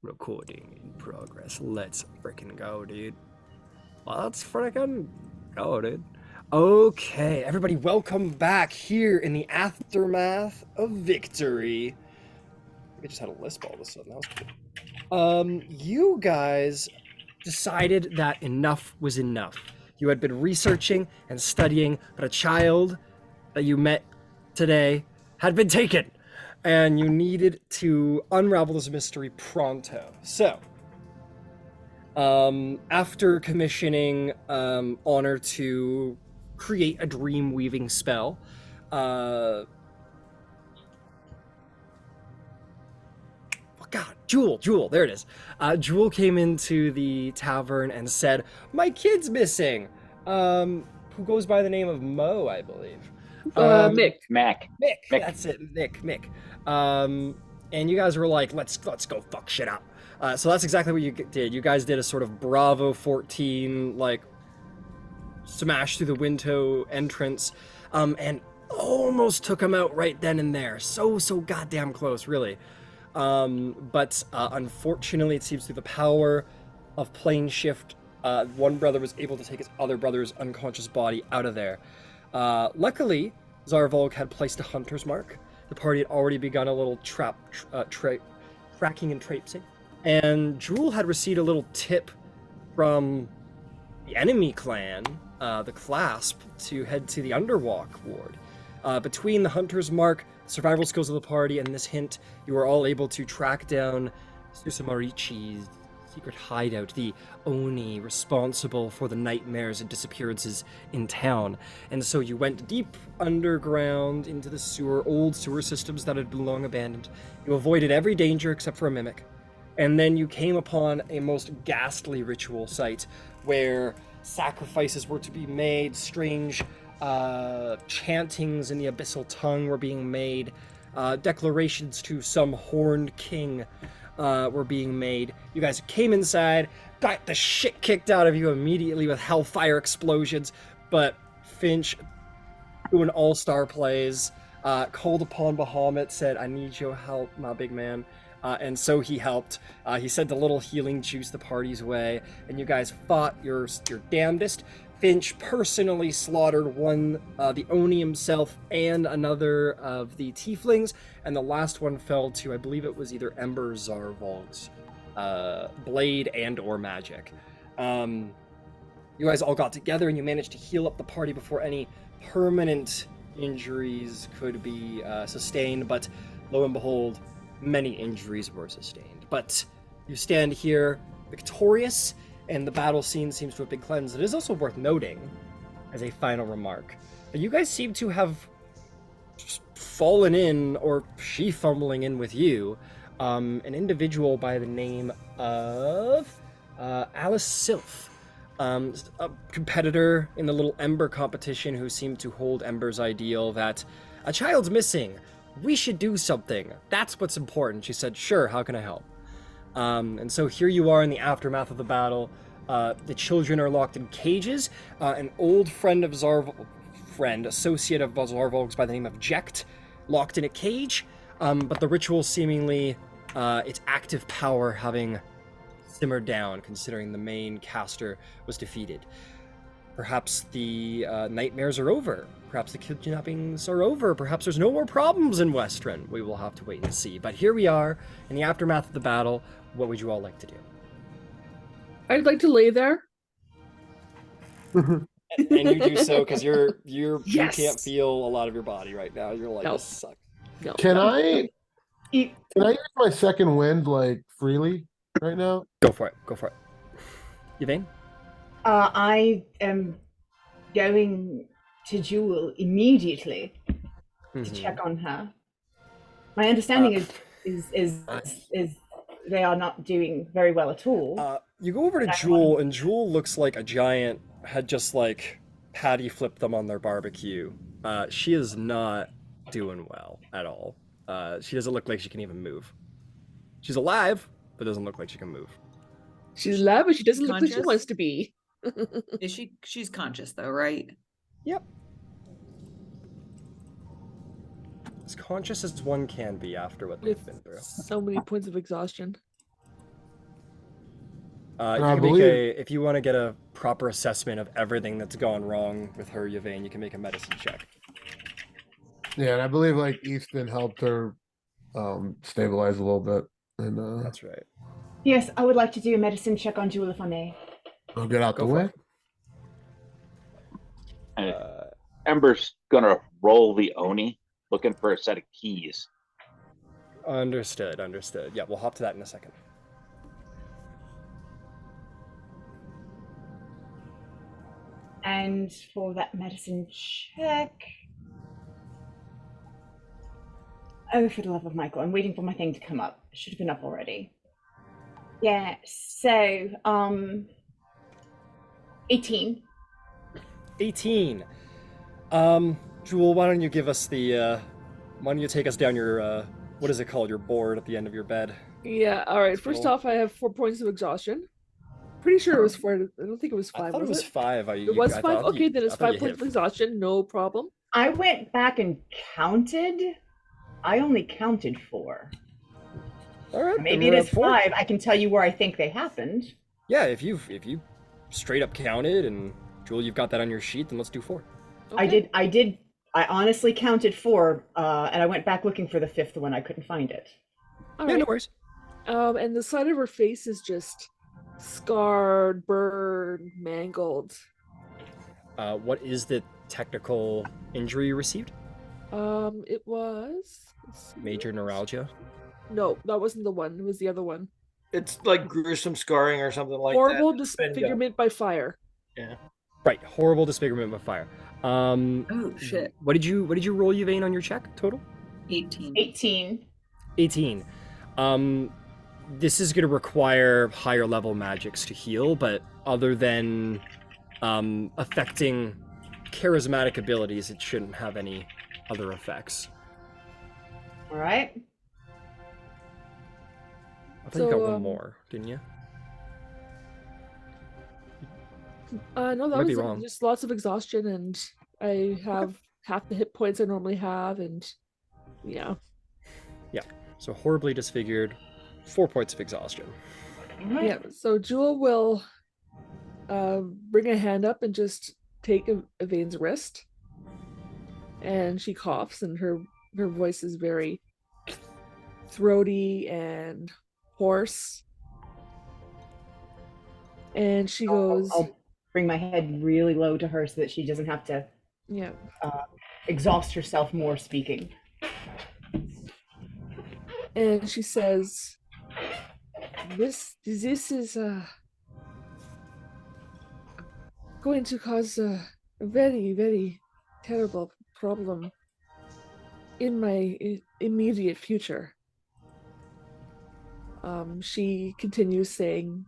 Recording in progress. Let's freaking go, dude. Let's freaking go, dude. Okay, everybody, welcome back here in the aftermath of victory. I just had a lisp all of a sudden. That was cool. You guys decided that enough was enough. You had been researching and studying, but a child that you met today had been taken, and you needed to unravel this mystery pronto. So, after commissioning Honor to create a dream weaving spell, God, Jewel, there it is. Jewel came into the tavern and said, "My kid's missing." Who goes by the name of Mo, I believe. Mick. Mick. That's it, Mick. And you guys were like, let's go fuck shit up. So that's exactly what you did. You guys did a sort of Bravo 14, like, smash through the window entrance, and almost took him out right then and there. So goddamn close, really. But unfortunately, it seems through the power of plane shift, one brother was able to take his other brother's unconscious body out of there. Luckily, Zarvolg had placed a hunter's mark. The party had already begun a little tracking and traipsing. And Jewel had received a little tip from the enemy clan, the Clasp, to head to the Underwalk ward. Between the hunter's mark, survival skills of the party, and this hint, you were all able to track down Susamarichi's secret hideout, the Oni responsible for the nightmares and disappearances in town. And so you went deep underground into the old sewer systems that had been long abandoned. You avoided every danger except for a mimic. And then you came upon a most ghastly ritual site where sacrifices were to be made, strange chantings in the abyssal tongue were being made, declarations to some horned king were being made. You guys came inside, got the shit kicked out of you immediately with hellfire explosions, but Finch, doing all-star plays, called upon Bahamut, said, "I need your help, my big man." And so he helped. He sent a little healing juice the party's way, and you guys fought your damnedest. Finch personally slaughtered one, the Oni himself, and another of the tieflings, and the last one fell to, I believe it was either Ember Zarvolg's blade and or magic. You guys all got together and you managed to heal up the party before any permanent injuries could be sustained, but lo and behold, many injuries were sustained. But you stand here victorious, and the battle scene seems to have been cleansed. It is also worth noting, as a final remark, that you guys seem to have fallen in, or she fumbling in with you, an individual by the name of Alice Sylph, a competitor in the little Ember competition who seemed to hold Ember's ideal that a child's missing. We should do something. That's what's important. She said, "Sure, how can I help?" And so here you are in the aftermath of the battle. The children are locked in cages. An old friend of associate of Zarvolg's by the name of Jeckt, locked in a cage. But the ritual seemingly, its active power having simmered down, considering the main caster was defeated. Perhaps the nightmares are over. Perhaps the kidnappings are over. Perhaps there's no more problems in Western. We will have to wait and see. But here we are, in the aftermath of the battle. What would you all like to do? I'd like to lay there. And you do so because Yes! you can't feel a lot of your body right now. You're like, No. this sucks. No. Can I use my second wind like freely right now? Go for it. Yvain? I am going to Jewel immediately to check on her. My understanding is they are not doing very well at all. You go over to Jewel, and Jewel looks like a giant had just like patty flipped them on their barbecue. She is not doing well at all. She doesn't look like she can even move. She's alive, but doesn't look like she can move. She's alive, but she doesn't look like she wants to be. Is she? She's conscious though, right? Yep. As conscious as one can be after what they've been through. So many points of exhaustion. And You I can make believe, if you want to get a proper assessment of everything that's gone wrong with her, Yvain, you can make a medicine check. yeah, and I believe like Easton helped her stabilize a little bit, and That's right. Yes, I would like to do a medicine check on Jewel if I may. I'll get out Go the for way. it. And Uh, Ember's gonna roll the Oni, looking for a set of keys. Understood, understood. Yeah, we'll hop to that in a second. And for that medicine check. Oh, for the love of Michael, I'm waiting for my thing to come up. It should have been up already. Yeah, so 18. 18. Jewel, why don't you give us the why don't you take us down your what is it called? Your board at the end of your bed. Yeah, all right. First Cool. off, I have 4 points of exhaustion. Pretty sure it was 4. I don't think it was I 5, thought it was it? 5. It was I 5? thought Okay, you, then it's I thought 5 you points of hit. exhaustion, no problem. I went back and counted. I only counted 4. All right, Maybe then it we're is at 4. 5. I can tell you where I think they happened. Yeah, if you straight up counted and Jewel, you've got that on your sheet, then let's do 4. Okay. I honestly counted 4, and I went back looking for the 5th one. I couldn't find it. All Yeah, right. no worries. And the side of her face is just scarred, burned, mangled. What is the technical injury you received? It was let's see, Major what was- neuralgia. No, that wasn't the one. It was the other one. It's like gruesome scarring or something like Horrible that. disfigurement by fire. Yeah. Right, horrible disfigurement by fire. Oh shit. What did you roll, Yvain, on your check total? 18. 18. 18. This is going to require higher level magics to heal, but other than affecting charismatic abilities, it shouldn't have any other effects. All right. I thought you got So, one more, didn't you? No, that Might be was wrong. just lots of exhaustion, and I have half the hit points I normally have, and yeah. So horribly disfigured, 4 points of exhaustion. All right. Yeah, so Jewel will bring a hand up and just take Yvain's wrist, and she coughs, and her voice is very throaty and hoarse, and she goes, I'll bring my head really low to her so that she doesn't have to yeah, exhaust herself more speaking. and she says, this is going to cause a very, very terrible problem in my immediate future. She continues saying,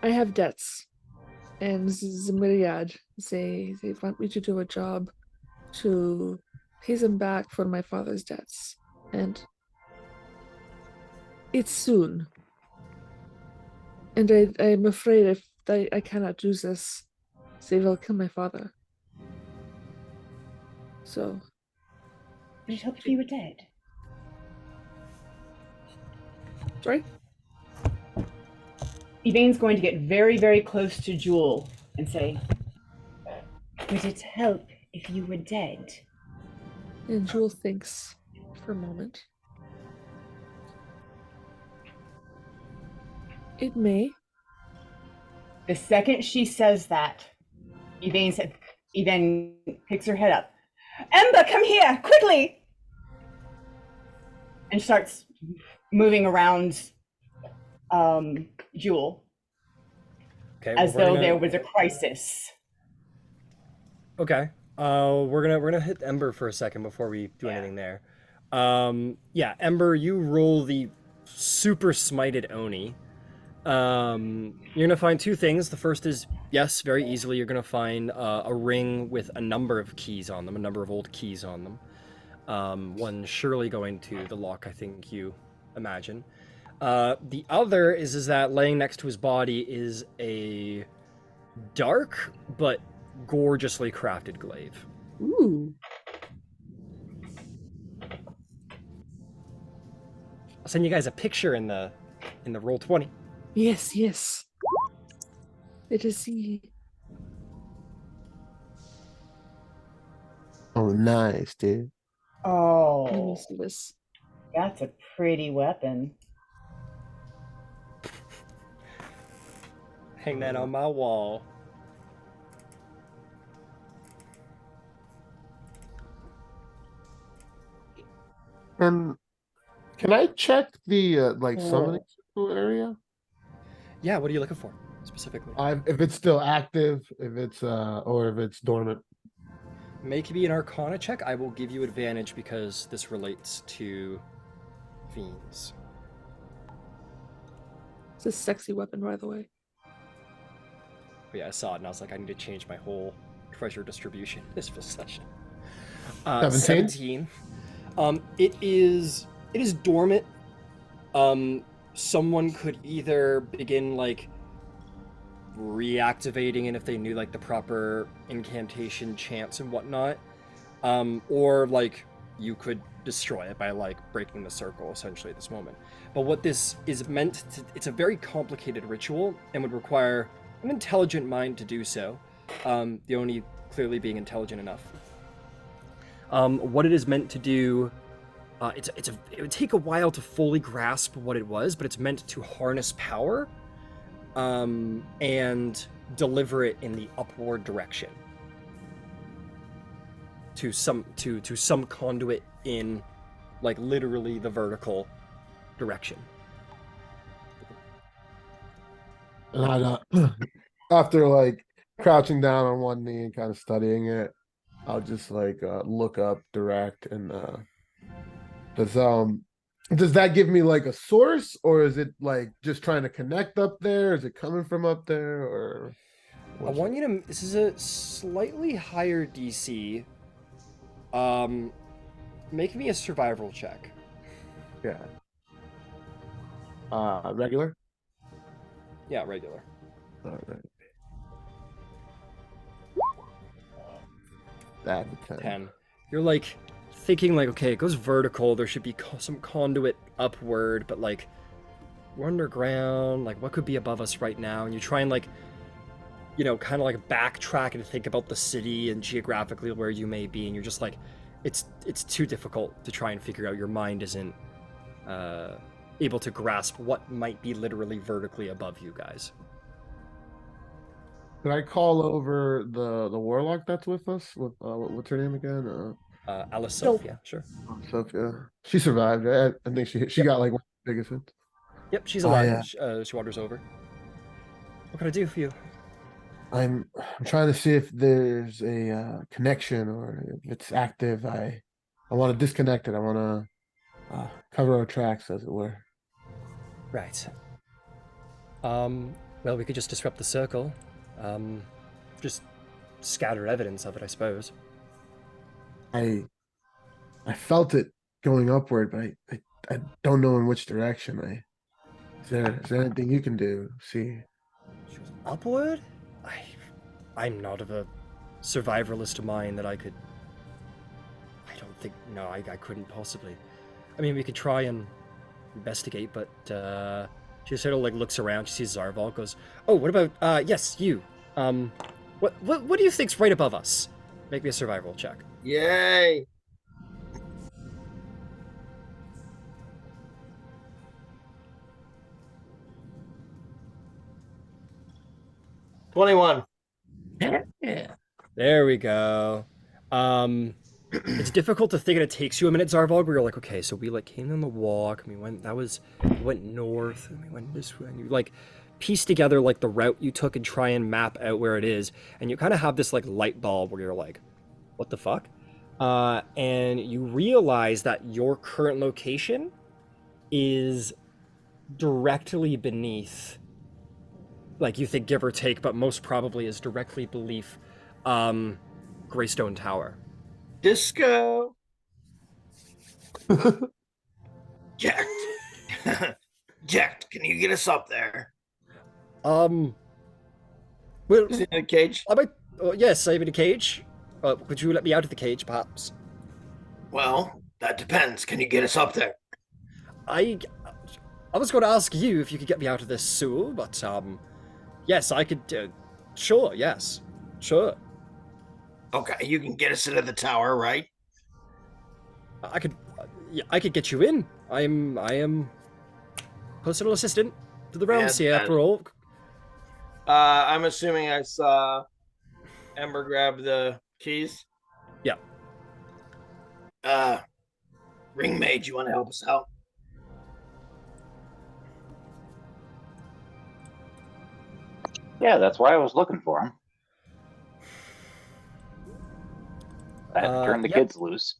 I have debts, and Zamiriad, they want me to do a job to pay them back for my father's debts, and it's soon. And I'm afraid if I cannot do this, they will kill my father. So, Would it help if you were dead? sorry? Yvain's going to get very, very close to Jewel and say, would it help if you were dead? And Jewel thinks for a moment. It may. The second she says that, Yvain picks her head up. Ember, come here, quickly! And starts moving around Jewel Okay. as well, though we're there gonna- was a crisis. Okay. We're gonna hit Ember for a second before we do anything there. Yeah, Ember, you roll the super smited Oni. You're gonna find 2 things. The first is, yes, very easily you're gonna find a ring with a number of keys on them, a number of old keys on them. One surely going to the lock, I think you imagine. The other is that laying next to his body is a dark but gorgeously crafted glaive. Ooh. I'll send you guys a picture in the in the roll 20. Yes, yes. It is he. Oh, nice, dude. Let me Oh, see this. that's a pretty weapon. Hang that on my wall. And can I check the like summoning Oh. circle area? Yeah, what are you looking for specifically? If it's still active, if it's or if it's dormant. Make me an Arcana check. I will give you advantage because this relates to fiends. It's a sexy weapon, by the way. But yeah, I saw it and I was like, I need to change my whole treasure distribution this session. 17? 17. It is dormant. Someone could either begin like reactivating it if they knew like the proper incantation chants and whatnot, or like you could destroy it by like breaking the circle essentially at this moment. But what this is meant to, it's a very complicated ritual and would require an intelligent mind to do so, the only clearly being intelligent enough. What it is meant to do, it would take a while to fully grasp what it was, but it's meant to harness power and deliver it in the upward direction to some conduit in like literally the vertical direction. And I'd, after like crouching down on one knee and kind of studying it, I'll just like look up direct and does that give me like a source, or is it like just trying to connect up there? Is it coming from up there, or I want you to. This is a slightly higher DC. Make me a survival check. Yeah. Regular? Yeah, regular. All right. That's a 10. 10. You're like thinking like, okay, it goes vertical. There should be some conduit upward, but like we're underground. Like what could be above us right now? And you try and like, you know, kind of like backtrack and think about the city and geographically where you may be, and you're just like, it's too difficult to try and figure out. Your mind isn't able to grasp what might be literally vertically above you guys. Could I call over the warlock that's with us? With what's her name again? Alice Sophia, sure. Sophia. She survived. I think she got like one of the biggest hits. Yep, she's alive. She wanders over. What can I do for you? I'm trying to see if there's a connection or if it's active. I want to disconnect it. I want to cover our tracks, as it were. Right. Well, we could just disrupt the circle. Just scatter evidence of it, I suppose. I felt it going upward, but I don't know in which direction. Is there anything you can do? See. She goes, upward? I'm not of a survivalist mind that I could. I don't think. No, I couldn't possibly. I mean, we could try and investigate, but she sort of like looks around. She sees Zarval, goes, "Oh, what about yes, you? What do you think's right above us? Make me a survival check." Yay! $21. There we go. It's difficult to think, and it takes you a minute, Zarval, where you're like, okay, so we like came down the walk, and we went north, and we went this way, and you like piece together like the route you took and try and map out where it is, and you kind of have this like light bulb where you're like, what the fuck? And you realize that your current location is directly beneath, like you think give or take, but most probably is directly beneath Greystone Tower. Disco. Jeckt. Jeckt, can you get us up there? Well, Is he in a cage? I might. Yes, I'm in a cage. Could you let me out of the cage, perhaps? Well, that depends. Can you get us up there? I was going to ask you if you could get me out of this sewer, but yes, I could. Sure, yes, sure. Okay, you can get us into the tower, right? I could. Yeah, I could get you in. I am personal assistant to the Realmseeker, after all. I'm assuming I saw Ember grab the keys. Yeah. Ring mage, you want to help us out? Yeah, that's why I was looking for him. I had to turn the kids loose.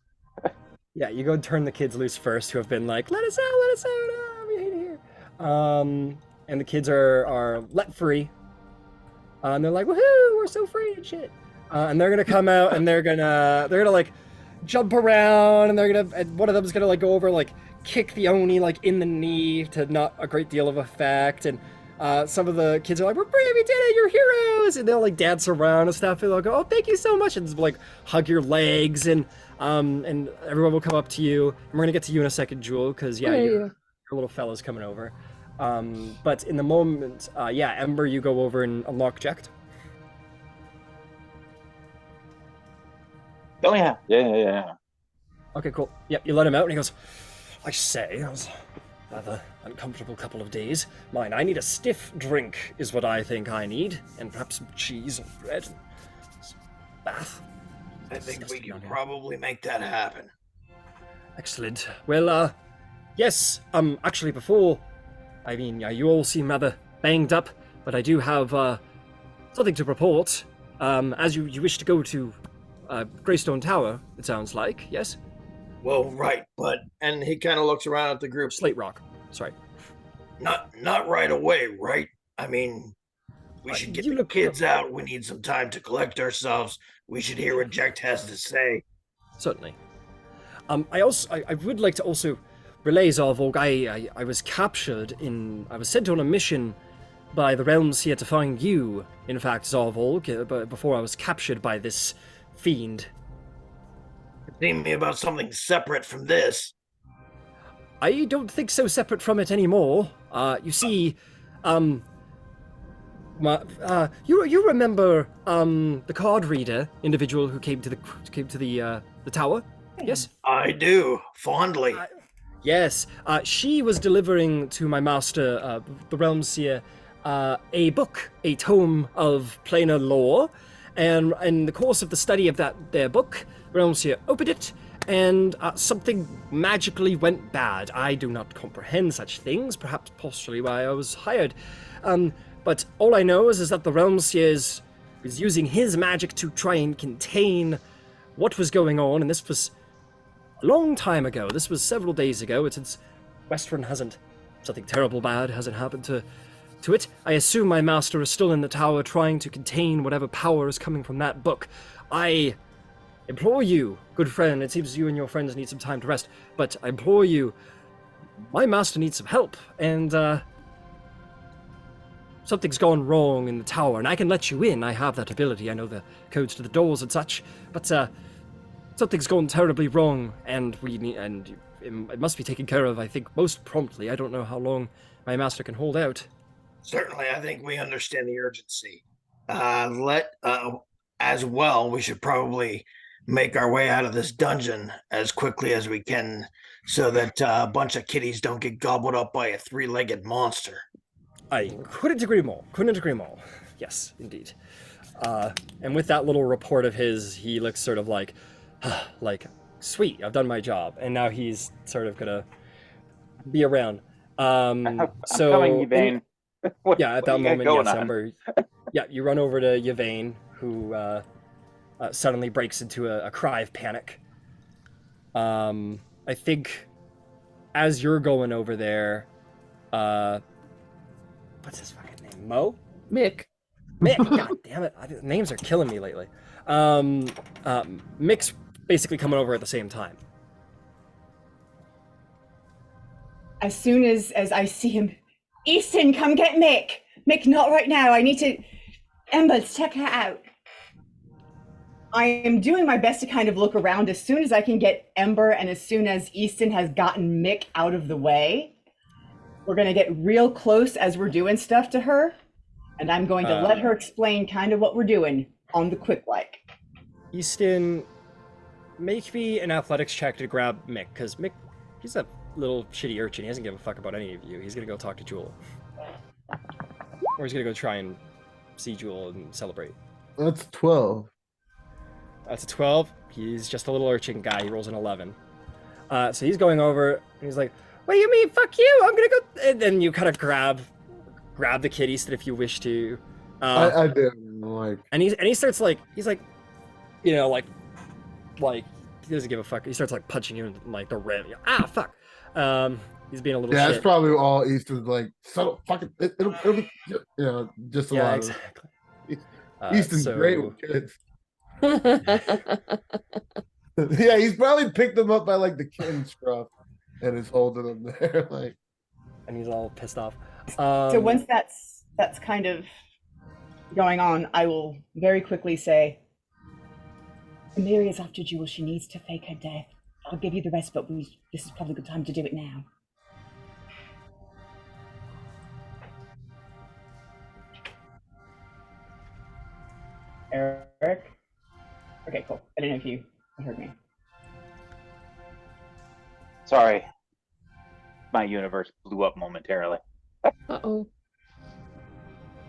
Yeah, you go turn the kids loose first, who have been like, let us out, we hate it here. And the kids are let free. And they're like, woohoo, we're so free and shit. And they're gonna come out and they're gonna like jump around, and one of them's gonna like go over, like kick the Oni like in the knee to not a great deal of effect. And some of the kids are like, we're brave, we did it, you're heroes, and they'll like dance around and stuff, and they'll go, oh, thank you so much, and just, like hug your legs, and everyone will come up to you. And we're gonna get to you in a second, Jewel, because your little fella's coming over. But in the moment, Ember, you go over and unlock Jeckt. Oh yeah. Okay, cool. Yep, you let him out, and he goes, I say, that was a rather uncomfortable couple of days. Mine, I need a stiff drink, is what I think I need, and perhaps some cheese and bread and bath. I think we can probably make that happen. Excellent. Well, yes, actually before, I mean, you all seem rather banged up, but I do have, something to report. As you wish to go to, Greystone Tower, it sounds like, yes? Well, right, and he kind of looks around at the group. Slate Rock, sorry. Not right away, right? I mean, we should get the kids out. We need some time to collect ourselves. We should hear what Jeckt has to say. Certainly. I would like to also relay, Zarvolg, I was captured I was sent on a mission by the Realmseeker to find you, in fact, Zarvolg, but before I was captured by this fiend. It seemed to me about something separate from this. I don't think so separate from it anymore. You see, you remember the card reader individual who came to the tower? Yes, I do, fondly. Yes, she was delivering to my master, the Realmseeker, a book, a tome of planar lore, and in the course of the study of their book, Realmseeker opened it, and something magically went bad. I do not comprehend such things, perhaps possibly why I was hired. But all I know is that the Realmseeker is using his magic to try and contain what was going on, and this was a long time ago. This was several days ago. Since Westrun something terrible bad hasn't happened to it. I assume my master is still in the tower trying to contain whatever power is coming from that book. I implore you, good friend, it seems you and your friends need some time to rest, but I implore you, my master needs some help, and something's gone wrong in the tower, and I can let you in. I have that ability. I know the codes to the doors and such, but something's gone terribly wrong, and it must be taken care of, I think, most promptly. I don't know how long my master can hold out. Certainly, I think we understand the urgency. As well, we should probably make our way out of this dungeon as quickly as we can so that a bunch of kitties don't get gobbled up by a three-legged monster. I couldn't agree more. Yes, indeed. And with that little report of his, he looks sort of like, sweet, I've done my job. And now he's sort of gonna be around. I'm coming, Yvain. At that moment, yes, Ember. Yeah, you run over to Yvain, who suddenly breaks into a cry of panic. I think as you're going over there, what's his fucking name? Mo? Mick. God damn it! Names are killing me lately. Mick's basically coming over at the same time. As soon as I see him, Easton, come get Mick. Mick, not right now. I need to. Ember, check her out. I am doing my best to kind of look around as soon as I can get Ember, and as soon as Easton has gotten Mick out of the way. We're gonna get real close as we're doing stuff to her, and I'm going to let her explain kind of what we're doing on the quick like. Easton, make me an athletics check to grab Mick, because Mick, he's a little shitty urchin. He doesn't give a fuck about any of you. He's gonna go talk to Jewel. Or he's gonna go try and see Jewel and celebrate. That's 12. That's a 12. He's just a little urchin guy. He rolls an 11. So he's going over, and he's like, what do you mean, fuck you? I'm gonna go... And then you kind of grab the kid, Easton, if you wish to. I did. Like... And he starts, like, he's like, you know, like, he doesn't give a fuck. He starts, like, punching you in, like, the rib. Ah, fuck. He's being a little Yeah, shit. that's probably all Easton's like, so fucking, it'll be, you know, just a lot exactly. Easton's great with kids. Yeah, he's probably picked them up by like the kin scruff and is holding them there, like. And he's all pissed off. So once that's kind of going on, I will very quickly say, Amelia's after Jewel. She needs to fake her death. I'll give you the rest, but this is probably a good time to do it now. Eric? Okay, cool. I didn't know if you heard me. Sorry. My universe blew up momentarily. Uh-oh.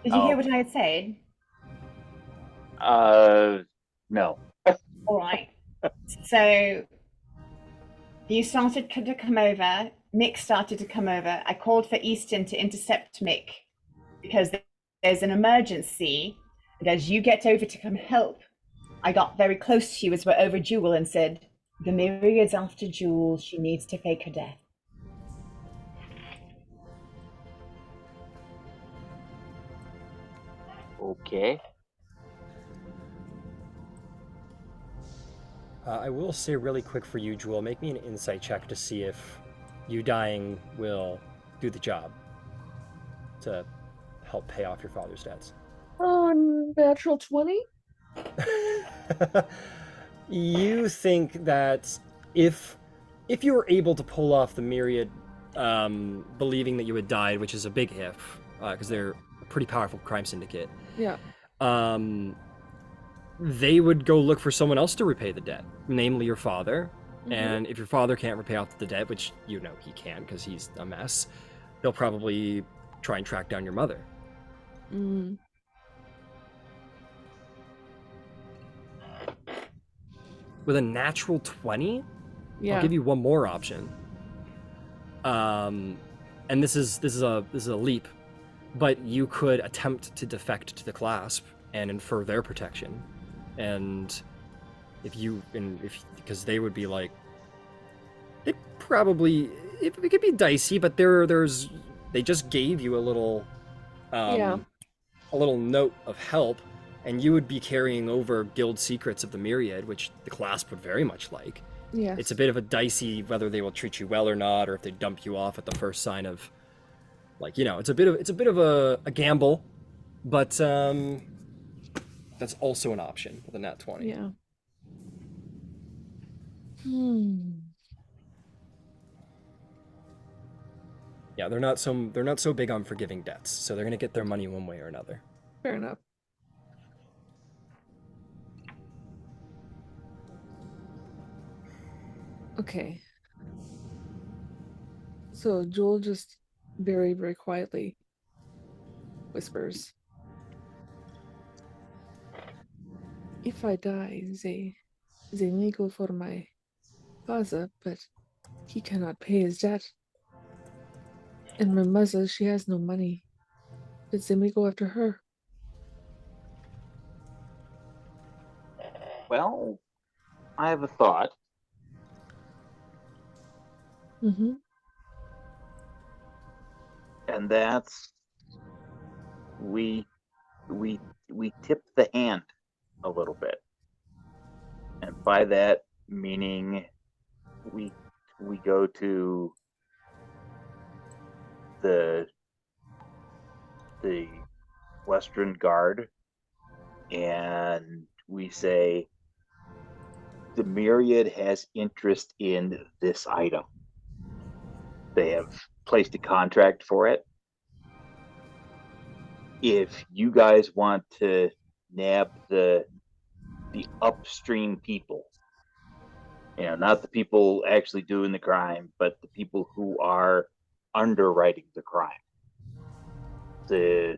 Did you hear what I had said? No. All right. So you started to come over. Mick started to come over. I called for Easton to intercept Mick because there's an emergency. And as you get over to come help, I got very close to you as we're over Jewel and said, the Myriad's after Jewel. She needs to fake her death. Okay. I will say really quick for you, Jewel, make me an insight check to see if you dying will do the job to help pay off your father's debts. Natural 20? You think that if you were able to pull off the Myriad believing that you had died, which is a big if, because they're a pretty powerful crime syndicate. Yeah. They would go look for someone else to repay the debt, namely your father. Mm-hmm. And if your father can't repay off the debt, which you know he can because he's a mess, they'll probably try and track down your mother. Mm. With a natural 20, Yeah. I'll give you one more option. And this is a leap, but you could attempt to defect to the clasp and infer their protection. And because they would be like, it probably it could be dicey, but they just gave you a little note of help, and you would be carrying over guild secrets of the Myriad, which the clasp would very much like. Yeah. It's a bit of a dicey whether they will treat you well or not, or if they dump you off at the first sign of, like, you know, it's a bit of a gamble, but that's also an option with a nat 20. Yeah. Yeah, they're not so big on forgiving debts, so they're gonna get their money one way or another. Fair enough. Okay. So Joel just very, very quietly whispers, if I die, they may go for my father, but he cannot pay his debt. And my mother, she has no money, but they may go after her. Well, I have a thought. Mm-hmm. And that's we tip the hand a little bit, and by that meaning we go to the Western Guard and we say the Myriad has interest in this item. They have placed a contract for it. If you guys want to nab the upstream people, you know, not the people actually doing the crime, but the people who are underwriting the crime, the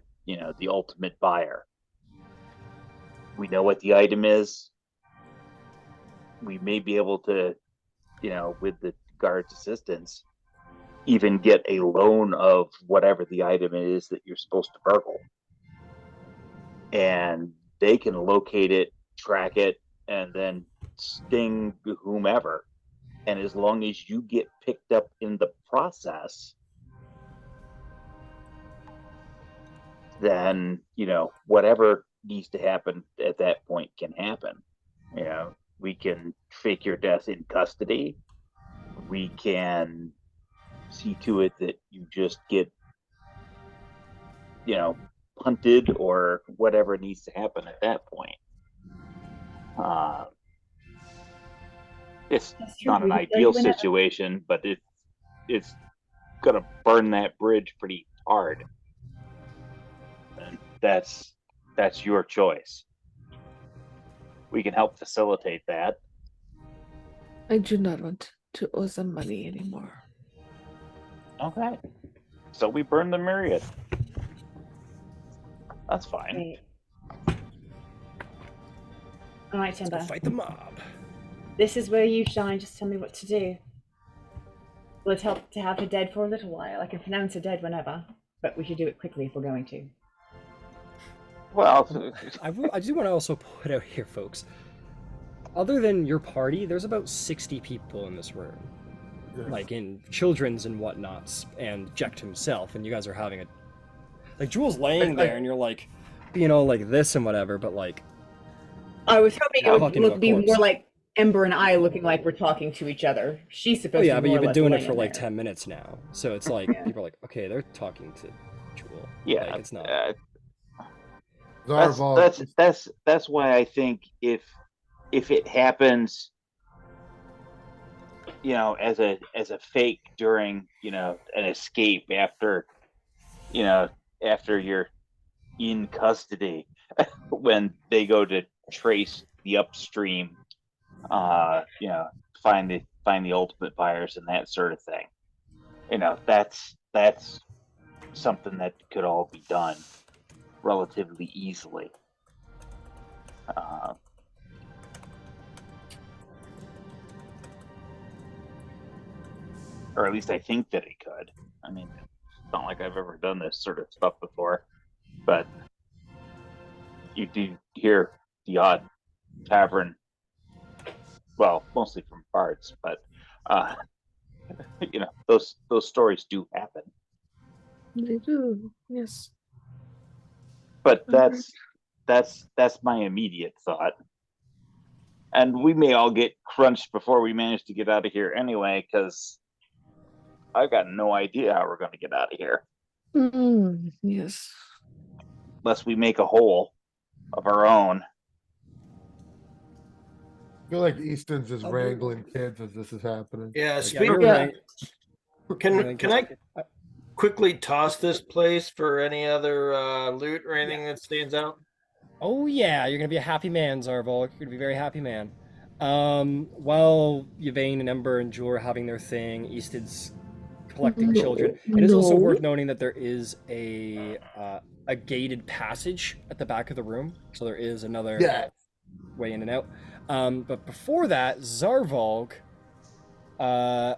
ultimate buyer. We know what the item is. We may be able to, with the guard's assistance, even get a loan of whatever the item is that you're supposed to burgle. And they can locate it, track it, and then sting whomever. And as long as you get picked up in the process, then, whatever needs to happen at that point can happen. We can fake your death in custody. We can see to it that you just get, punted or whatever needs to happen at that point. It's not an ideal situation, but it's gonna burn that bridge pretty hard. And that's your choice. We can help facilitate that. I do not want to owe them money anymore. Okay. So we burn the myriad. That's fine. Right. All right, Timber. Let's go fight the mob. This is where you shine. Just tell me what to do. Will it help to have her dead for a little while? I can pronounce her dead whenever, but we should do it quickly if we're going to. Well, I do want to also put out here, folks. Other than your party, there's about 60 people in this room. Yes. Like in children's and whatnots, and Jeckt himself, and you guys are having a... Like, Jewel's laying there, and you're like, like this and whatever, but like... I was hoping it would be corpse. more like Ember and I looking like we're talking to each other. She's supposed to be but more you've been or less doing it laying for like there. 10 minutes now. So it's like, people are like, okay, they're talking to Jewel. yeah, Like, it's not... that's why I think if it happens, as a fake during, an escape after you're in custody, when they go to trace the upstream, find the ultimate buyers and that sort of thing. That's something that could all be done relatively easily. Or at least I think that it could. I mean, it's not like I've ever done this sort of stuff before, but you do hear the odd tavern, well, mostly from bards, but those stories do happen. They do, yes. But that's my immediate thought. And we may all get crunched before we manage to get out of here anyway, because I've got no idea how we're going to get out of here. Yes. Unless we make a hole of our own. I feel like Easton's just wrangling kids as this is happening. Yeah, Like, speaking you're right. Can I quickly toss this place for any other loot or anything that stands out? Oh yeah, you're gonna be a happy man, Zarvol. You're gonna be a very happy man. While Yvain and Ember and Jewel are having their thing, Easton's collecting children. It is also worth noting that there is a gated passage at the back of the room, so there is another way in and out. But before that, Zarvolg. All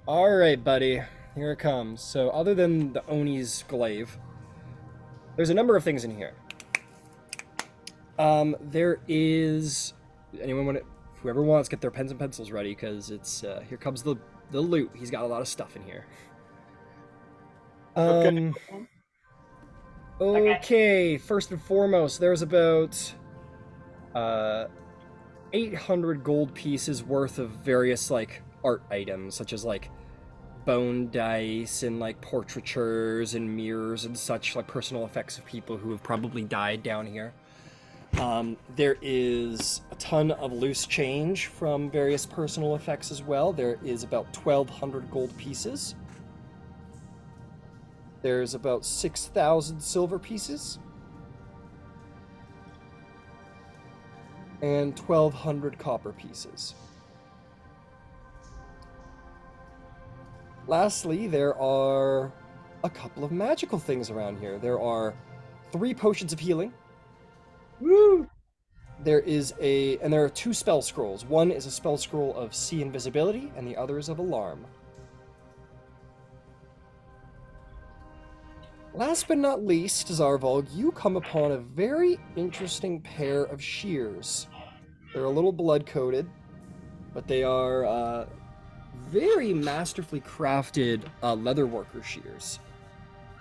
right, buddy, here it comes. So other than the Oni's glaive, there's a number of things in here. There is... Whoever wants, get their pens and pencils ready, because it's... here comes the loot. He's got a lot of stuff in here. Okay, first and foremost, there's about 800 gold pieces worth of various, like, art items, such as, like, bone dice and, like, portraitures and mirrors and such, like, personal effects of people who have probably died down here. There is a ton of loose change from various personal effects as well. There is about 1,200 gold pieces. There's about 6,000 silver pieces and 1,200 copper pieces. Lastly, there are a couple of magical things around here. There are 3 potions of healing. Woo! There are 2 spell scrolls. One is a spell scroll of see invisibility, and the other is of alarm. Last but not least, Zarvalg, you come upon a very interesting pair of shears. They're a little blood-coated, but they are very masterfully crafted leatherworker shears.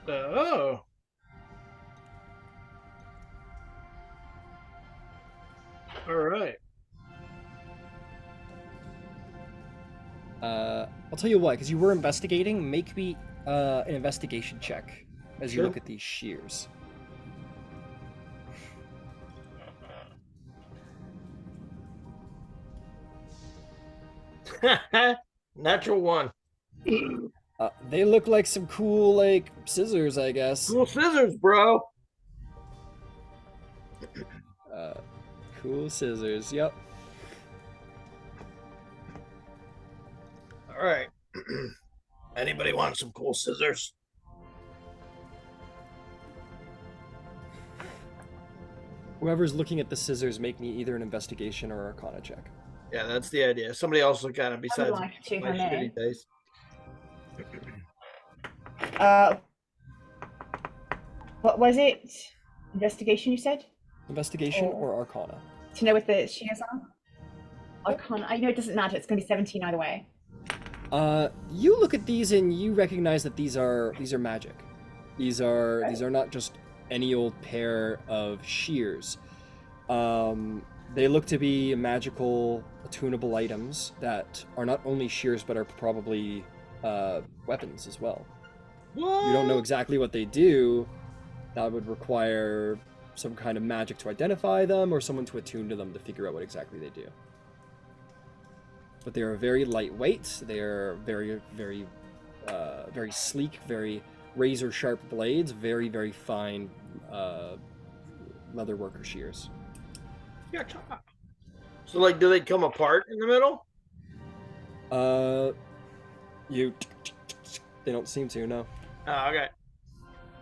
Oh. All right. I'll tell you what, because you were investigating, make me an investigation check as you Sure. look at these shears. Natural 1. They look like some cool, like, scissors, I guess. Cool scissors, bro. Cool scissors, yep. All right. Anybody want some cool scissors? Whoever's looking at the scissors, make me either an investigation or arcana check. Yeah, that's the idea. Somebody else look at it besides like to, my if I may. shitty dice. What was it? Investigation, you said? Investigation or arcana? To know what the shears are? Arcana. I know it doesn't matter. It's going to be 17 either way. You look at these and you recognize that these are magic. These are not just any old pair of shears. They look to be magical, attunable items that are not only shears but are probably weapons as well. What? You don't know exactly what they do. That would require some kind of magic to identify them or someone to attune to them to figure out what exactly they do. But they are very lightweight. They are very, very, very sleek, very razor-sharp blades, very, very fine leatherworker shears. Yeah. So, like, do they come apart in the middle? They don't seem to, no. Oh, okay.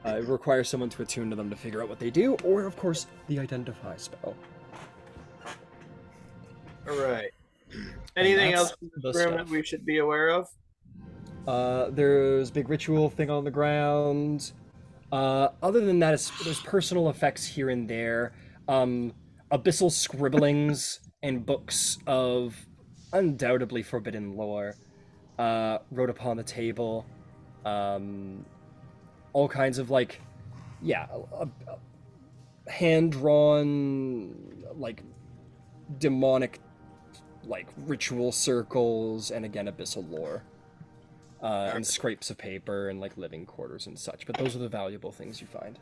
It requires someone to attune to them to figure out what they do, or, of course, the identify spell. All right. Anything that's else in the this room stuff. that we should be aware of? There's a big ritual thing on the ground. Other than that, there's personal effects here and there. Abyssal scribblings and books of undoubtedly forbidden lore wrote upon the table. All kinds of, like, hand-drawn, like, demonic, like, ritual circles, and again, abyssal lore. And scrapes of paper and, like, living quarters and such. But those are the valuable things you find.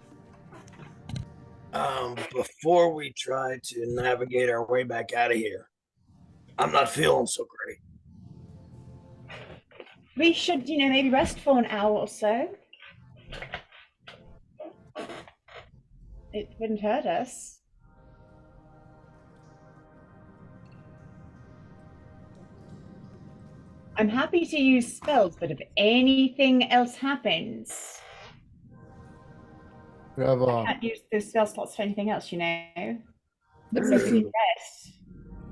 Before we try to navigate our way back out of here, I'm not feeling so great. We should, maybe rest for an hour or so. It wouldn't hurt us. I'm happy to use spells, but if anything else happens, We have I can't use those spell slots for anything else, But Let so me we see. rest.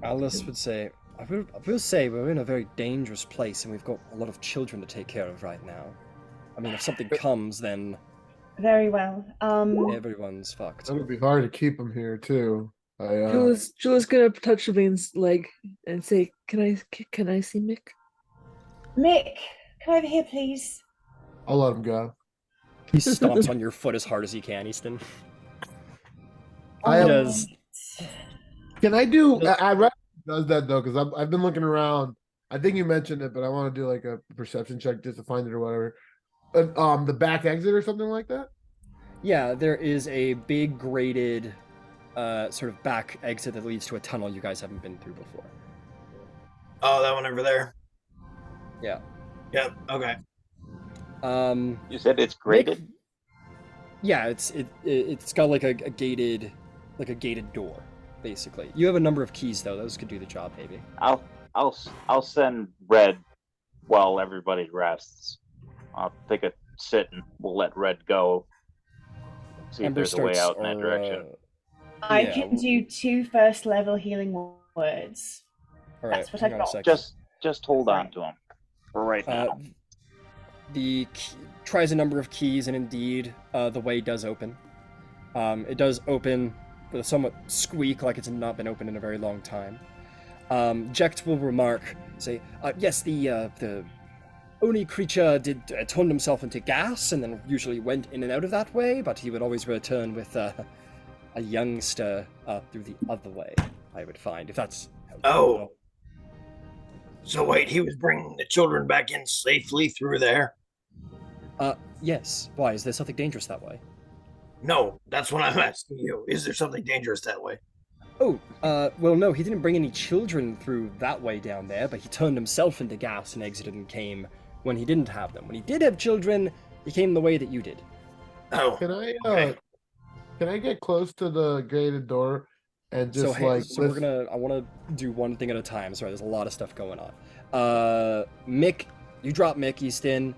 Alice would say, I will say we're in a very dangerous place and we've got a lot of children to take care of right now. I mean, if something comes, then Very well. everyone's fucked. It would be hard to keep him here too. Jules gonna touch Levine's leg and say, "Can I see Mick?" Mick, come over here, please. I'll let him go. He stomps on your foot as hard as he can, Easton. I He am- does. Can I do? I read does that though because I've been looking around. I think you mentioned it, but I want to do like a perception check just to find it or whatever. The back exit or something like that. Yeah, there is a big grated sort of back exit that leads to a tunnel you guys haven't been through before. Oh, that one over there. Yeah. Yep. Okay. You said it's graded? Yeah, it's got like a gated door, basically. You have a number of keys though; those could do the job, maybe. I'll send Red while everybody rests. I'll take a sit and we'll let Red go. See if there's a way out in that direction. I can do 2 first-level healing words. All right, that's what I've got. Just hold on to them for right now. The key tries a number of keys, and indeed, the way does open. It does open with a somewhat squeak, like it's not been opened in a very long time. Jeckt will say, yes, the Oni creature did turn himself into gas, and then usually went in and out of that way, but he would always return with a youngster through the other way, I would find, if that's... Oh. So wait, he was bringing the children back in safely through there? Yes. Why? Is there something dangerous that way? No, that's what I'm asking you. Is there something dangerous that way? Oh, well, no, he didn't bring any children through that way down there, but he turned himself into gas and exited and came when he didn't have them. When he did have children, he came the way that you did. Oh. Can I get close to the gated door and just I want to do one thing at a time. Sorry, there's a lot of stuff going on. Mick, you drop Mick Easton.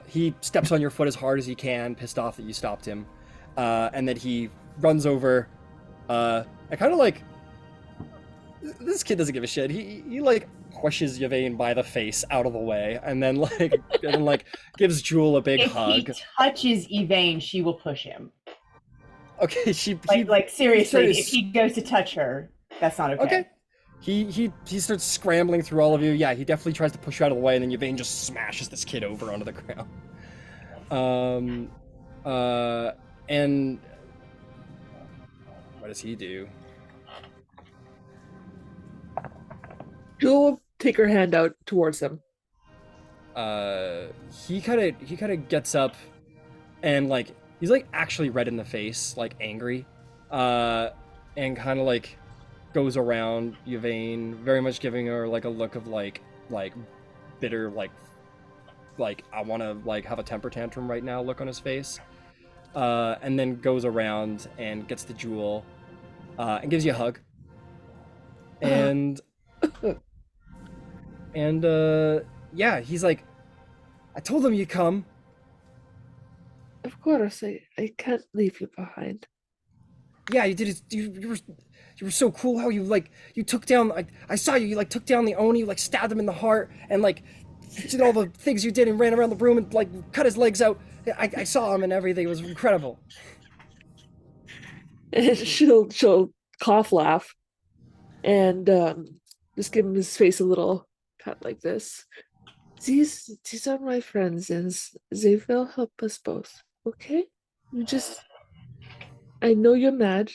He steps on your foot as hard as he can, pissed off that you stopped him. And then he runs over. I kind of like... This kid doesn't give a shit. He like pushes Yvain by the face out of the way, and then gives Jewel a big hug. If he touches Yvain, she will push him. Okay, seriously, if he goes to touch her, that's not okay. Okay. He starts scrambling through all of you. Yeah, he definitely tries to push you out of the way, and then Yvain just smashes this kid over onto the ground. And what does he do? Jewel will take her hand out towards him. He kind of gets up, and he's actually red in the face, angry, and kind of goes around Yvain, very much giving her a look of bitter, I want to have a temper tantrum right now look on his face, and then goes around and gets the Jewel, and gives you a hug, and yeah, he's like, I told him you'd come. Of course, I can't leave you behind. Yeah, you did it. You were so cool how you took down. I saw you took down the Oni, stabbed him in the heart, and did all the things you did and ran around the room and cut his legs out. I saw him and everything. It was incredible. And she'll cough laugh, and just give him his face a little cut like this. These are my friends, and they will help us both. Okay? I know you're mad,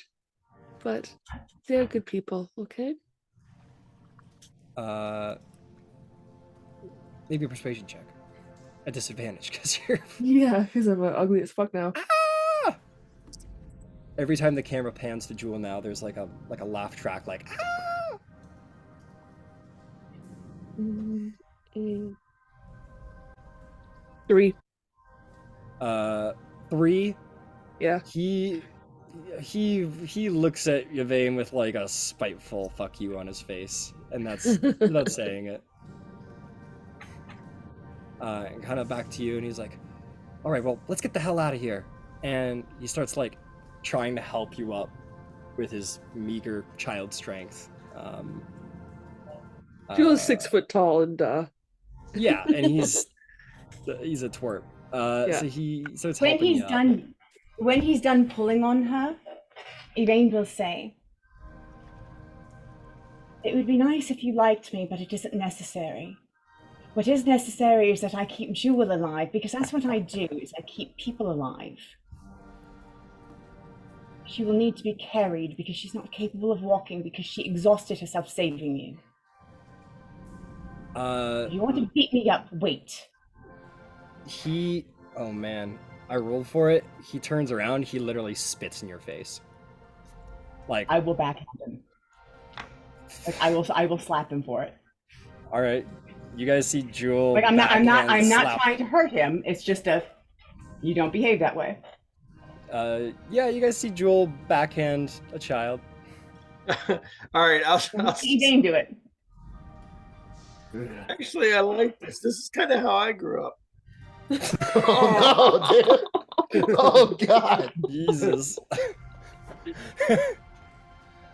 but they're good people, okay? Maybe a persuasion check. A disadvantage, because you're... Yeah, because I'm ugly as fuck now. Ah! Every time the camera pans to Jewel now, there's a laugh track, ah! 3. 3? Yeah. He looks at Yvain with a spiteful fuck you on his face, and that's not saying it. And kind of back to you, and he's like, all right, well, let's get the hell out of here. And he starts trying to help you up with his meager child strength. Jewel's 6 foot tall, and yeah, and he's a twerp. So he starts helping you up. When he's done pulling on her, Yvain will say, it would be nice if you liked me, but it isn't necessary. What is necessary is that I keep Jewel alive, because that's what I do, is I keep people alive. She will need to be carried because she's not capable of walking, because she exhausted herself saving you. If you want to beat me up, wait. Oh man, I rolled for it. He turns around, he literally spits in your face. I will backhand him. I will slap him for it. All right, You guys see Jewel. Like I'm not slap. trying to hurt him. It's just you don't behave that way. Yeah, you guys see Jewel backhand a child. All right, I'll See Dane do it. actually, I like this. This is kind of how I grew up. Oh no, dude. Oh god. Jesus. If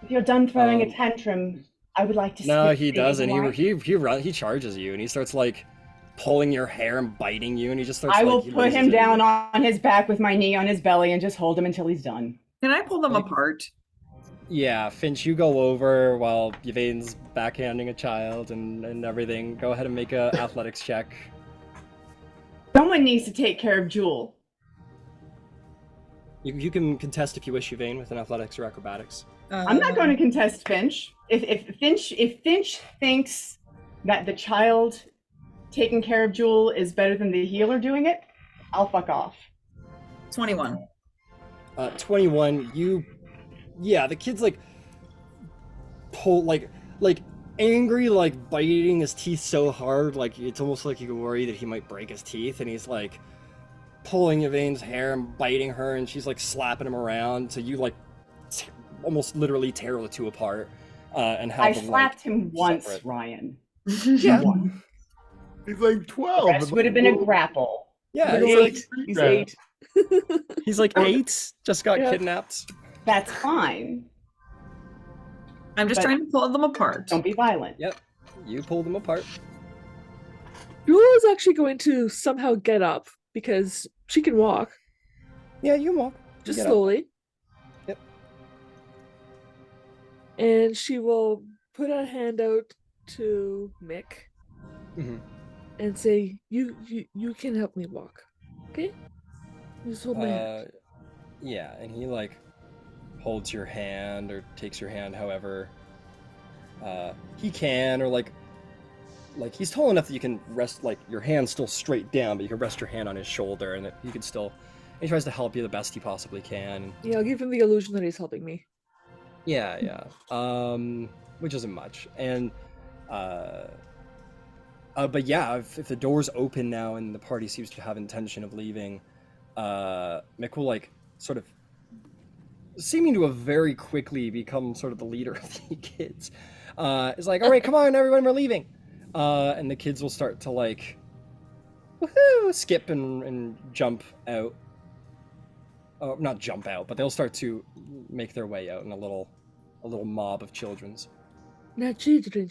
you're done throwing a tantrum, I would like to. No, skip he the doesn't. wine. He charges you, and he starts like pulling your hair and biting you, and he just starts. I will he put lays him into down you. on his back with my knee on his belly and just hold him until he's done. Can I pull them apart? Yeah, Finch, you go over while Yvain's backhanding a child and everything. Go ahead and make a athletics check. Someone needs to take care of Jewel. You can contest if you wish, Yvain, with an athletics or acrobatics. I'm not going to contest Finch. If Finch thinks that the child taking care of Jewel is better than the healer doing it, I'll fuck off. 21. 21. The kid's like pull like angry, like biting his teeth so hard, like it's almost like you could worry that he might break his teeth, and he's like pulling Yvain's hair and biting her, and she's like slapping him around, so you like almost literally tear the two apart. And have I them, slapped him once, separate. Ryan. Yeah. He's like 12. This would have been a grapple. Yeah, He's 8. he's like 8, just got kidnapped. That's fine. I'm just But- trying to pull them apart. Don't be violent. Yep, you pull them apart. Jewel is actually going to somehow get up because she can walk, Yeah, you walk. just Get up. slowly. Yep. And she will put a hand out to Mick Mhm. and say, "You can help me walk, okay? Just hold my hand." Yeah, and he like holds your hand or takes your hand, however he can, or like he's tall enough that you can rest like your hand still straight down, but you can rest your hand on his shoulder, and that you can still. He tries to help you the best he possibly can. Yeah, I'll give him the illusion that he's helping me. Yeah. Which isn't much, and but yeah, if the door's open now and the party seems to have intention of leaving, Mick will like sort of seeming to have very quickly become sort of the leader of the kids. It's like, all right, come on, everyone, we're leaving. And the kids will start to like, woohoo, skip and jump out. Not jump out, but they'll start to make their way out in a little mob of children's. Now, children,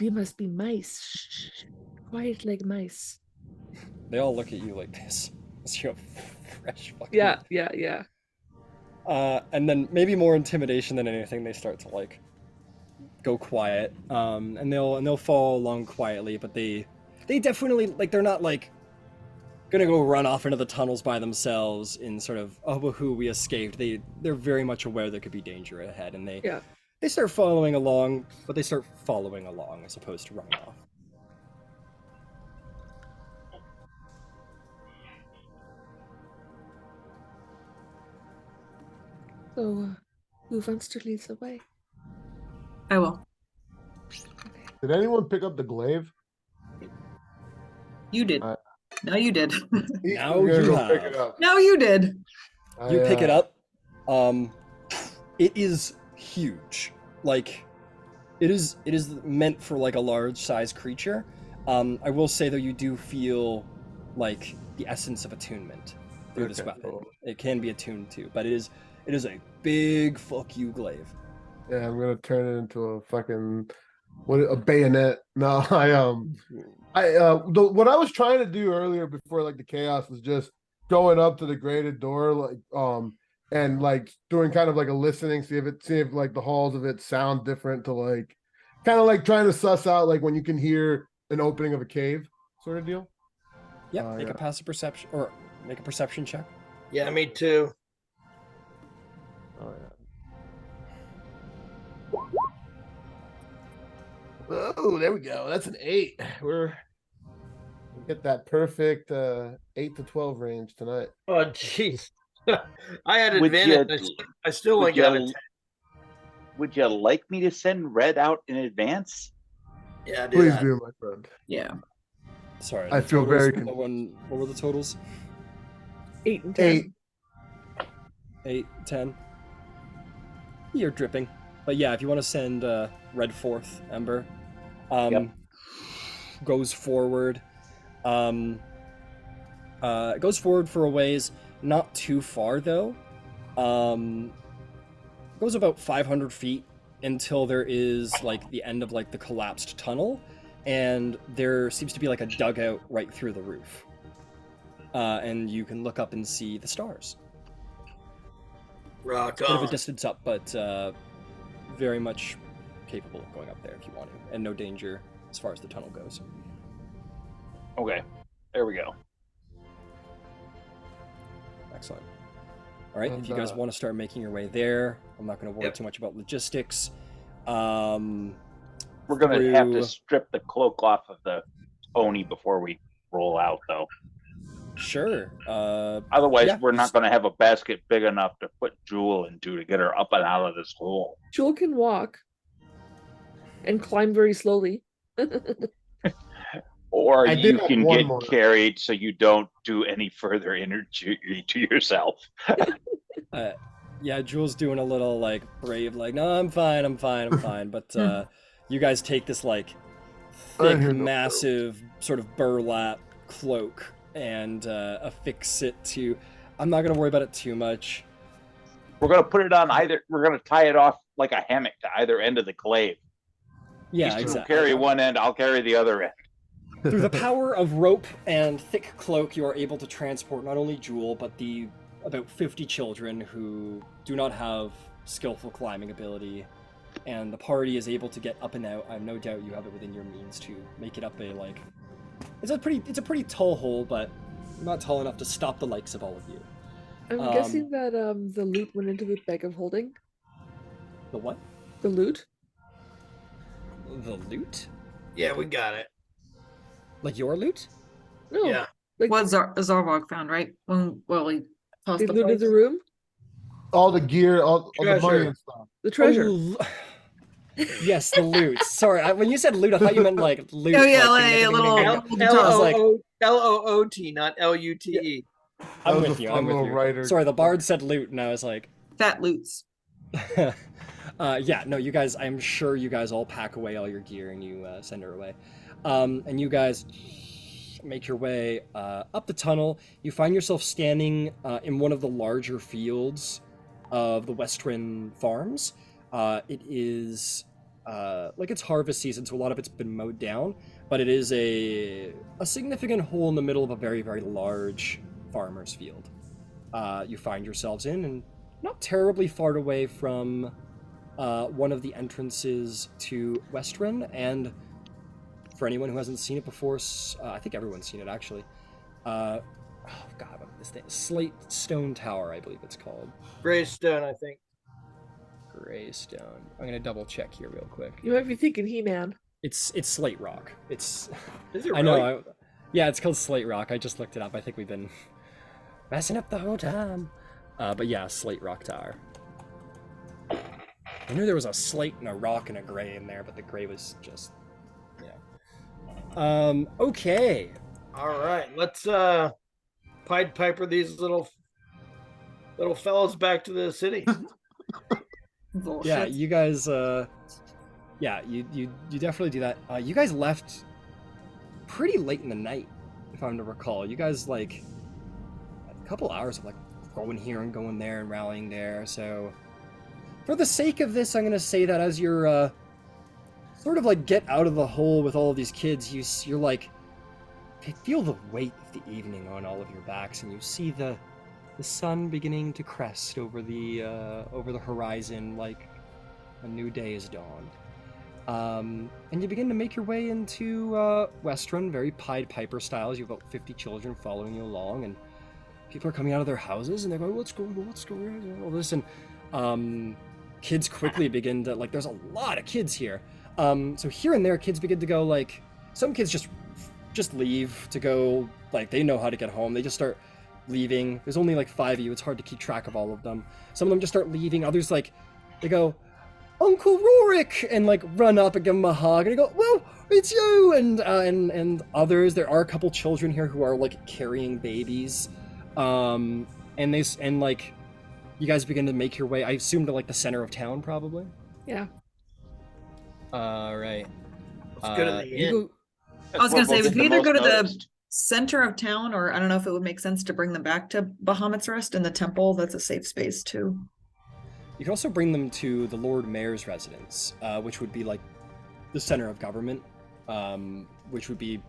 we must be mice. Shh, quiet like mice. They all look at you like this. As you have fresh fucking. Yeah. And then maybe more intimidation than anything, they start to like go quiet, and they'll follow along quietly, but they definitely like they're not like gonna go run off into the tunnels by themselves in sort of woohoo, we escaped. They're very much aware there could be danger ahead, and they start following along, but they start following along as opposed to running off. So, who wants to lead the way? I will. Did anyone pick up the glaive? You did. No, you did. Now I'm gonna you go have. pick it up. No, you did. You pick it up. It is huge. Like, it is meant for like a large size creature. I will say though, you do feel like the essence of attunement through this weapon. Cool. It can be attuned to, but it is a big fuck you glaive. Yeah, I'm gonna turn it into a fucking a bayonet. No, what I was trying to do earlier before like the chaos was just going up to the grated door, like and like doing kind of like a listening, see if like the halls of it sound different, to like kind of like trying to suss out like when you can hear an opening of a cave sort of deal. Yeah, make a passive perception or make a perception check. Yeah, me too. Oh yeah. Oh, there we go. That's an 8. We get that perfect 8 to 12 range tonight. Oh, jeez. I had Would advantage. you- I still would only got a you- 10. Would you like me to send Red out in advance? Yeah, do Please that. do, my friend. Yeah. Sorry. I the feel totals very for the one. What were the totals? 8 and 10. 8. 8, 10. You're dripping. But yeah, if you want to send Red Forth, Ember, Yep. goes forward. Goes forward for a ways, not too far though. Goes about 500 feet until there is like the end of like the collapsed tunnel, and there seems to be like a dugout right through the roof. And you can look up and see the stars. Rock It's a bit of a on. distance up, but very much capable of going up there if you want to, and no danger as far as the tunnel goes. Okay, there we go. Excellent. All right, And, if you guys want to start making your way there, I'm not going to worry Yep. too much about logistics. We're gonna have to strip the cloak off of the pony before we roll out, though. Sure. Otherwise, Yeah, we're not gonna have a basket big enough to put Jewel into to get her up and out of this hole. Jewel can walk and climb very slowly. Or I did you have can one get more. carried so you don't do any further energy to yourself. Yeah, Jules doing a little like brave, like, no, I'm fine. But you guys take this like I thick, hear no massive sort of burlap cloak and affix it to. I'm not gonna worry about it too much. We're gonna put it on either. We're gonna tie it off like a hammock to either end of the glaive. Yeah, These two will exactly. carry one end. I'll carry the other end. Through the power of rope and thick cloak, you are able to transport not only Jewel, but the about 50 children who do not have skillful climbing ability, and the party is able to get up and out. I have no doubt you have it within your means to make it up a like. It's a pretty tall hole, but not tall enough to stop the likes of all of you. I'm guessing that the loot went into the bag of holding. The what? The loot? The loot? Yeah, we got it. Like your loot? No. Yeah. Like What Zarvog found, right? When we tossed they the looted place? the room? All the gear, all the money Treasure. and stuff. The treasure. Oh, yes, the loot. Sorry, when you said loot, I thought you meant like loot. Oh, yeah, like in a the little- beginning. L- I was like, L-O-O-T, not L-U-T-E. That I'm was with a you. fun I'm with little you. writer. Sorry, the bard said loot, and I was like, Fat loots. yeah, no, you guys. I'm sure you guys all pack away all your gear and you send her away, and you guys make your way up the tunnel. You find yourself standing in one of the larger fields of the Western farms. It is like it's harvest season, so a lot of it's been mowed down, but it is a significant hole in the middle of a very, very large farmer's field. You find yourselves in, and not terribly far away from one of the entrances to Western, and for anyone who hasn't seen it before, I think everyone's seen it actually. Oh God, what is this thing? Slate Stone Tower, I believe it's called. Greystone, I think. Greystone. I'm gonna double check here real quick. You might be thinking He-Man. It's Slate Rock. It's. Is it I know. Yeah, it's called Slate Rock. I just looked it up. I think we've been messing up the whole time. But yeah, Slate Rock Tower. I knew there was a slate and a rock and a gray in there, but the gray was just. Yeah. Okay. All right, let's Pied Piper these little fellows back to the city. Bullshit. Yeah, you guys. Yeah, you definitely do that. You guys left pretty late in the night, if I'm to recall. You guys like a couple hours of like going here and going there and rallying there. So, for the sake of this, I'm gonna say that as you're sort of like get out of the hole with all of these kids, you're like feel the weight of the evening on all of your backs, and you see the sun beginning to crest over the horizon like a new day is dawned. And you begin to make your way into Western, very Pied Piper style. You have about 50 children following you along, and people are coming out of their houses, and they're going, what's going on, all this, and kids quickly begin to, like, there's a lot of kids here. So here and there, kids begin to go, like, some kids just leave to go, like, they know how to get home. They just start leaving. There's only, like, 5 of you. It's hard to keep track of all of them. Some of them just start leaving. Others, like, they go, Uncle Rorik, and like run up and give him a hug and go, well, it's you, and others. There are a couple children here who are like carrying babies, and like you guys begin to make your way, I assume, to like the center of town, probably. Yeah. All right. Let's go to the you inn. go. I was Where gonna say we'll we get could either most go to the noticed. center of town, or I don't know if it would make sense to bring them back to Bahamut's Rest in the temple. That's a safe space too. You can also bring them to the Lord Mayor's residence, which would be like the center of government, which would be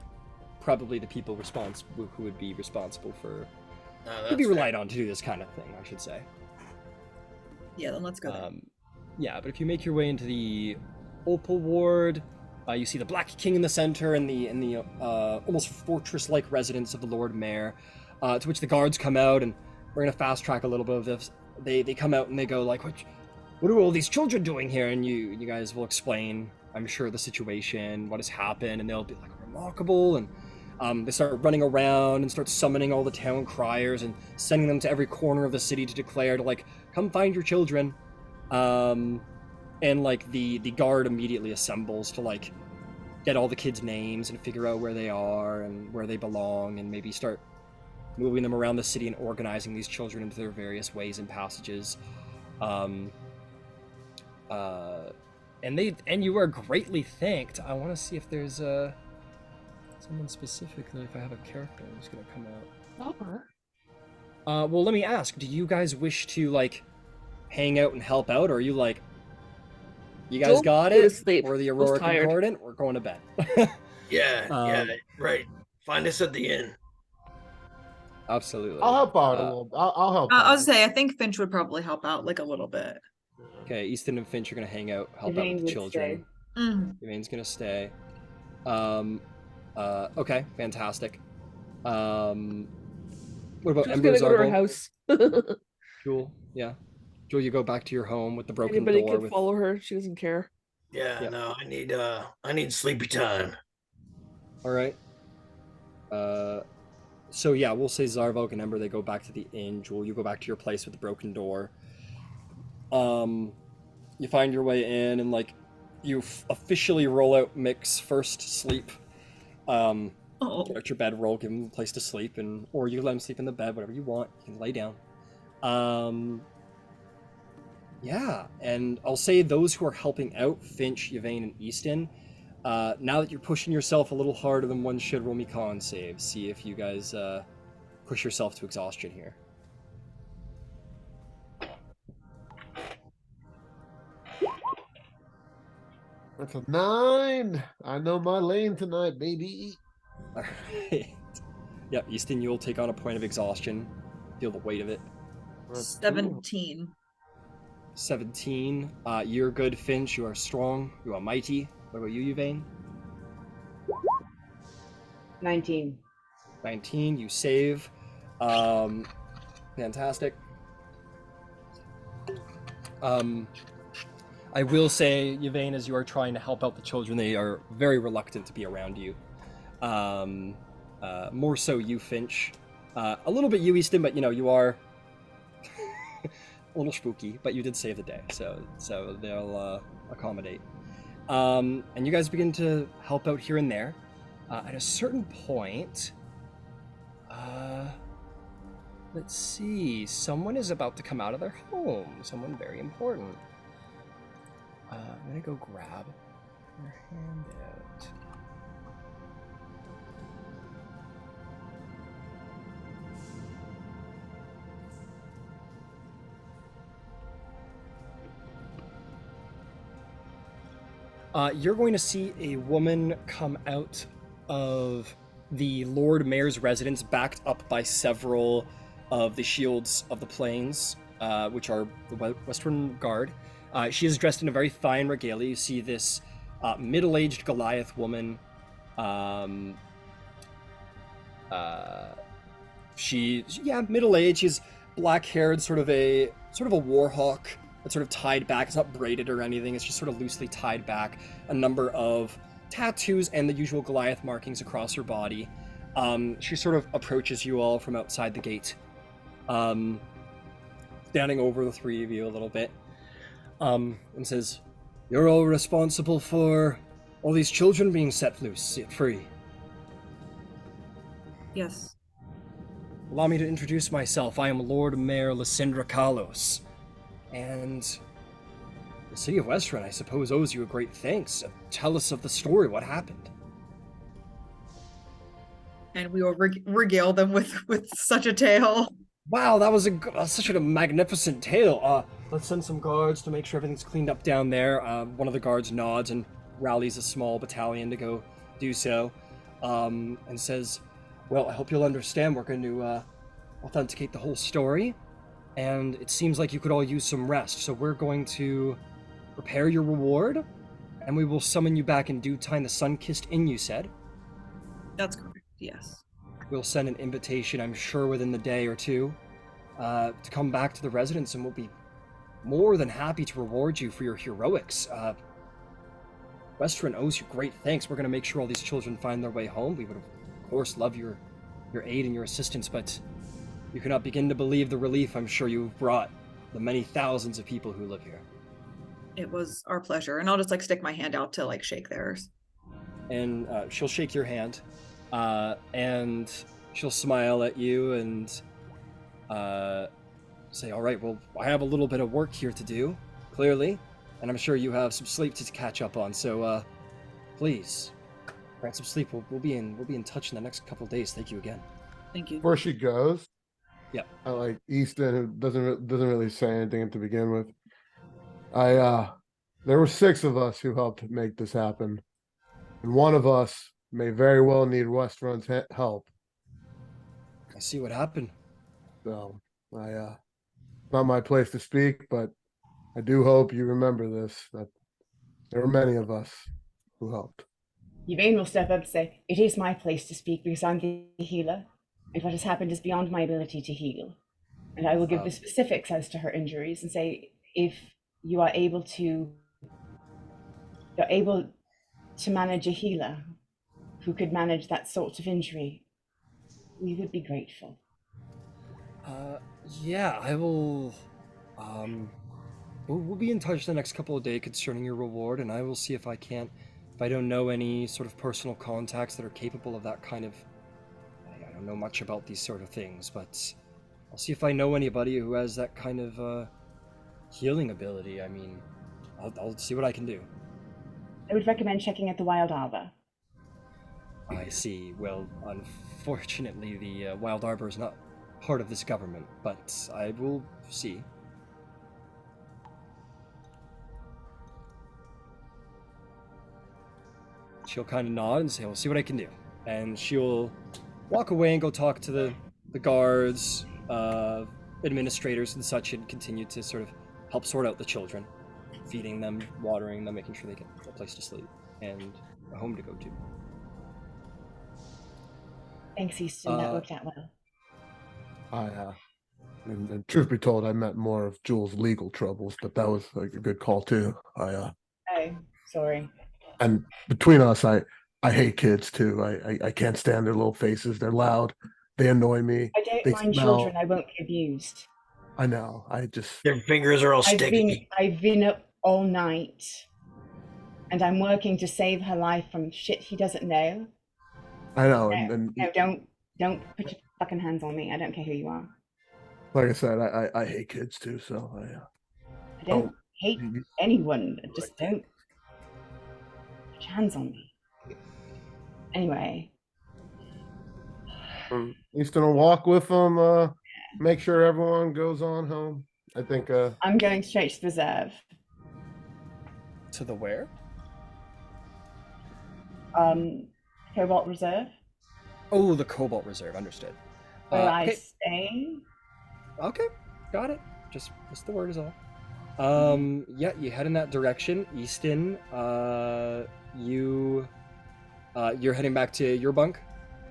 probably the people who would be responsible for, No, to be that's relied on to do this kind of thing, I should say. Yeah, then let's go there. Yeah, but if you make your way into the Opal Ward, you see the Black King in the center and the almost fortress-like residence of the Lord Mayor, to which the guards come out, and we're gonna fast track a little bit of this. They come out and they go like, what are all these children doing here? And you guys will explain, I'm sure, the situation, what has happened, and they'll be like, remarkable, and they start running around and start summoning all the town criers and sending them to every corner of the city to declare to like, come find your children. And like the guard immediately assembles to like get all the kids' names and figure out where they are and where they belong, and maybe start moving them around the city and organizing these children into their various ways and passages. And you are greatly thanked. I want to see if there's someone specifically. If I have a character, who's gonna come out. Well, let me ask. Do you guys wish to like hang out and help out, or are you like, you guys Joel, got go to it? sleep. Or the I was Aurora tired. Concordant? We're going to bed. yeah, right. Find us at the inn. Absolutely. I'll help out a little. I'll help. I out. was say I think Finch would probably help out like a little bit. Okay, Easton and Finch are gonna hang out, help out Yvain with the would children. stay. Yvain's gonna stay. Okay, fantastic. What about She's Ember gonna go to her Zargle? house. Jewel, yeah. Jewel, you go back to your home with the broken Anybody door. could With follow her. She doesn't care. Yeah, Yep. no, I need sleepy time. all right. So yeah, we'll say Zarvok and Ember, they go back to the inn. Jewel, you go back to your place with the broken door. You find your way in, and like you officially roll out Mick's first sleep. Oh, Get out your bedroll, give him a place to sleep, and or you let him sleep in the bed, whatever you want. You can lay down. Yeah, and I'll say those who are helping out, Finch, Yvain, and Easton, now that you're pushing yourself a little harder than one should, roll me con save. See if you guys push yourself to exhaustion here. That's a 9. I know my lane tonight, baby. All right. Yep, Easton, you'll take on a point of exhaustion. Feel the weight of it. That's cool. 17. 17. You're good, Finch. You are strong. You are mighty. What about you, Yvain? 19. 19. You save. Fantastic. I will say, Yvain, as you are trying to help out the children, they are very reluctant to be around you. More so you, Finch. A little bit you, Easton, but you are a little spooky, but you did save the day, so they'll accommodate. And you guys begin to help out here and there. At a certain point, let's see, someone is about to come out of their home. Someone very important. I'm gonna go grab your handout. You're going to see a woman come out of the Lord Mayor's residence, backed up by several of the shields of the plains, which are the Western Guard. She is dressed in a very fine regalia. You see this middle-aged Goliath woman. She's middle-aged. She's black-haired, sort of a war hawk. It's sort of tied back. It's not braided or anything. It's just sort of loosely tied back. A number of tattoos and the usual Goliath markings across her body. She sort of approaches you all from outside the gate, standing over the three of you a little bit, and says, You're all responsible for all these children being set loose, set free. Yes. Allow me to introduce myself. I am Lord Mayor Lysindra Kalos. And the city of Westrun, I suppose, owes you a great thanks. Tell us of the story. What happened? And we will regale them with such a tale. Wow, that was such a magnificent tale. Let's send some guards to make sure everything's cleaned up down there. One of the guards nods and rallies a small battalion to go do so, and says, well, I hope you'll understand we're going to authenticate the whole story, and it seems like you could all use some rest, so we're going to prepare your reward, and we will summon you back in due time. The sun-kissed inn, you said? That's correct, yes. We'll send an invitation, I'm sure, within the day or two, to come back to the residence, and we'll be more than happy to reward you for your heroics. Westrun owes you great thanks. We're going to make sure all these children find their way home. We would, of course, love your aid and your assistance, but you cannot begin to believe the relief I'm sure you've brought the many thousands of people who live here. It was our pleasure, and I'll just stick my hand out to shake theirs. And she'll shake your hand, and she'll smile at you and say, all right, well, I have a little bit of work here to do, clearly, and I'm sure you have some sleep to catch up on, so please, grant some sleep. We'll be in touch in the next couple of days. Thank you again. Thank you. Before she goes, yeah, I like Easton, who doesn't really say anything to begin with. There were 6 of us who helped make this happen, and one of us may very well need Westrun's help. I see what happened. So not my place to speak, but I do hope you remember this, that there were many of us who helped. Yvain will step up and say, it is my place to speak because I'm the healer, and what has happened is beyond my ability to heal. And I will give the specifics as to her injuries and say, if you're able to manage a healer who could manage that sort of injury, we would be grateful. Yeah, I will. We'll be in touch the next couple of days concerning your reward, and I will see if I don't know any sort of personal contacts that are capable of that kind of. I don't know much about these sort of things, but I'll see if I know anybody who has that kind of healing ability. I mean, I'll see what I can do. I would recommend checking at the Wild Arbor. I see. Well, unfortunately, the Wild Arbor is not part of this government, but I will see. She'll kind of nod and say, we'll see what I can do. And she'll walk away and go talk to the guards, administrators and such, and continue to sort of help sort out the children, feeding them, watering them, making sure they get a place to sleep and a home to go to. Thanks, Easton. That worked out well. And truth be told, I meant more of Jules' legal troubles, but that was like a good call too. Oh, sorry. And between us, I hate kids too. I can't stand their little faces. They're loud. They annoy me. I don't mind children. I won't be abused. I know. Their fingers are all sticky. I've been up all night, and I'm working to save her life from shit he doesn't know. I know. No, don't put your fucking hands on me. I don't care who you are. Like I said, I hate kids too. So I don't hate anyone. Just don't put your hands on me. Anyway. Easton will walk with them. Make sure everyone goes on home. I think. I'm going straight to the reserve. To the where? Cobalt Reserve. Oh, the Cobalt Reserve. Understood. Where I stay. Okay, got it. Just the word is all. Yeah, you head in that direction. Easton, you're heading back to your bunk?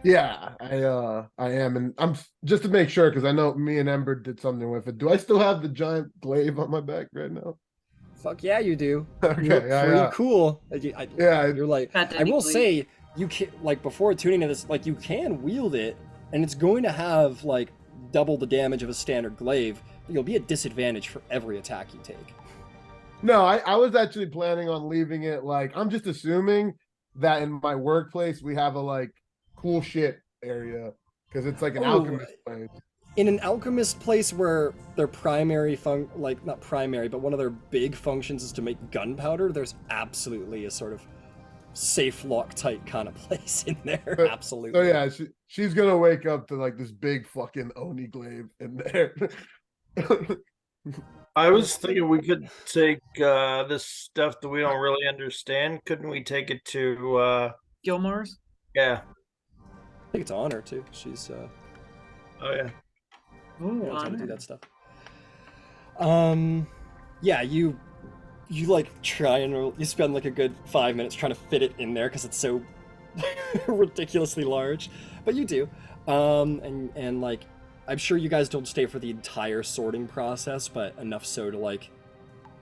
Yeah, I am, and I'm just to make sure because I know me and Ember did something with it. Do I still have the giant glaive on my back right now? Fuck yeah, you do. Okay, you look pretty cool. You're like, I will say, you can before tuning to this, you can wield it, and it's going to have double the damage of a standard glaive. You'll be at disadvantage for every attack you take. No, I was actually planning on leaving it like I'm just assuming that in my workplace we have a like cool shit area because it's like an alchemist place. In an alchemist place where their primary not primary, but one of their big functions is to make gunpowder, there's absolutely a sort of safe Loctite kind of place in there. Absolutely. So yeah, she's gonna wake up to like this big fucking Oni glaive in there. I was thinking we could take this stuff that we don't really understand. Couldn't we take it to Gilmore's? yeah. I think it's on her too. She's Oh yeah. Oh, knows how to do honor. that stuff. Yeah, you like try and you spend like a good 5 minutes trying to fit it in there because it's so ridiculously large, but you do. And like I'm sure you guys don't stay for the entire sorting process, but enough so to like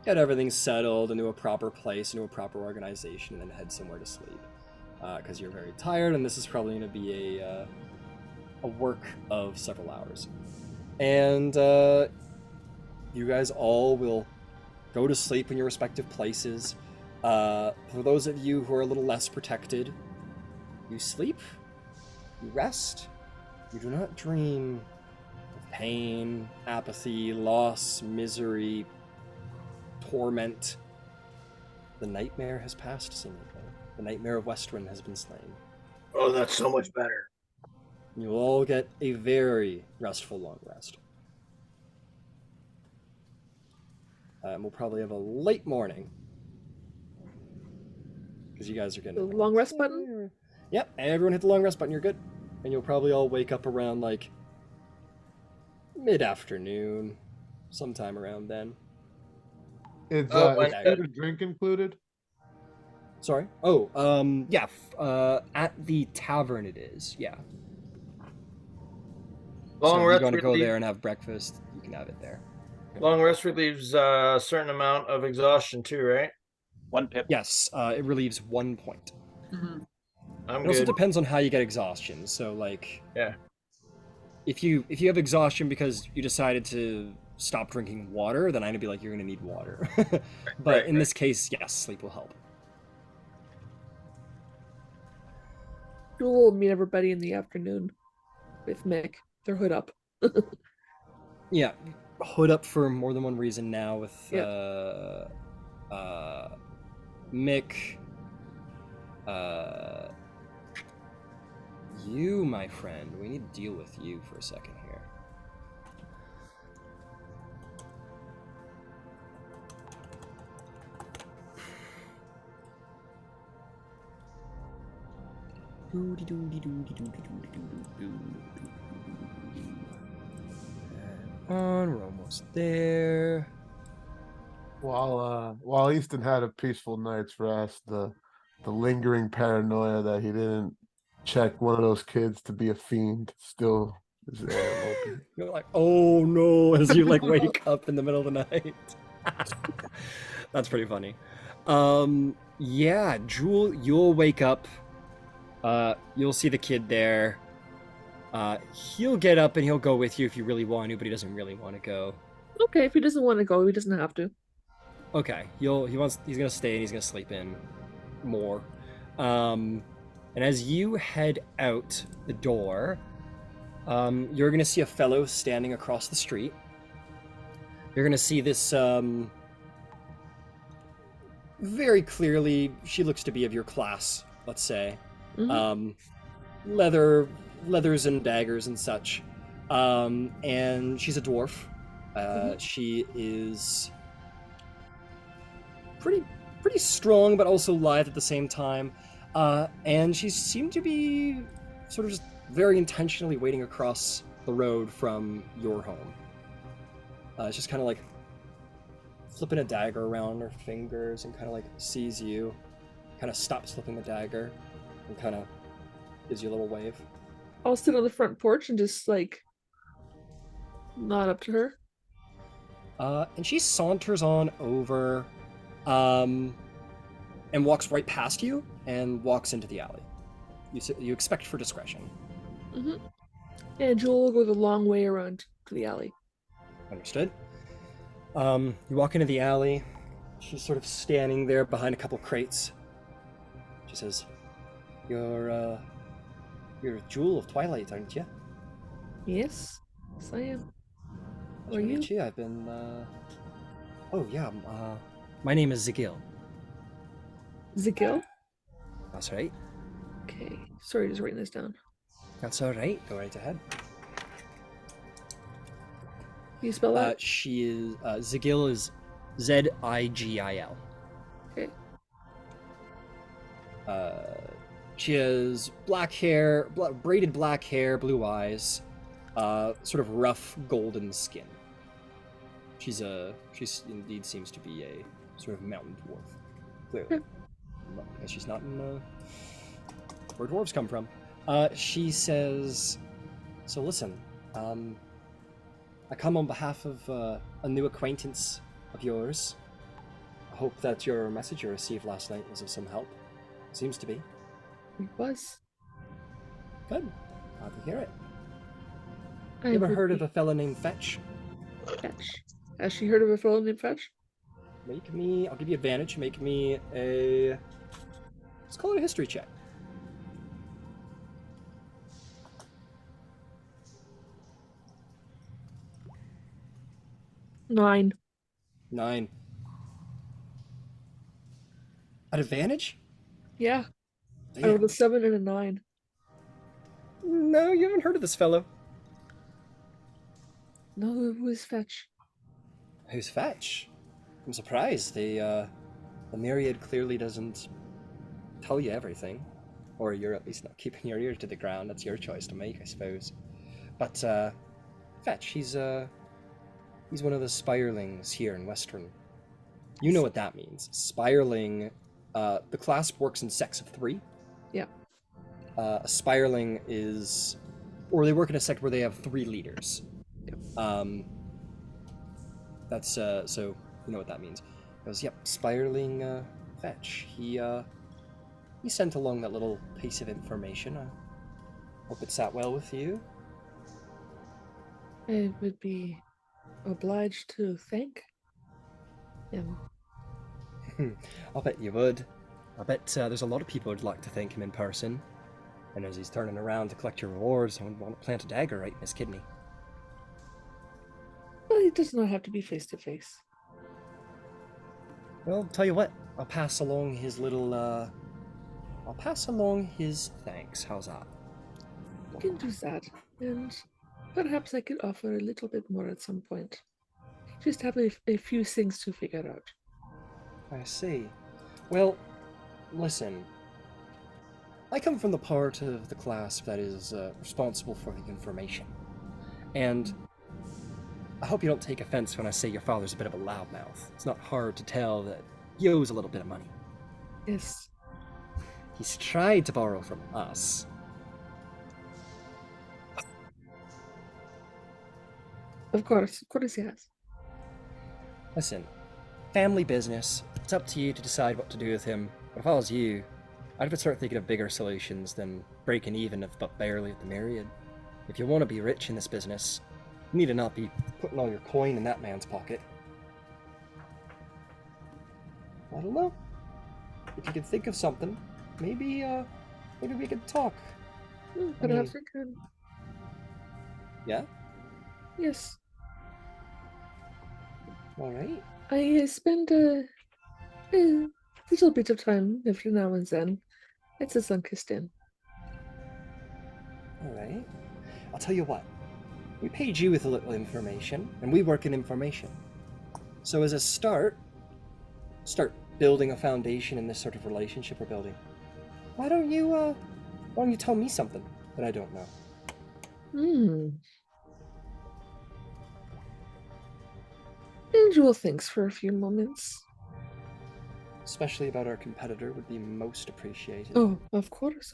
get everything settled into a proper place, into a proper organization, and then head somewhere to sleep. Because you're very tired, and this is probably going to be a work of several hours. And you guys all will go to sleep in your respective places. For those of you who are a little less protected, you sleep, you rest, you do not dream of pain, apathy, loss, misery, torment. The nightmare has passed, seemingly. The nightmare of Westwind has been slain. Oh, that's so much better. You will all get a very restful long rest. And we'll probably have a late morning. Because you guys are The getting... long rest button? Yep, everyone hit the long rest button, you're good. And you'll probably all wake up around, like, mid-afternoon. Sometime around then. Is Oh, is and- food and drink included? Sorry? Oh, yeah, at the tavern it is, yeah. Long So if you rest want to go relief- there and have breakfast, you can have it there. Long rest relieves a certain amount of exhaustion too, right? 1 pip. Yes, it relieves 1 point. Mm-hmm. I'm It also good. depends on how you get exhaustion. So, like, Yeah. if you have exhaustion because you decided to stop drinking water, then I'm gonna be like, you're gonna need water. But Right, in this case, yes, sleep will help. Jewel will meet everybody in the afternoon with Mick. Their hood up. Yeah, hood up for more than one reason now with Yep. Mick. You, my friend, we need to deal with you for a second here. We're almost there. While Easton had a peaceful night's rest, the lingering paranoia that he didn't check one of those kids to be a fiend still is there. You're like, oh no, as you like wake up in the middle of the night. That's pretty funny. Yeah, Jewel, you'll wake up. You'll see the kid there. He'll get up and he'll go with you if you really want to, but he doesn't really want to go. Okay, if he doesn't want to go, he doesn't have to. Okay, he's gonna stay and he's gonna sleep in more. And as you head out the door, you're gonna see a fellow standing across the street. You're gonna see this very clearly, she looks to be of your class, let's say. Mhm. Leathers and daggers and such. And she's a dwarf. She is pretty strong, but also lithe at the same time. And she seemed to be sort of just very intentionally waiting across the road from your home. It's just kind of like flipping a dagger around her fingers and kind of like sees you, kind of stops flipping the dagger and kind of gives you a little wave. I'll sit on the front porch and just like nod up to her. And she saunters on over and walks right past you and walks into the alley. You expect for discretion. Mm-hmm. And Jewel will go the long way around to the alley. Understood. You walk into the alley. She's sort of standing there behind a couple crates. She says, You're a Jewel of Twilight, aren't you? Yes, yes, I am. Nice Are to you? meet you. I've been, Oh, yeah, my name is Zagil. Zagil? That's right. Okay, sorry, just writing this down. That's all right. Go right ahead. Can you spell that? She is, Zagil is Zigil. Okay. She has black hair, braided black hair, blue eyes, sort of rough golden skin. She's indeed seems to be a sort of mountain dwarf, clearly, because she's not in where dwarves come from. She says, "So listen, I come on behalf of a new acquaintance of yours. I hope that your message you received last night was of some help. Seems to be. It was. Good. Glad to hear it. I You ever would heard of be a fella named Fetch? Fetch. Has she heard of a fellow named Fetch? I'll give you advantage, make me let's call it a history check. Nine. 9. At advantage? Yeah. I Damn. rolled a 7 and a 9. No, you haven't heard of this fellow. No, who is Fetch? Who's Fetch? I'm surprised. The Myriad clearly doesn't tell you everything. Or you're at least not keeping your ear to the ground. That's your choice to make, I suppose. But Fetch, he's one of the spirelings here in Western. You know what that means. Spireling, the class works in sets of 3. Yeah. A spireling is, or they work in a sect where they have 3 leaders. Yep. That's so you know what that means. He goes, yep, Spireling Fetch. He sent along that little piece of information. I hope it sat well with you. I would be obliged to thank him. I'll bet you would. I bet there's a lot of people who'd like to thank him in person. And as he's turning around to collect your rewards, I would want to plant a dagger right in his kidney. Well, it does not have to be face to face. Well, tell you what, I'll pass along his little, I'll pass along his thanks. How's that? You can do that, and perhaps I could offer a little bit more at some point. Just have a few things to figure out. I see. Well, listen. I come from the part of the class that is responsible for the information. And I hope you don't take offense when I say your father's a bit of a loudmouth. It's not hard to tell that he owes a little bit of money. Yes. He's tried to borrow from us. Of course, yes. Listen, family business. It's up to you to decide what to do with him. But if I was you, I'd start thinking of bigger solutions than breaking even if but barely at the Myriad. If you want to be rich in this business, you need to not be putting all your coin in that man's pocket. I don't know. If you could think of something, maybe we could talk. Perhaps I could. Yeah? Yes. Alright. I spend a little bit of time every now and then at the Sunkistan. Alright. I'll tell you what. We paid you with a little information, and we work in information. So as a start building a foundation in this sort of relationship we're building. Why don't you tell me something that I don't know? Angel thinks for a few moments. Especially about our competitor would be most appreciated. Oh, of course.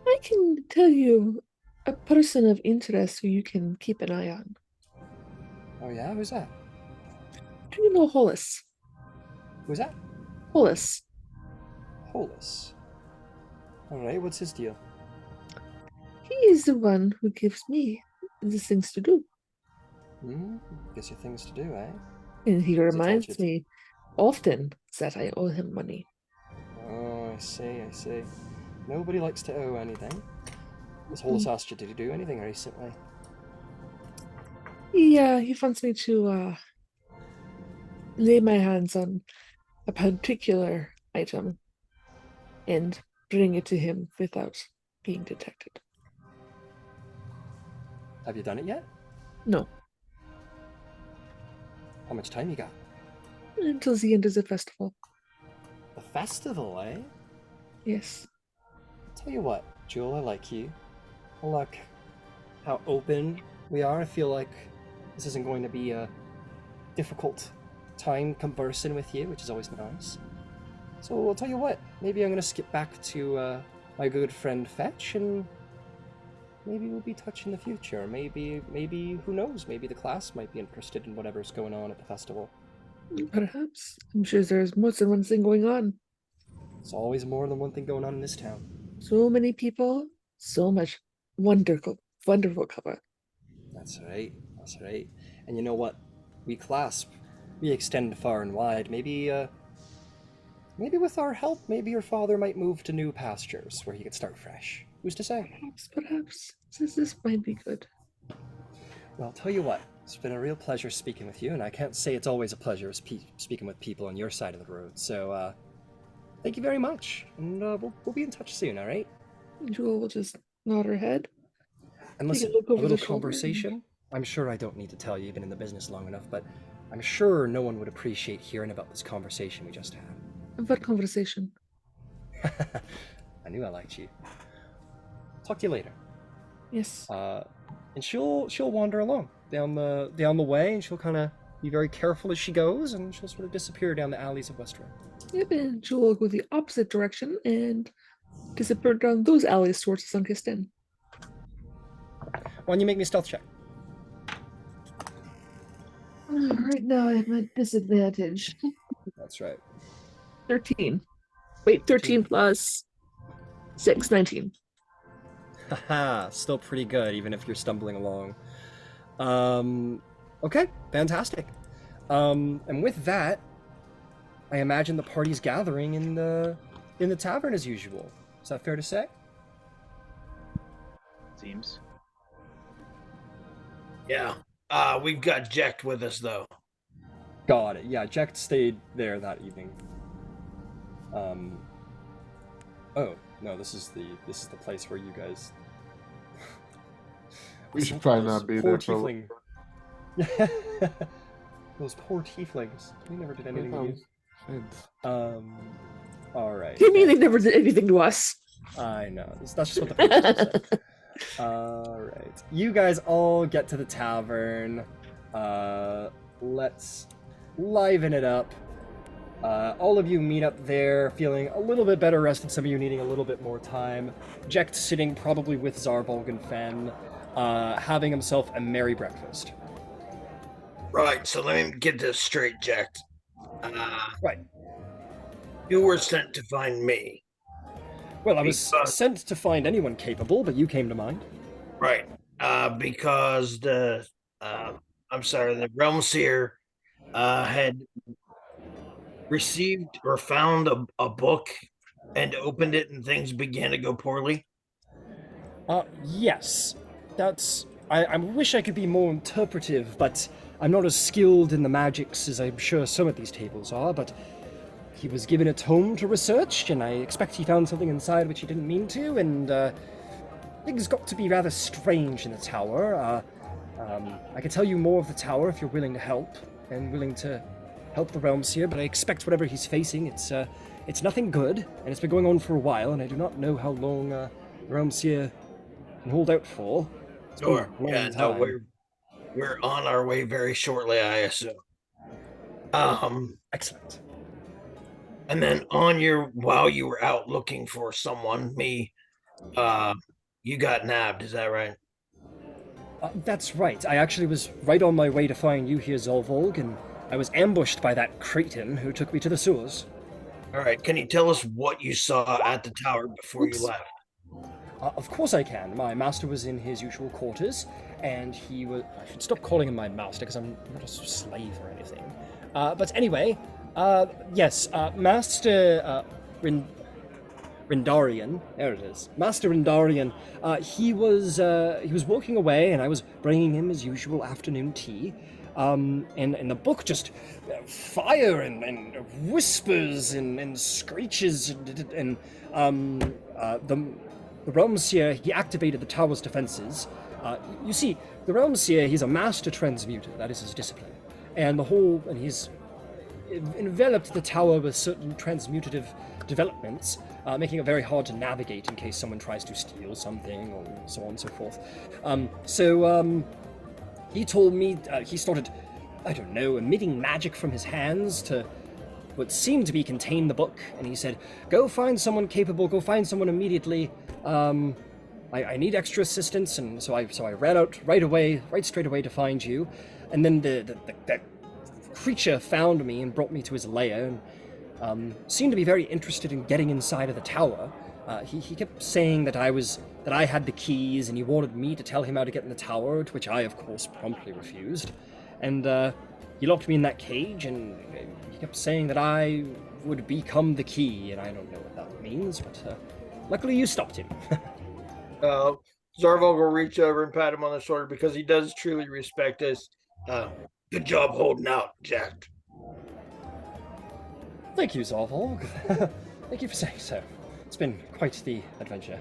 I can tell you a person of interest who you can keep an eye on. Oh yeah? Who's that? Do you know Hollis? Who's that? Hollis. Hollis. Alright, what's his deal? He is the one who gives me the things to do. Gives you things to do, eh? And he As I told reminds you to. me often that I owe him money. Oh, I see, I see. Nobody likes to owe anything. Has Hollis asked you to do anything recently? Yeah, he wants me to lay my hands on a particular item and bring it to him without being detected. Have you done it yet? No, How much time you got? until the end of the festival. The festival, eh? Yes. Tell you what, Jewel, I like you. I like how open we are. I feel like this isn't going to be a difficult time conversing with you, which is always nice. So I'll tell you what, maybe I'm going to skip back to my good friend Fetch, and maybe we'll be touch in the future. Maybe, who knows, maybe the class might be interested in whatever's going on at the festival. Perhaps. I'm sure there's more than one thing going on. There's always more than one thing going on in this town. So many people, so much wonderful cover. That's right, that's right. And you know what? We clasp, we extend far and wide. Maybe with our help, maybe your father might move to new pastures where he could start fresh. Who's to say? Perhaps. This might be good. Well, I'll tell you what, it's been a real pleasure speaking with you, and I can't say it's always a pleasure speaking with people on your side of the road. So, thank you very much, and we'll be in touch soon, all right? Jewel will just nod her head. And listen, a little conversation. I'm sure I don't need to tell you, you've been in the business long enough, but I'm sure no one would appreciate hearing about this conversation we just had. What conversation? I knew I liked you. Talk to you later. Yes. And she'll wander along down the way, and she'll kind of be very careful as she goes, and she'll sort of disappear down the alleys of Westruun. Yep, and Jewel will go the opposite direction and disappear down those alleys towards the Sunkist Inn. Why don't you make me a stealth check? Right now I'm at disadvantage. That's right. 13. Wait, 13 plus 6, 19. Haha, still pretty good, even if you're stumbling along. Okay, fantastic. And with that, I imagine the party's gathering in the tavern as usual. Is that fair to say? Seems. Yeah. We've got Jeckt with us though. Got it. Yeah, Jeckt stayed there that evening. Oh no, this is the place where you guys. We should probably not be there for. Tiefling. Those poor tieflings. We never did anything to you. All right. You mean they never did anything to us? I know. That's just what the person said. All right. You guys all get to the tavern. Let's liven it up. All of you meet up there feeling a little bit better rested, some of you needing a little bit more time. Jeckt sitting probably with Zarbolg and Fen, having himself a merry breakfast. Right, so let me get this straight, Jeckt. Right. You were sent to find me. Well, I was sent to find anyone capable, but you came to mind. Right. Because the Realmseeker had received or found a book and opened it, and things began to go poorly. Yes. That's... I wish I could be more interpretive, but I'm not as skilled in the magics as I'm sure some of these tables are, but he was given a tome to research, and I expect he found something inside which he didn't mean to, and things got to be rather strange in the tower. I can tell you more of the tower if you're willing to help, and willing to help the Realmseeker, but I expect whatever he's facing, it's nothing good, and it's been going on for a while, and I do not know how long the Realmseeker can hold out for. Sure. Yeah, no, we're on our way very shortly, I assume. Excellent. And then while you were out looking for someone, you got nabbed, is that right? That's right. I actually was right on my way to find you here, Zolvolg, and I was ambushed by that Cretan who took me to the sewers. All right, can you tell us what you saw at the tower before you left? Of course I can. My master was in his usual quarters, and he was. I should stop calling him my master because I'm not a slave or anything. But anyway, yes, Master Rindarian. There it is. Master Rindarian. He was walking away, and I was bringing him his usual afternoon tea. And the book just fire and whispers and screeches and the Realmseeker, he activated the tower's defenses. You see, the Realmseeker, he's a master transmuter. That is his discipline. And he's enveloped the tower with certain transmutative developments, making it very hard to navigate in case someone tries to steal something or so on and so forth. He told me he started, I don't know, emitting magic from his hands to what seemed to be contain the book, and he said, "Go find someone capable. Go find someone immediately. I need extra assistance." And so I ran out right straight away to find you, and then the creature found me and brought me to his lair, and seemed to be very interested in getting inside of the tower. He kept saying that I had the keys, and he wanted me to tell him how to get in the tower, to which I, of course, promptly refused. And he locked me in that cage, and he kept saying that I would become the key, and I don't know what that means, but luckily you stopped him. Zarvog will reach over and pat him on the shoulder because he does truly respect us. Good job holding out, Jack. Thank you, Zarvog. Thank you for saying so. It's been quite the adventure.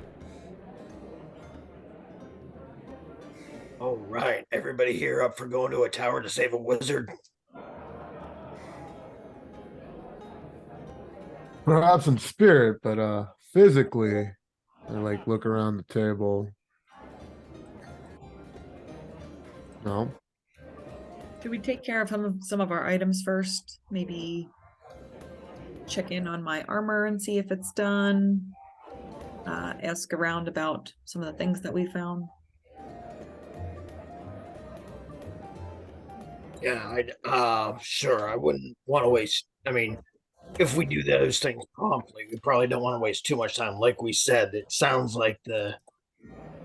All right, everybody here up for going to a tower to save a wizard? Perhaps in spirit, but physically, I like look around the table. No. Should we take care of some of our items first? Maybe check in on my armor and see if it's done. Ask around about some of the things that we found. Yeah, sure. I wouldn't want to waste. I mean, if we do those things promptly, we probably don't want to waste too much time. Like we said, it sounds like the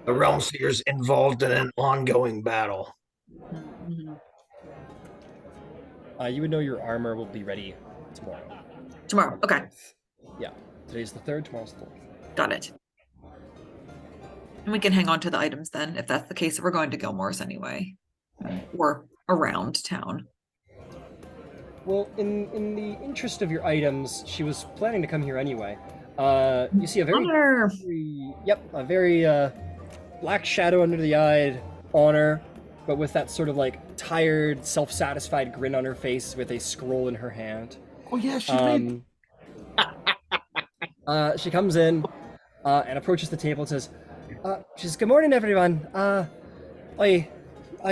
Realmseeker's involved in an ongoing battle. Mm-hmm. You would know your armor will be ready tomorrow. Tomorrow, okay. Yeah. Today's the 3rd, tomorrow's the 4th. Got it. And we can hang on to the items then, if that's the case. We're going to Gilmore's anyway. Or around town. Well, in the interest of your items, she was planning to come here anyway. You see a very black shadow under the eye, Honor, but with that sort of like tired, self-satisfied grin on her face with a scroll in her hand. Oh yeah, she made. She comes in and approaches the table and says, "Good morning, everyone. I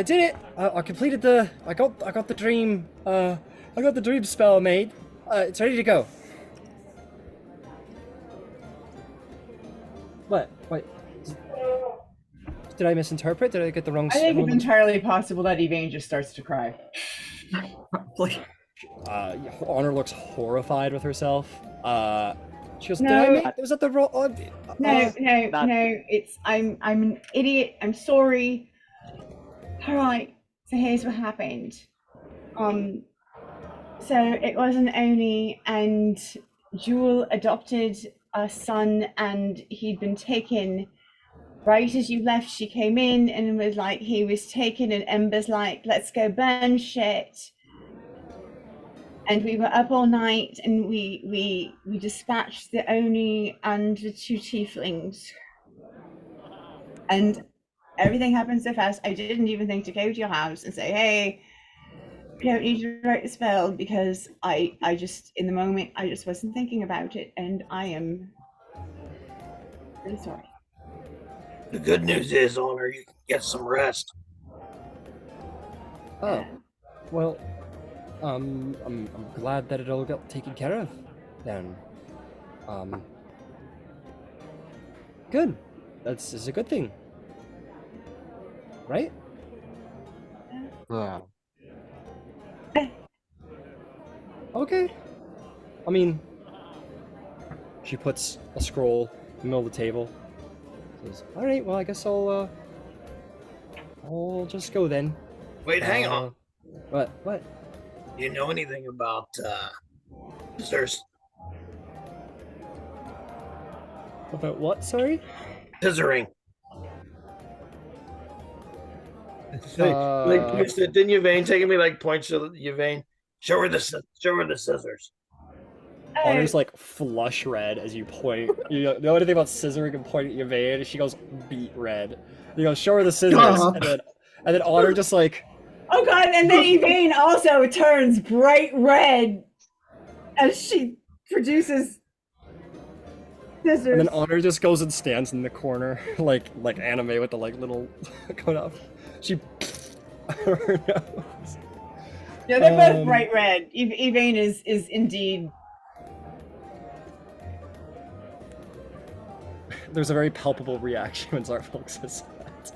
did it. I completed I got the dream. I got the dream spell made. It's ready to go." What? Did I misinterpret? Did I get the wrong? I think it's entirely possible that Evane just starts to cry. Probably. Honor looks horrified with herself. She goes, No. "Did I make? Was that the wrong?" No. It's I'm an idiot. I'm sorry. All right. So here's what happened. So it wasn't only, and Jewel adopted a son, and he'd been taken. Right as you left, she came in and was like, he was taken, and Ember's like, "Let's go burn shit." And we were up all night, and we dispatched the Oni and the 2 tieflings. And everything happened so fast, I didn't even think to go to your house and say, "Hey, you don't need to write the spell," because I just, in the moment, I just wasn't thinking about it, and I am really sorry. The good news is, Honor, you can get some rest. Oh, well, I'm glad that it all got taken care of. Then, good. That's a good thing, right? Wow. Okay. I mean, she puts a scroll in the middle of the table. Says, all right, well, I guess I'll just go then. Wait, hang on. What? What? Do you know anything about scissors? About what? Sorry. Scissoring. Like points to, didn't Yvain take me like points to Yvain? Show her the scissors. Honor's like flush red as you point. You know anything about scissoring and point at Yvain? She goes beet red. You go, show her the scissors, and then Honor just like. Oh god! And then Yvain also turns bright red as she produces scissors. And then Honor just goes and stands in the corner, like anime with the like little going up. She. her nose. Yeah, they're both bright red. Yvain is indeed. There's a very palpable reaction when Zarfolk says that.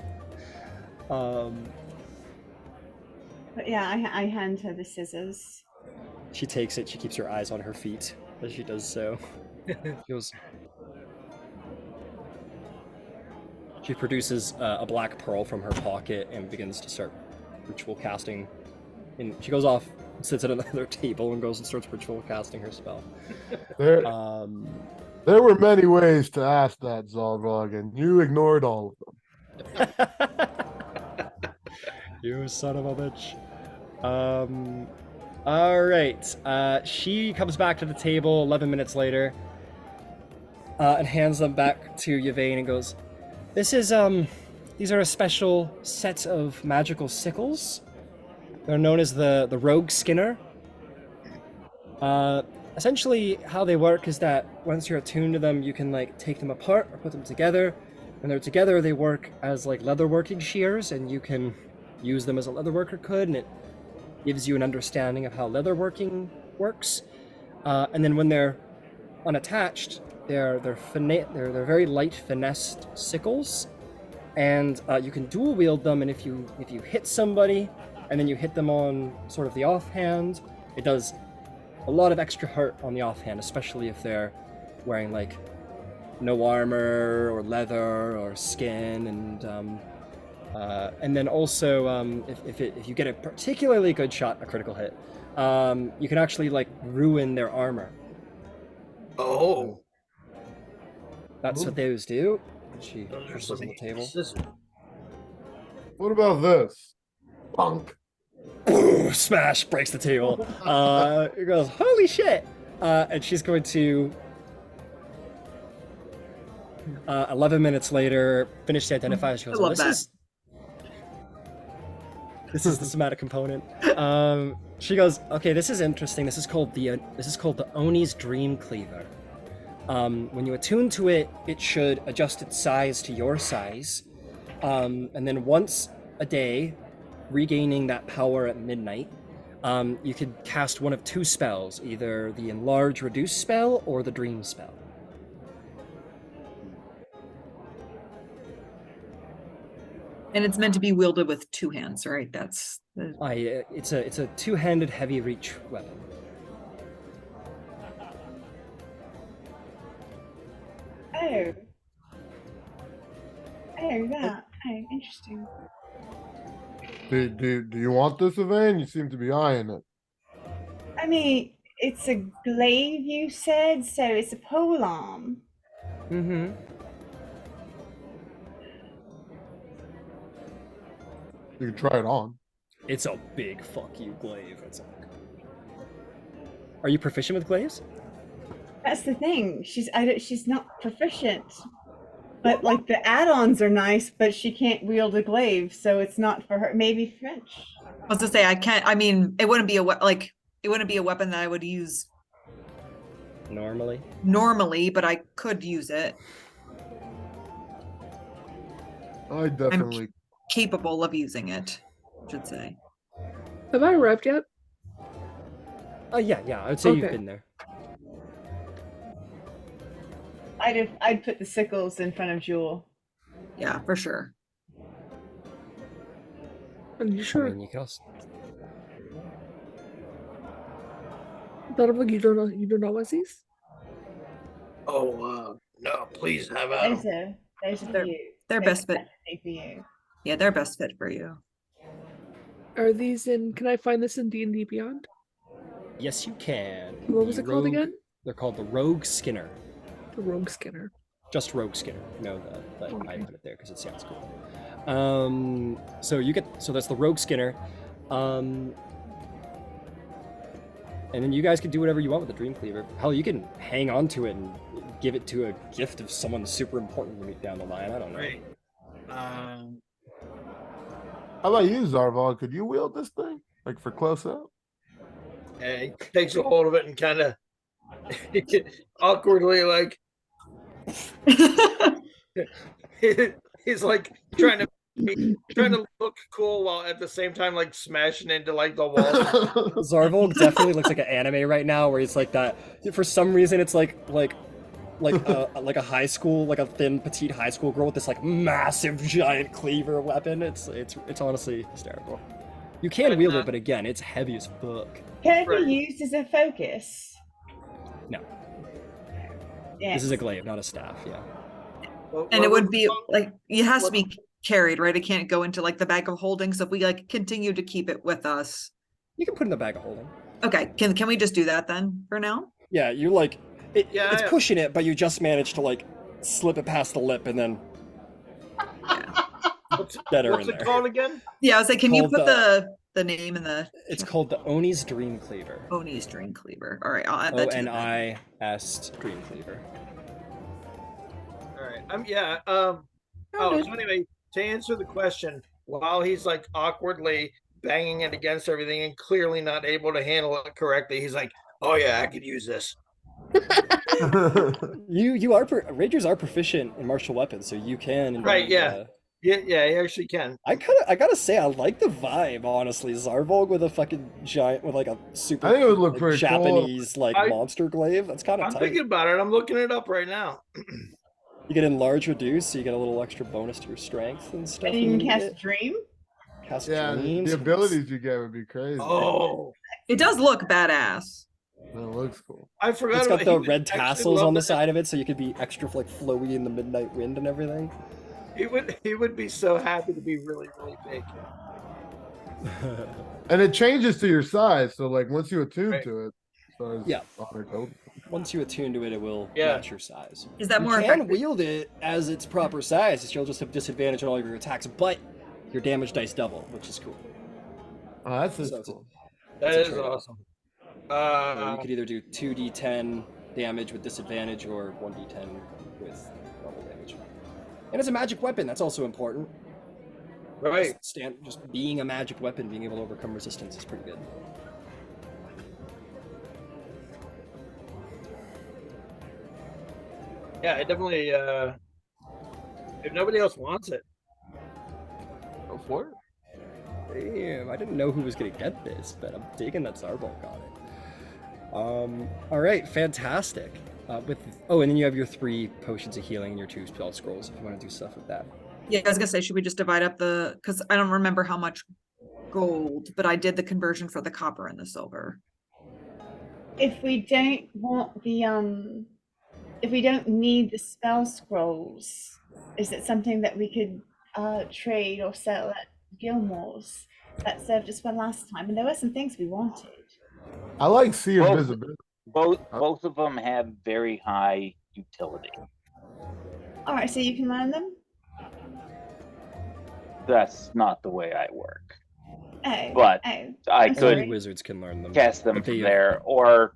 But yeah, I hand her the scissors. She takes it. She keeps her eyes on her feet as she does so. She goes. She produces a black pearl from her pocket and begins to start ritual casting. And she goes off, sits at another table, and goes and starts ritual casting her spell. There were many ways to ask that, Zalrog, and you ignored all of them. You son of a bitch. All right. She comes back to the table 11 minutes later and hands them back to Yvain and goes, "This is these are a special set of magical sickles. They're known as the Rogue Skinner. Essentially, how they work is that once you're attuned to them, you can like take them apart or put them together. When they're together, they work as like leatherworking shears, and you can use them as a leatherworker could, and it gives you an understanding of how leatherworking works. And then when they're unattached, they're very light finessed sickles, and you can dual wield them. And if you hit somebody, and then you hit them on sort of the offhand, it does a lot of extra hurt on the offhand, especially if they're wearing like no armor or leather or skin, and then also if you get a particularly good shot, a critical hit, you can actually like ruin their armor. Oh, that's what those do. She pushes on the table. What about this? Punk. Boom, smash, breaks the table. It goes, holy shit! And she's going to 11 minutes later finish the identifier. She goes, well, this is the somatic component. She goes, okay, this is interesting. This is called the Oni's Dream Cleaver. When you attune to it, it should adjust its size to your size, and then once a day, regaining that power at midnight, you could cast one of two spells, either the Enlarge Reduce spell or the Dream spell. And it's meant to be wielded with two hands, right? That's the... It's a two-handed heavy reach weapon. Oh, that. Oh, interesting. Do you want this, Yvain? You seem to be eyeing it. I mean, it's a glaive, you said, so it's a polearm. Mm-hmm. You can try it on. It's a big fuck you glaive. Are you proficient with glaives? That's the thing. She's not proficient. But like the add-ons are nice, but she can't wield a glaive, so it's not for her. Maybe French. I was to say I can't. I mean, it wouldn't be a weapon that I would use normally, but I could use it. I definitely I'm capable of using it, I should say. Have I arrived yet? Yeah. I would say you've been there. I'd put the sickles in front of Jewel. Yeah, for sure. Are you sure? I mean, you can also... You don't know what these? Oh, no, please have Is it? Those are for They're- you. they're Those best are fit. definitely for you. Yeah, they're best fit for you. Are these in? Can I find this in D&D Beyond? Yes, you can. What was The it called again? They're called the Rogue Skinner. The Rogue Skinner. Just Rogue Skinner. No, I Okay. put it there because it sounds cool. So that's the Rogue Skinner. And then you guys can do whatever you want with the Dream Cleaver. Hell, you can hang on to it and give it to a gift of someone super important to meet down the line. I don't know. Right. How about you, Zarval? Could you wield this thing? Like for close up? And he takes a hold of it and kind of awkwardly, like, he's like trying to look cool while at the same time like smashing into like the wall. Zarval definitely looks like an anime right now, where he's like that. For some reason, it's like a high school, like a thin, petite high school girl with this like massive, giant cleaver weapon. It's honestly hysterical. You can wield it, but again, it's heavy as fuck. Can it Right. be used as a focus? No, Yeah. this is a glaive, not a staff. Yeah. And it would be like, it has to be carried, right? It can't go into like the bag of holding. So if we like continue to keep it with us. You can put it in the bag of holding. Okay, can we just do that then for now? Yeah, you're like, it's Yeah. pushing it, but you just managed to like slip it past the lip and then What's get her what's in it there. called again? Yeah, I was like, can you Called put the name in the It's called the Oni's Dream Cleaver. Oni's Dream Cleaver? All right, I'll add that to the bag. ONIS Dream Cleaver. All right. So anyway, to answer the question, while he's like awkwardly banging it against everything and clearly not able to handle it correctly, he's like, "Oh yeah, I could use this." Rangers are proficient in martial weapons, so you can. Right, yeah. Yeah, he actually can. I gotta say, I like the vibe, honestly. Zarvolg with a fucking giant, with like a super I think it would look like, pretty cool. Japanese like I- monster glaive. That's kind of I'm tight. thinking about it. I'm looking it up right now. You get enlarge reduce, so you get a little extra bonus to your strength and stuff. And you when can cast get- Dream? Cast Yeah, dreams. the abilities you get would be crazy. Oh, It does look badass. It looks cool. I forgot. It's got he the would red actually tassels love on the that. side of it, so you could be extra like flowy in the midnight wind and everything. He would be so happy to be really, really big. And it changes to your size, so like once you attune Right. to it, so Yeah. Auto. Once you attune to it, it will Yeah. match your size. Is that You more can effective? wield it as its proper size. You'll just have disadvantage on all your attacks, but your damage dice double, which is cool. Oh, that's So just it's a- cool. That It's a is trade-off. awesome. So you could either do 2d10 damage with disadvantage or 1d10 with normal damage. And it's a magic weapon. That's also important. Right. Just being a magic weapon, being able to overcome resistance is pretty good. Yeah, it definitely. If nobody else wants it, Go for it. Damn, I didn't know who was gonna get this, but I'm digging that Zarbalk got it. All right, fantastic. And then you have your 3 potions of healing and your 2 spell scrolls if you want to do stuff with that. Yeah, I was gonna say, should we just divide up because I don't remember how much gold, but I did the conversion for the copper and the silver. If we don't want the if we don't need the spell scrolls, is it something that we could trade or sell at Gilmore's that served us well last time? And there were some things we wanted. I like Sea of Well- Visibility. Both of them have very high utility. All right, so you can learn them. That's not the way I work. Oh, But oh, I I'm could Only sorry. wizards can learn them. cast them But from they- there, or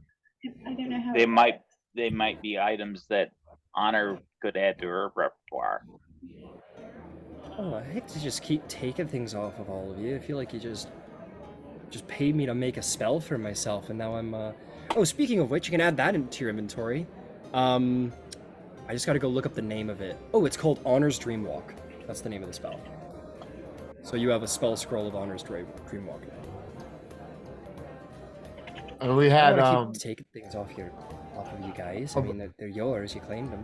I don't know how. they it might works. they might be items that Honor could add to her repertoire. Oh, I hate to just keep taking things off of all of you. I feel like you just paid me to make a spell for myself, and now I'm. Oh, speaking of which, you can add that into your inventory. I just got to go look up the name of it. Oh, it's called Honor's Dreamwalk. That's the name of the spell. So you have a spell scroll of Honor's Dreamwalk. And we I had don't want to keep taking things off of you guys. I mean, they're yours. You claimed them.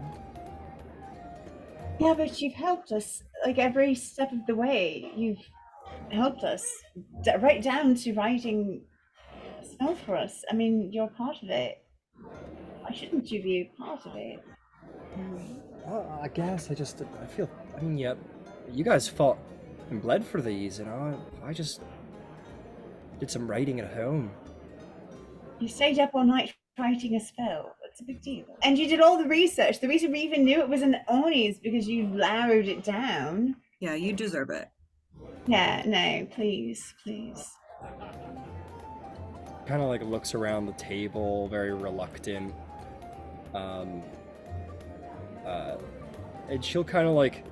Yeah, but you've helped us like every step of the way. You've helped us right down to writing a spell for us. I mean, you're part of it. Why shouldn't you be a part of it? I guess I feel. I mean, yeah, you guys fought and bled for these, I just did some writing at home. You stayed up all night writing a spell. What's a big deal? And you did all the research. The reason we even knew it was an Oni is because you narrowed it down. Yeah, you deserve it. Yeah, no, please. Kind of like looks around the table, very reluctant. And she'll kind of like,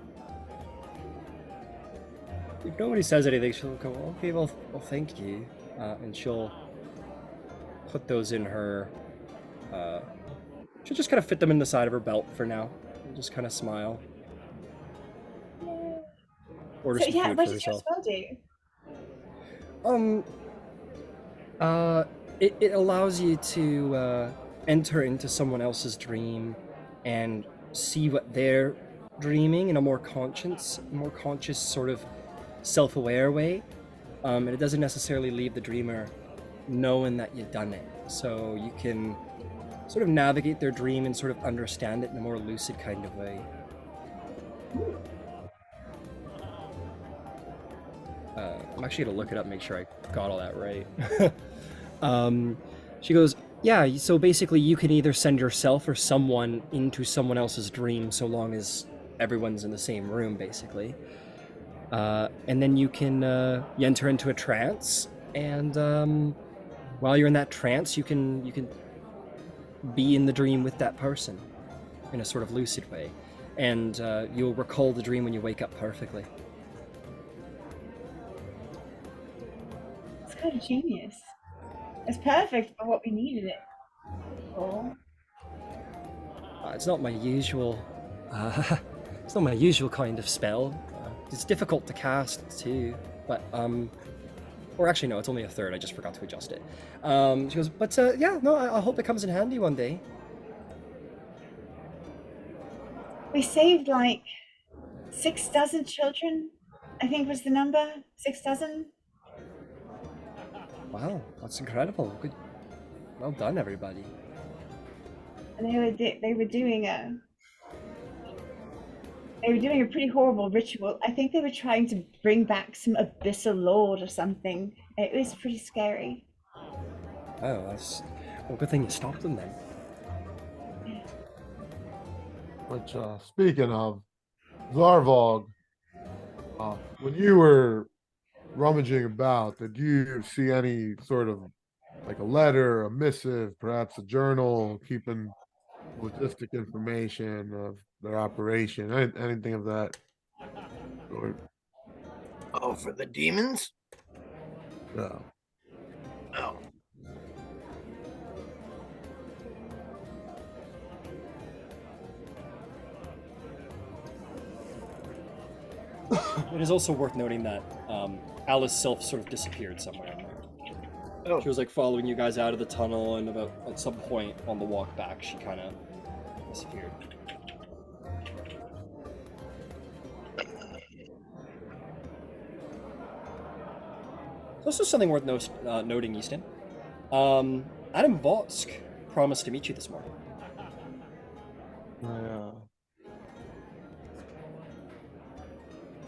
if nobody says anything, she'll go, okay, well, thank you. And she'll put those in her, she'll just kind of fit them in the side of her belt for now. And just kind of smile. Order So some yeah, food what for did your herself. spell do? It allows you to enter into someone else's dream and see what they're dreaming in a more conscious sort of self-aware way. And it doesn't necessarily leave the dreamer knowing that you've done it. So you can sort of navigate their dream and sort of understand it in a more lucid kind of way. I'm actually gonna look it up, make sure I got all that right. She goes, yeah, so basically you can either send yourself or someone into someone else's dream so long as everyone's in the same room, basically. And then you can you enter into a trance, and while you're in that trance, you can be in the dream with that person in a sort of lucid way. And you'll recall the dream when you wake up perfectly. It's kind of genius. It's perfect for what we needed it for. It's not my usual. It's not my usual kind of spell. It's difficult to cast too, but or actually no, it's only a third. I just forgot to adjust it. She goes, but yeah, no, I hope it comes in handy one day. We saved like 6 dozen children, I think was the number. 6 dozen. Wow, that's incredible. Good, well done, everybody. And they were doing a pretty horrible ritual. I think they were trying to bring back some abyssal lord or something. It was pretty scary. Oh, that's well. Good thing you stopped them then. Which, speaking of, Zarvog, when you were rummaging about, did you see any sort of like a letter, a missive, perhaps a journal, keeping logistic information of their operation, anything of that sort? Oh, for the demons? No. Oh. It is also worth noting that Alice Sylph sort of disappeared somewhere. Oh. She was like following you guys out of the tunnel, and about at some point on the walk back, she kind of disappeared. There's also something worth noting, Easton. Adam Vosk promised to meet you this morning.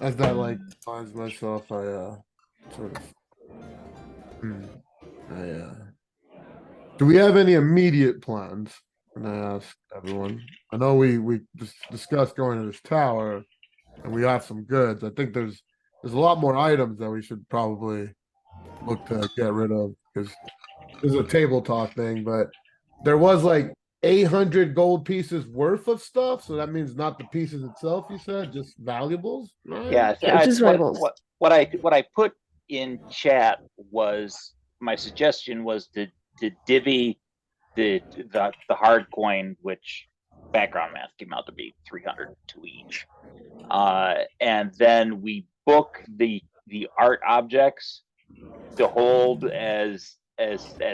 As I like finds myself, I sort of. Do we have any immediate plans? And I ask everyone. I know we just discussed going to this tower, and we have some goods. I think there's a lot more items that we should probably look to get rid of, because this is a table talk thing. But there was like 800 gold pieces worth of stuff, so that means not the pieces itself. You said just valuables, right? Yeah, just rivals. What I put in chat was my suggestion was to divvy the hard coin, which background math came out to be 300 to each, and then we book the art objects to hold as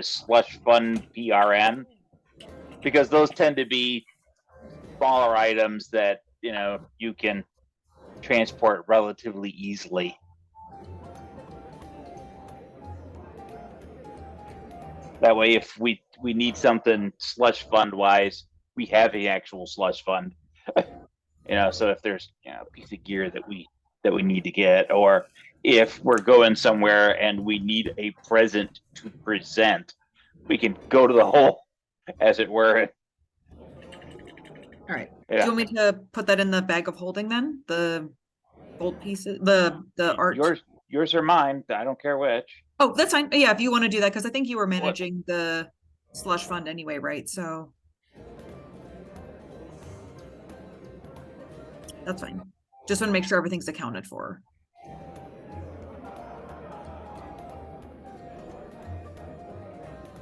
slush fund PRN, because those tend to be smaller items that you can transport relatively easily. That way, if we need something slush fund wise, we have the actual slush fund. So if there's a piece of gear that we need to get, or if we're going somewhere and we need a present to present, we can go to the hole, as it were. All right. Yeah. Do you want me to put that in the bag of holding then? The gold pieces, the art. Yours or mine. I don't care which. Oh, that's fine. Yeah, if you want to do that, because I think you were managing the slush fund anyway, right? So that's fine. Just want to make sure everything's accounted for.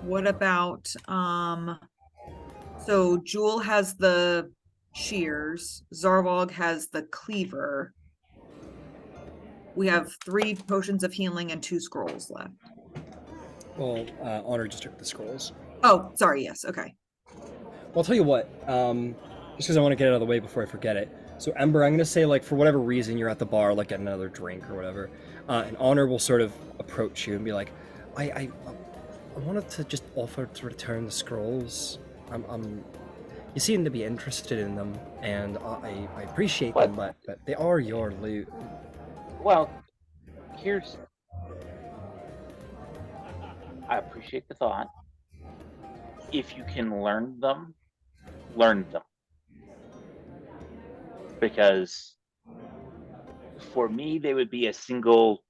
What about so Jewel has the shears, Zarvog has the cleaver. We have 3 potions of healing and 2 scrolls left. Well, Honor just took the scrolls. Oh, sorry, yes, okay. Well, I'll tell you what, just because I want to get it out of the way before I forget it. So Ember, I'm going to say, like, for whatever reason you're at the bar, like, getting another drink or whatever, and Honor will sort of approach you and be like, I wanted to just offer to return the scrolls. You seem to be interested in them, and I appreciate them, but they are your loot. Well, I appreciate the thought. If you can learn them. Because for me, they would be a single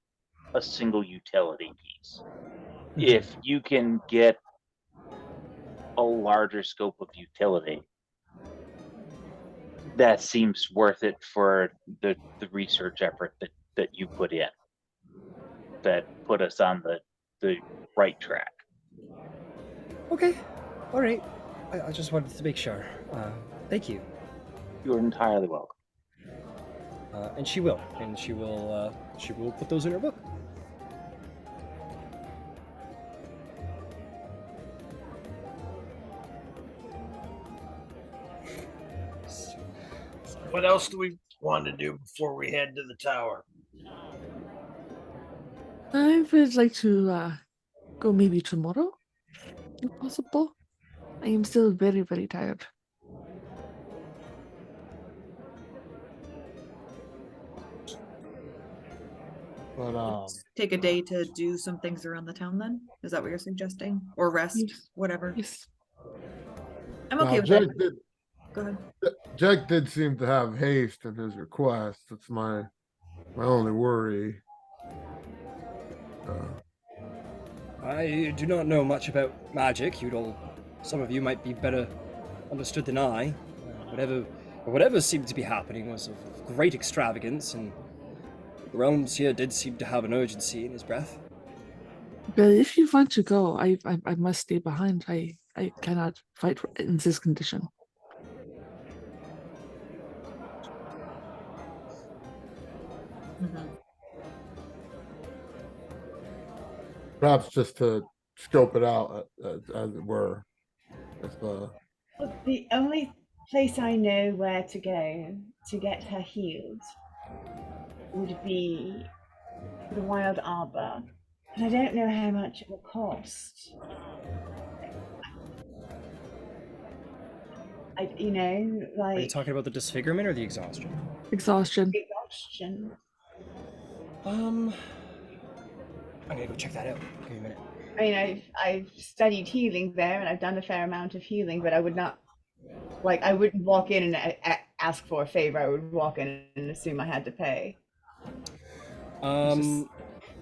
utility piece. If you can get a larger scope of utility, that seems worth it for the research effort that you put in, that put us on the right track. Okay, all right. I just wanted to make sure. Thank you. You're entirely welcome. And she will put those in her book. What else do we want to do before we head to the tower? I would like to go maybe tomorrow, if possible. I am still very, very tired. But Take a day to do some things around the town then? Is that what you're suggesting? Or rest, Yes. whatever. Yes. I'm okay with that. Go ahead. Jeckt did seem to have haste in his request. That's my only worry. I do not know much about magic. Some of you might be better understood than I. Whatever seemed to be happening was of great extravagance, and the Realmseeker did seem to have an urgency in his breath. But if you want to go, I must stay behind. I cannot fight in this condition. Mm-hmm. Perhaps just to scope it out, as it were. Well, the only place I know where to go to get her healed would be the Wild Arbor, and I don't know how much it will cost. Are you talking about the disfigurement or the exhaustion? Exhaustion. Exhaustion. I'm gonna go check that out. Give me a minute. I mean, I've studied healing there, and I've done a fair amount of healing, but I would not, I wouldn't walk in and ask for a favor. I would walk in and assume I had to pay.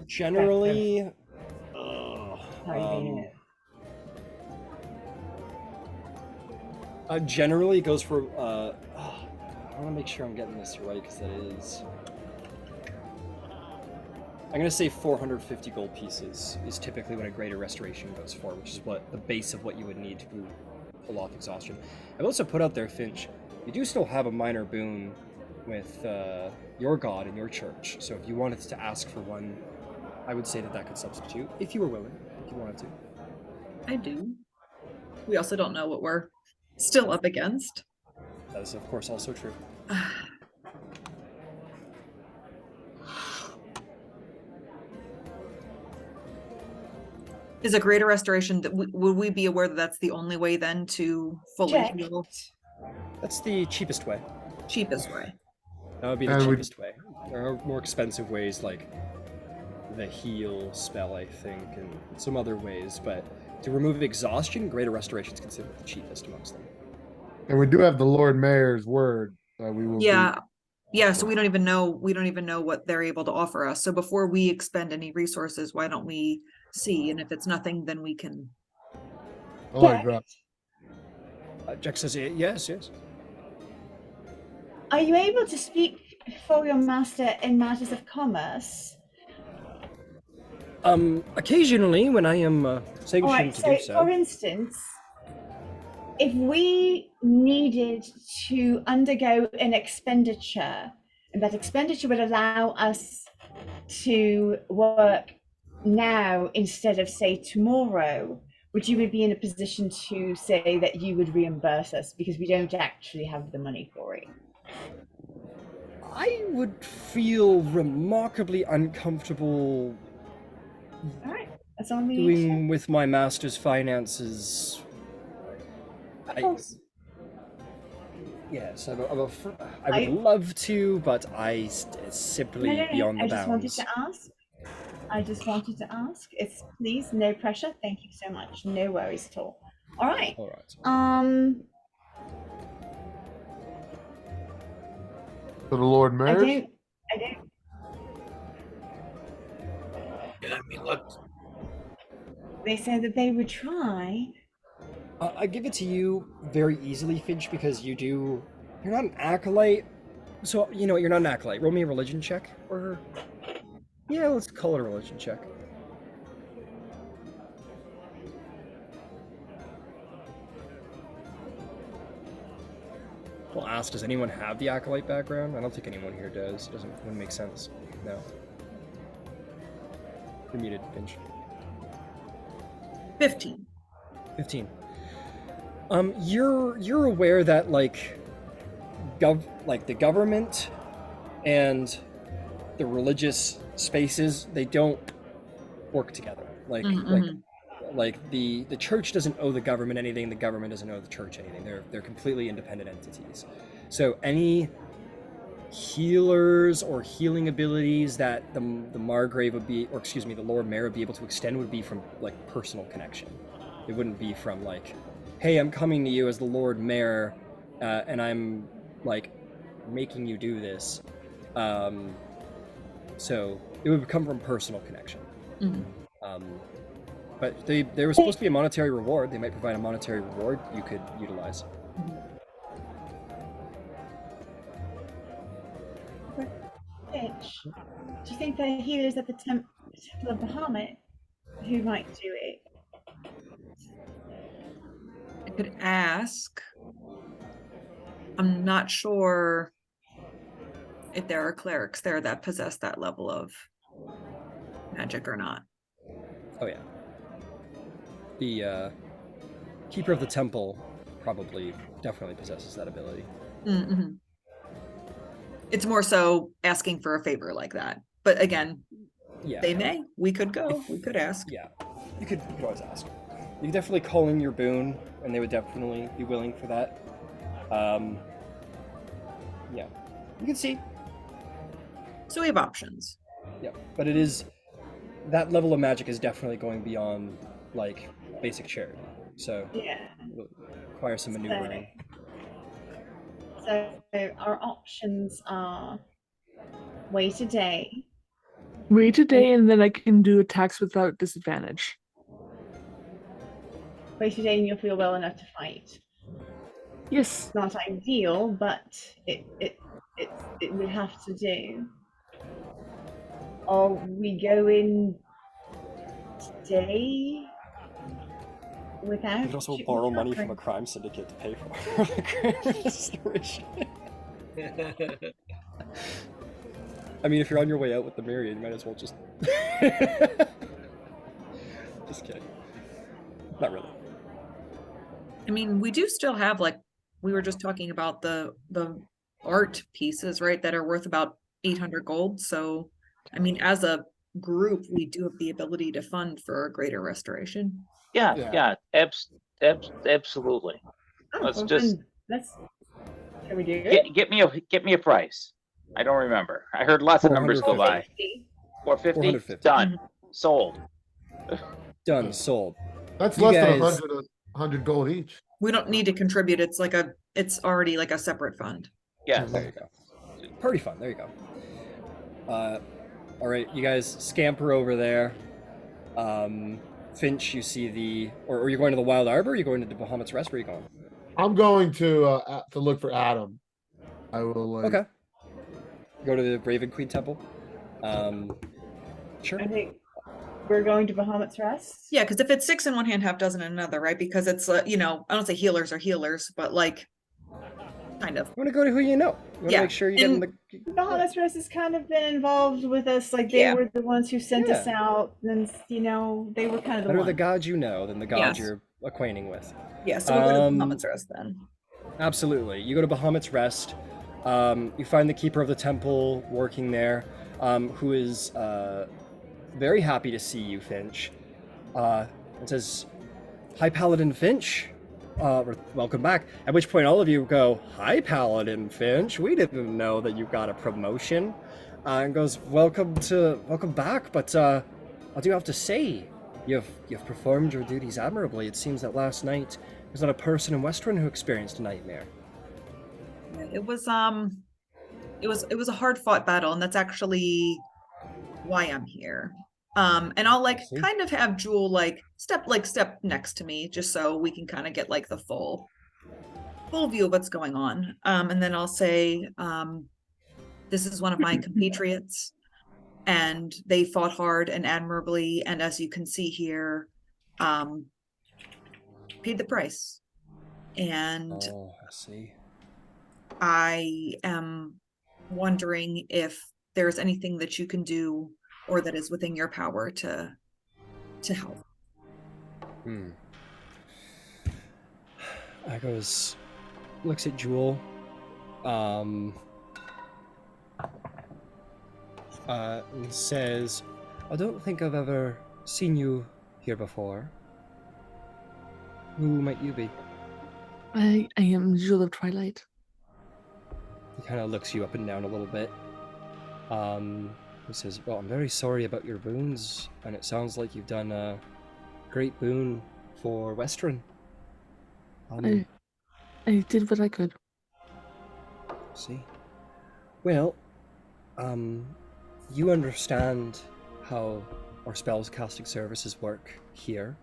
Generally, generally it goes for. I want to make sure I'm getting this right because that is. I'm going to say 450 gold pieces is typically what a greater restoration goes for, which is what the base of what you would need to pull off exhaustion. I've also put out there, Finch, you do still have a minor boon with your god in your church. So if you wanted to ask for one, I would say that could substitute, if you were willing, if you wanted to. I do. We also don't know what we're still up against. That is, of course, also true. Is a greater restoration, that would we be aware that that's the only way then to fully heal? That's the cheapest way. cheapest way. That would be the And we- cheapest way. There are more expensive ways, like the heal spell, I think, and some other ways, but to remove exhaustion, greater restoration is considered the cheapest amongst them. And we do have the Lord Mayor's word that we will Yeah. be. Yeah, so we don't even know what they're able to offer us. So before we expend any resources, why don't we see? And if it's nothing, then we can. I like that. Jeckt says, yes. Are you able to speak for your master in matters of commerce? Occasionally, when I am sanctioned All right, to so do so. for instance, if we needed to undergo an expenditure, and that expenditure would allow us to work now instead of, say, tomorrow, would you be in a position to say that you would reimburse us because we don't actually have the money for it? I would feel remarkably uncomfortable All right, that's all we need to doing know. with my master's finances. Of course. Yes, I would love to, but it's simply No. beyond the I just wanted bounds. to ask. It's please, no pressure. Thank you so much. No worries at all. All right. All right. To the Lord Mayor's? I don't. Yeah, I mean, look, They said that they would try. I give it to you very easily, Finch, because you're not an acolyte. So, you know, you're not an acolyte. Roll me a religion check for her. Yeah, let's call it a religion check. I'll ask, does anyone have the acolyte background? I don't think anyone here does. It wouldn't make sense. No. You're muted, Finch. 15. 15. You're aware that like the government and the religious spaces, they don't work together. Like the church doesn't owe the government anything, the government doesn't owe the church anything. They're completely independent entities. So any healers or healing abilities that the Margrave would be, or excuse me, the Lord Mayor would be able to extend would be from like personal connection. It wouldn't be from like, hey, I'm coming to you as the Lord Mayor, and I'm like making you do this. So it would come from personal connection. But there was supposed to be a monetary reward. They might provide a monetary reward you could utilize. Finch, do you think there are healers at the Temple of Bahamut who might do it? I could ask. I'm not sure if there are clerics there that possess that level of magic or not. Oh yeah. The keeper of the temple definitely possesses that ability. Mm-hmm. It's more so asking for a favor like that. But again, Yeah. they may. We could go. We could ask. Yeah. You could always ask. You could definitely call in your boon, and they would definitely be willing for that. Yeah. You can see. So we have options. Yeah. But it is, that level of magic is definitely going beyond like basic charity. So Yeah. it will require some maneuvering. So our options are wait a day. Wait a day, and then I can do attacks without disadvantage. Wait a day and you'll feel well enough to fight. Yes. It's not ideal, but it would have to do. Or we go in today without. You could also borrow money from a crime syndicate to pay for the crime restoration. I mean, if you're on your way out with the Myriad, you might as well just... Just kidding. Not really. I mean, we do still have, like, we were just talking about the art pieces, right, that are worth about 800 gold. So, I mean, as a group, we do have the ability to fund for a greater restoration. Yeah, absolutely. Oh, Let's well, just- then let's Can we do it? Get me a price. I don't remember. I heard lots of numbers go by. 450. 450. Done. Sold. Done. Sold. That's You less guys- than 100 gold each. We don't need to contribute. It's already like a separate fund. Yes. There you go. Party fun. There you go. All right, you guys scamper over there. Finch, you see or are you going to the Wild Arbor? Or are you going to Bahamut's Rest? Where are you going? I'm going to look for Adam. I will. Okay. Go to the Raven Queen Temple. Sure. I think we're going to Bahamut's Rest. Yeah, because if it's 6 in one hand, half dozen in another, right? Because it's I don't say healers are healers, but like kind of. You want to go to who you know. You want to make sure you get in the. Bahamut's Rest has kind of been involved with us. Like they were the ones who sent us out, and they were kind of the Better ones. the gods you know than the gods you're acquainting with. Yeah, so we'll go to Bahamut's Rest then. Absolutely. You go to Bahamut's Rest. You find the keeper of the temple working there, who is very happy to see you, Finch. It says, "Hi, Paladin Finch. Welcome back." At which point all of you go, "Hi, Paladin Finch. We didn't know that you got a promotion." And goes, welcome back, but I do have to say, you've performed your duties admirably. It seems that last night there's not a person in Westruun who experienced a nightmare. It was a hard fought battle, and that's actually why I'm here. And I'll kind of have Jewel step next to me just so we can kind of get the full view of what's going on. And then I'll say, this is one of my compatriots, and they fought hard and admirably, and as you can see here, paid the price. And I see. I am wondering if there's anything that you can do or that is within your power to help. Echoes looks at Jewel. And says, "I don't think I've ever seen you here before. Who might you be?" I am Jewel of Twilight. He kind of looks you up and down a little bit. He says, "Well, I'm very sorry about your wounds, and it sounds like you've done a great boon for Westruun." I did what I could. See? Well, you understand how our spells casting services work here.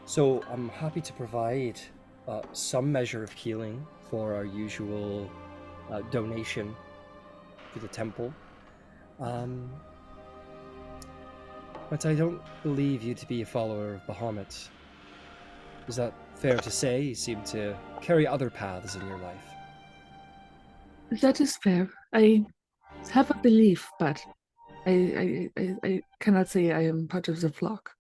So I'm happy to provide some measure of healing for our usual donation to the temple. But I don't believe you to be a follower of Bahamut. Is that fair to say? You seem to carry other paths in your life. That is fair. I have a belief, but I cannot say I am part of the flock.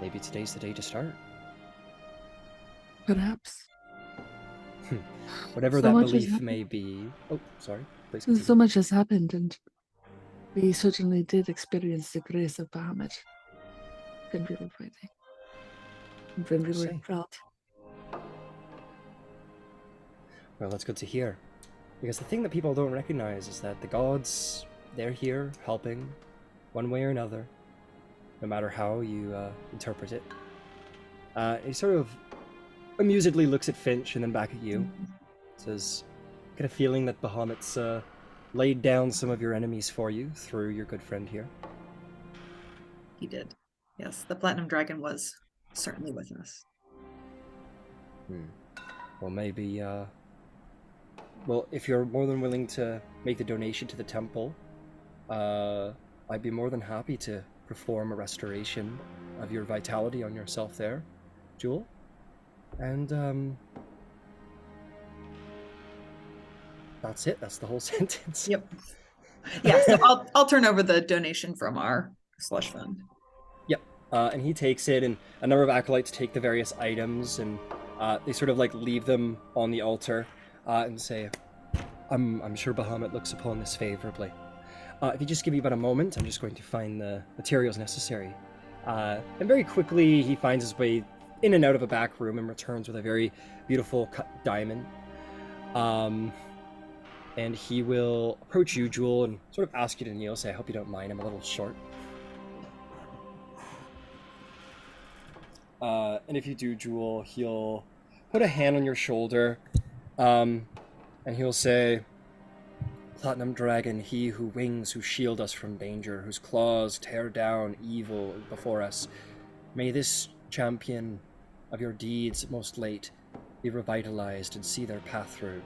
Maybe today's the day to start. Perhaps. Whatever So that much has belief happened. may be. Oh, sorry. Please So continue. much has happened, and we certainly did experience the grace of Bahamut when we were fighting. And when we were See. proud. Well, that's good to hear. Because the thing that people don't recognize is that the gods, they're here helping one way or another, no matter how you interpret it. He sort of amusedly looks at Finch and then back at you. Says, "Get a feeling that Bahamut's laid down some of your enemies for you through your good friend here." He did. Yes, the Platinum Dragon was certainly with us. Well, maybe, well, if you're more than willing to make the donation to the temple, I'd be more than happy to perform a restoration of your vitality on yourself there, Jewel. And, that's it. That's the whole sentence. Yep. Yeah, so I'll turn over the donation from our slush fund. Yep. And he takes it, and a number of acolytes take the various items, and they sort of leave them on the altar, and say, I'm sure Bahamut looks upon this favorably. If you just give me about a moment, I'm just going to find the materials necessary. And very quickly he finds his way in and out of a back room and returns with a very beautiful cut diamond. And he will approach you, Jewel, and sort of ask you to kneel. Say, I hope you don't mind, I'm a little short. And if you do, Jewel, he'll put a hand on your shoulder, and he'll say, Platinum Dragon, he who wings, who shield us from danger, whose claws tear down evil before us. May this champion of your deeds most late be revitalized and see their path through.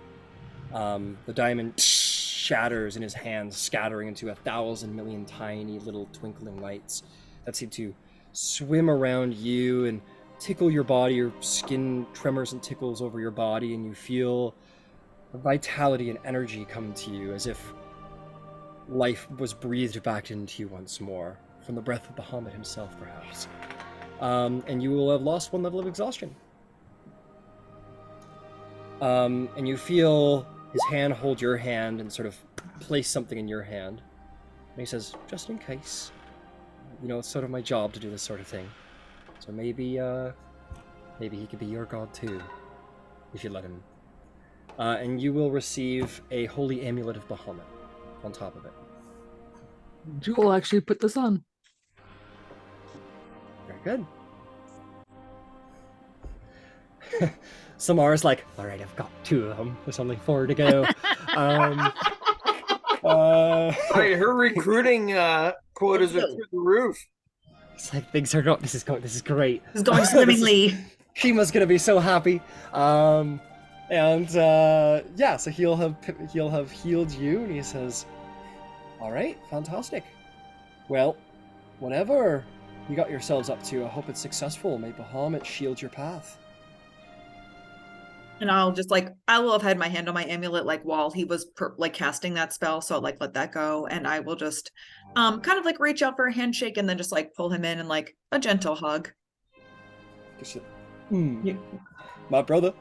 The diamond shatters in his hands, scattering into 1,000 million tiny little twinkling lights that seem to swim around you and tickle your body. Your skin tremors and tickles over your body, and you feel vitality and energy come to you as if life was breathed back into you once more, from the breath of Bahamut himself, perhaps. And you will have lost 1 level of exhaustion. And you feel his hand hold your hand and sort of place something in your hand. And he says, just in case. You know, it's sort of my job to do this sort of thing. So maybe he could be your god too, if you let him. And you will receive a holy amulet of Bahamut on top of it. Jewel actually put this on. Very good. Samar's like, all right, I've got 2 of them. There's only 4 to go. Right, her recruiting quotas are through the roof. It's like things are going. This is great. It's going swimmingly. Shima's gonna be so happy. Yeah, so he'll have healed you, and he says, all right, fantastic. Well, whatever you got yourselves up to, I hope it's successful. May Bahamut shield your path. And I'll just I will have had my hand on my amulet while he was casting that spell, so I'll let that go, and I will just kind of reach out for a handshake and then just pull him in and a gentle hug. My brother.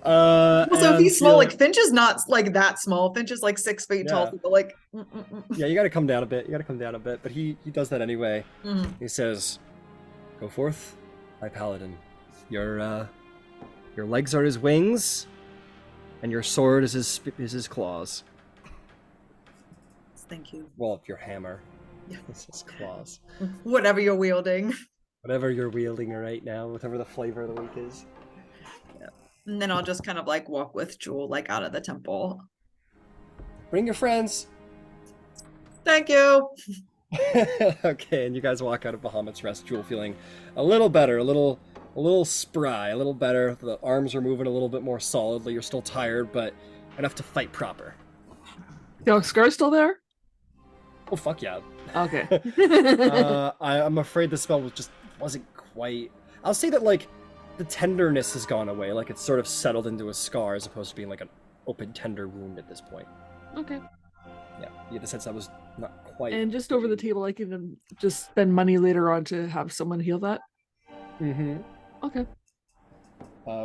Also, if he's small, Finch is not that small. Finch is 6 feet tall. So yeah, you got to come down a bit. But he does that anyway. Mm-hmm. He says, "Go forth, my paladin. Your legs are his wings, and your sword is his claws." Thank you. Well, your hammer is his claws. Whatever you're wielding. Whatever you're wielding right now, whatever the flavor of the week is. Yeah. And then I'll just kind of walk with Jewel out of the temple. Bring your friends. Thank you. Okay, and you guys walk out of Bahamut's Rest, Jewel feeling a little better, a little spry, a little better. The arms are moving a little bit more solidly. You're still tired, but enough to fight proper. Yo, Scar's still there? Oh, fuck yeah. Okay. I'm afraid the spell wasn't quite... I'll say that, the tenderness has gone away. It's sort of settled into a scar as opposed to being, an open, tender wound at this point. Okay. Yeah, you get the sense that was not quite... And just over the table, I can just spend money later on to have someone heal that? Mm-hmm. Okay.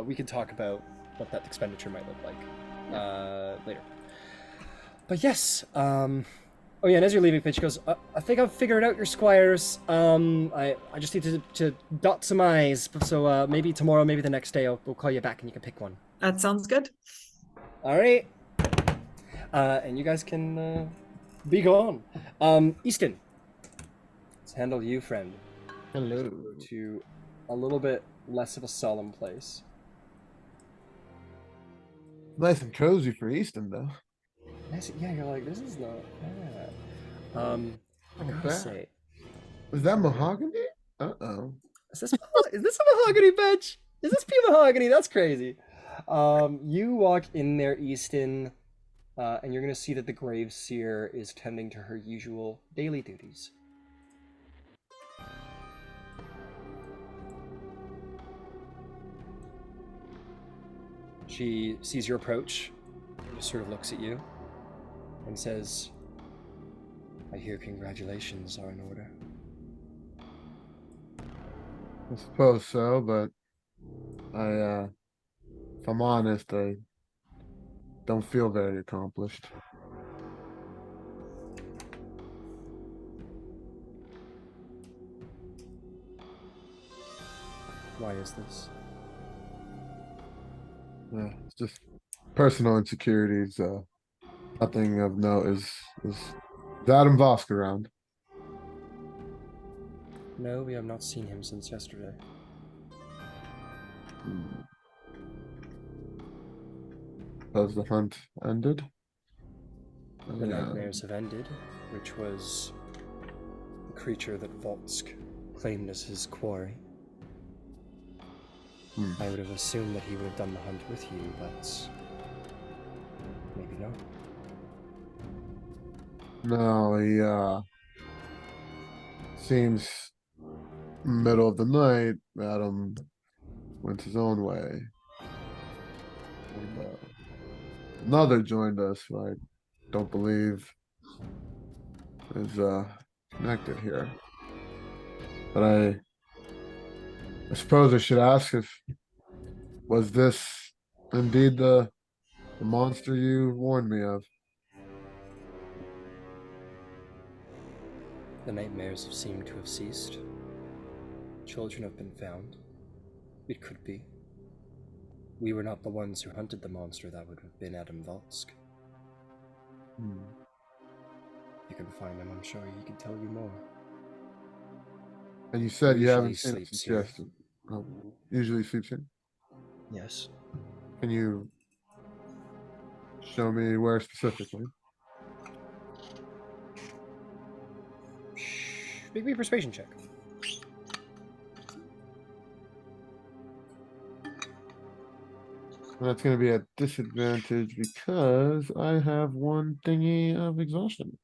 We can talk about what that expenditure might look like later. But yes, oh yeah, and as you're leaving, Finch goes, I think I've figured out your squires. I just need to dot some I's, so maybe tomorrow, maybe the next day, we'll call you back and you can pick one. That sounds good. All right. And you guys can be gone. Easton, let's handle you, friend. Hello. To a little bit less of a solemn place. Nice and cozy for Easton, though. Yeah, you're like, this is not bad. I gotta bad. say, Is that mahogany? Uh-oh. is this a mahogany bench? Is this pure mahogany? That's crazy. You walk in there, Easton, and you're gonna see that the grave seer is tending to her usual daily duties. She sees your approach, just sort of looks at you, and says, I hear congratulations are in order. I suppose so, but if I'm honest, I don't feel very accomplished. Why is this? It's just personal insecurities. Nothing of note is Adam Vosk around. No, we have not seen him since yesterday. Has the hunt ended? The nightmares have ended, which was the creature that Volsk claimed as his quarry. I would have assumed that he would have done the hunt with you, but maybe not. No, he seems middle of the night, Adam went his own way. And, another joined us, who I don't believe is connected here. But I suppose I should ask if was this indeed the monster you warned me of? The nightmares have seemed to have ceased. Children have been found. It could be. We were not the ones who hunted the monster. That would have been Adam Volsk. You can find him, I'm sure he can tell you more. And you said you haven't Usually seen it sleeps since here. yesterday. Usually sleeps here. Yes. Can you show me where specifically? Make me a persuasion check. And that's going to be a disadvantage because I have one thingy of exhaustion.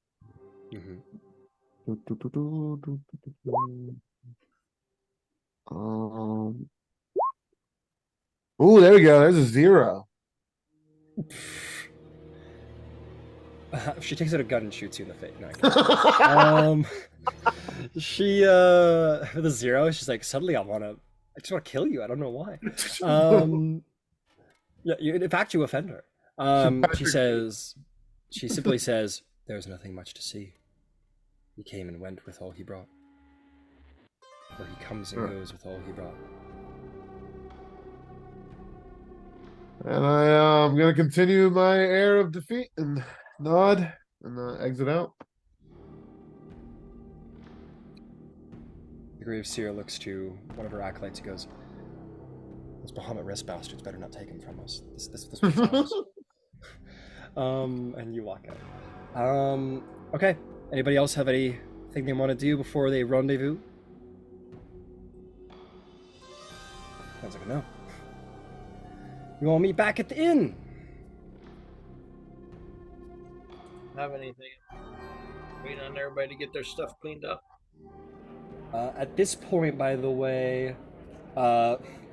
Oh, there we go. There's a 0. She takes out a gun and shoots you in the face. No, she with a 0, she's like, suddenly I just want to kill you. I don't know why. Yeah, in fact, you offend her. She simply says, "There's nothing much to see. He came and went with all he brought, or he comes and goes with all he brought." And I'm going to continue my air of defeat and nod and exit out. The Grave Seer looks to one of her acolytes and goes, "Those Bahamut wrist bastards better not take him from us. This was ours." And you walk out. Okay. Anybody else have anything they want to do before they rendezvous? Sounds like a no. You all meet back at the inn. Have anything? Waiting on everybody to get their stuff cleaned up. At this point, by the way,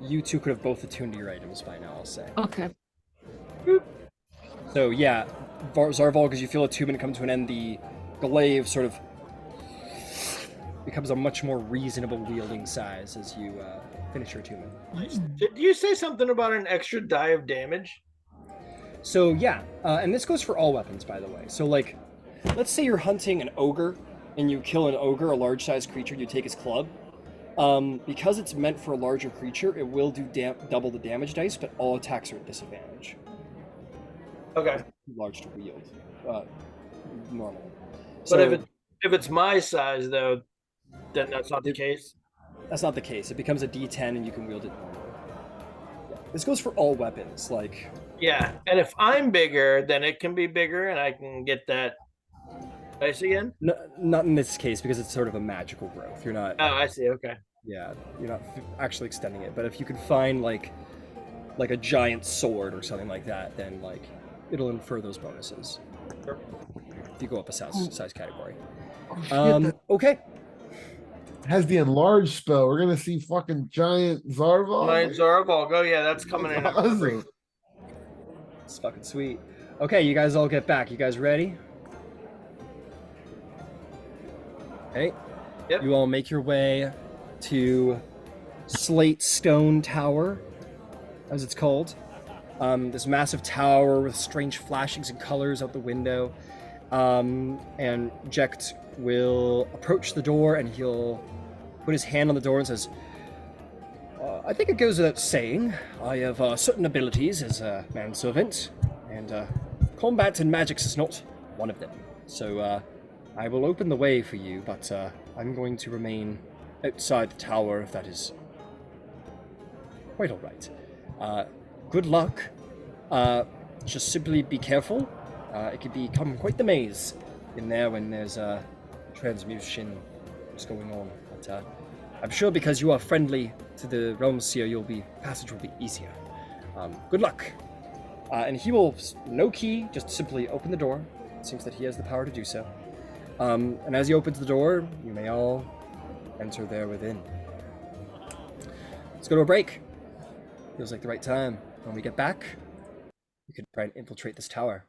you two could have both attuned to your items by now, I'll say. Okay. So yeah, Zarvolg, as you feel attunement come to an end, the glaive sort of becomes a much more reasonable wielding size as you finish your attunement. Did you say something about an extra die of damage? So yeah, and this goes for all weapons, by the way. So like, let's say you're hunting an ogre, and you kill an ogre, a large-sized creature, you take his club. Because it's meant for a larger creature, it will do double the damage dice, but all attacks are at disadvantage. Okay. Large to wield, normal. But So, if it's my size though, then that's not the case. That's not the case. It becomes a D10 and you can wield it normally. Yeah. This goes for all weapons. Like, Yeah, and if I'm bigger, then it can be bigger, and I can get that dice again. no, not in this case because it's sort of a magical growth. You're not. Oh, I see. Okay. Yeah, you're not actually extending it. But if you could find like a giant sword or something like that, then like it'll infer those bonuses. Sure. If you go up a size category. Shit, Okay. has the enlarged spell. We're gonna see fucking giant Zarval. Giant Zarvolg. Oh yeah, that's coming in. Awesome. It's fucking sweet. Okay, you guys all get back. You guys ready? Okay. Yep. You all make your way to Slate Stone Tower, as it's called. This massive tower with strange flashings and colors out the window. And Jeckt will approach the door and he'll put his hand on the door and says, I think it goes without saying, I have certain abilities as a manservant, and combat and magics is not one of them. So I will open the way for you, but I'm going to remain outside the tower if that is quite all right. Good luck. Just simply be careful. It could become quite the maze in there when there's transmutation is going on. But I'm sure because you are friendly to the Realmseeker, passage will be easier. Good luck. And he will, no key, just simply open the door. It seems that he has the power to do so. And as he opens the door, you may all enter there within. Let's go to a break. Feels like the right time. When we get back, we could try and infiltrate this tower.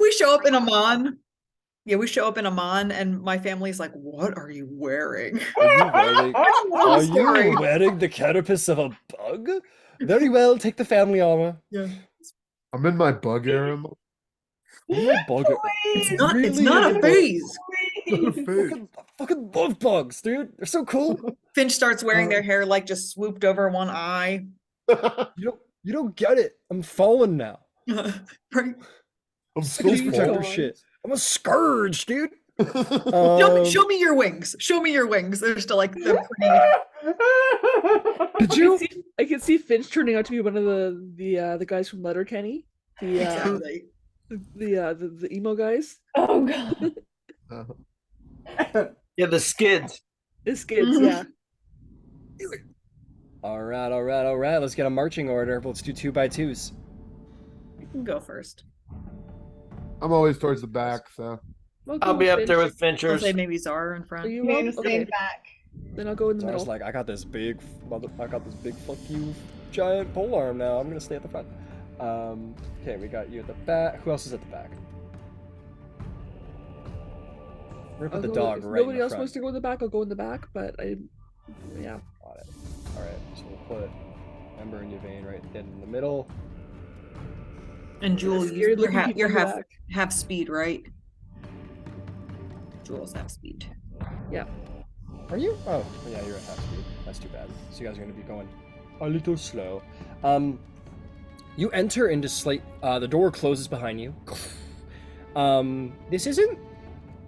We show up in Amon. Yeah, we show up in Amon, and my family's like, "What are you wearing?" Are you wearing the carapace of a bug? Very well, take the family armor. Yeah. I'm in my bug era. It's not a phase. Fucking love bugs, dude. They're so cool. Finch starts wearing their hair like just swooped over one eye. You don't get it. I'm fallen now. Right. I'm Skills so protector fallen. shit. I'm a scourge, dude. Show me your wings. Show me your wings. They're still like the pretty. Did you? I can see Finch turning out to be one of the guys from Letterkenny. Exactly. The emo guys. Oh god. Yeah, the skids. The skids, yeah. All right. Let's get a marching order. Let's do 2x2s. You can go first. I'm always towards the back, so. I'll be up there with I'll Finchers. say maybe Zara in front. Are you I'm up? gonna stand Okay. back. Then I'll go in the So I was middle. like, I got this big fuck you giant polearm now. I'm gonna stay at the front. Okay, we got you at the back. Who else is at the back? We're gonna put the dog If right in nobody the else front. wants to go in the back, I'll go in the back. But yeah. Got it. All right, so we'll put Ember and Yvain right dead in the middle. And Jewel, Scared you're looking people you're in the half back. speed, right? Jewel's half speed. Yeah. Are you? Oh, yeah, you're at half speed. That's too bad. So you guys are gonna be going a little slow. You enter into Slate. The door closes behind you. This isn't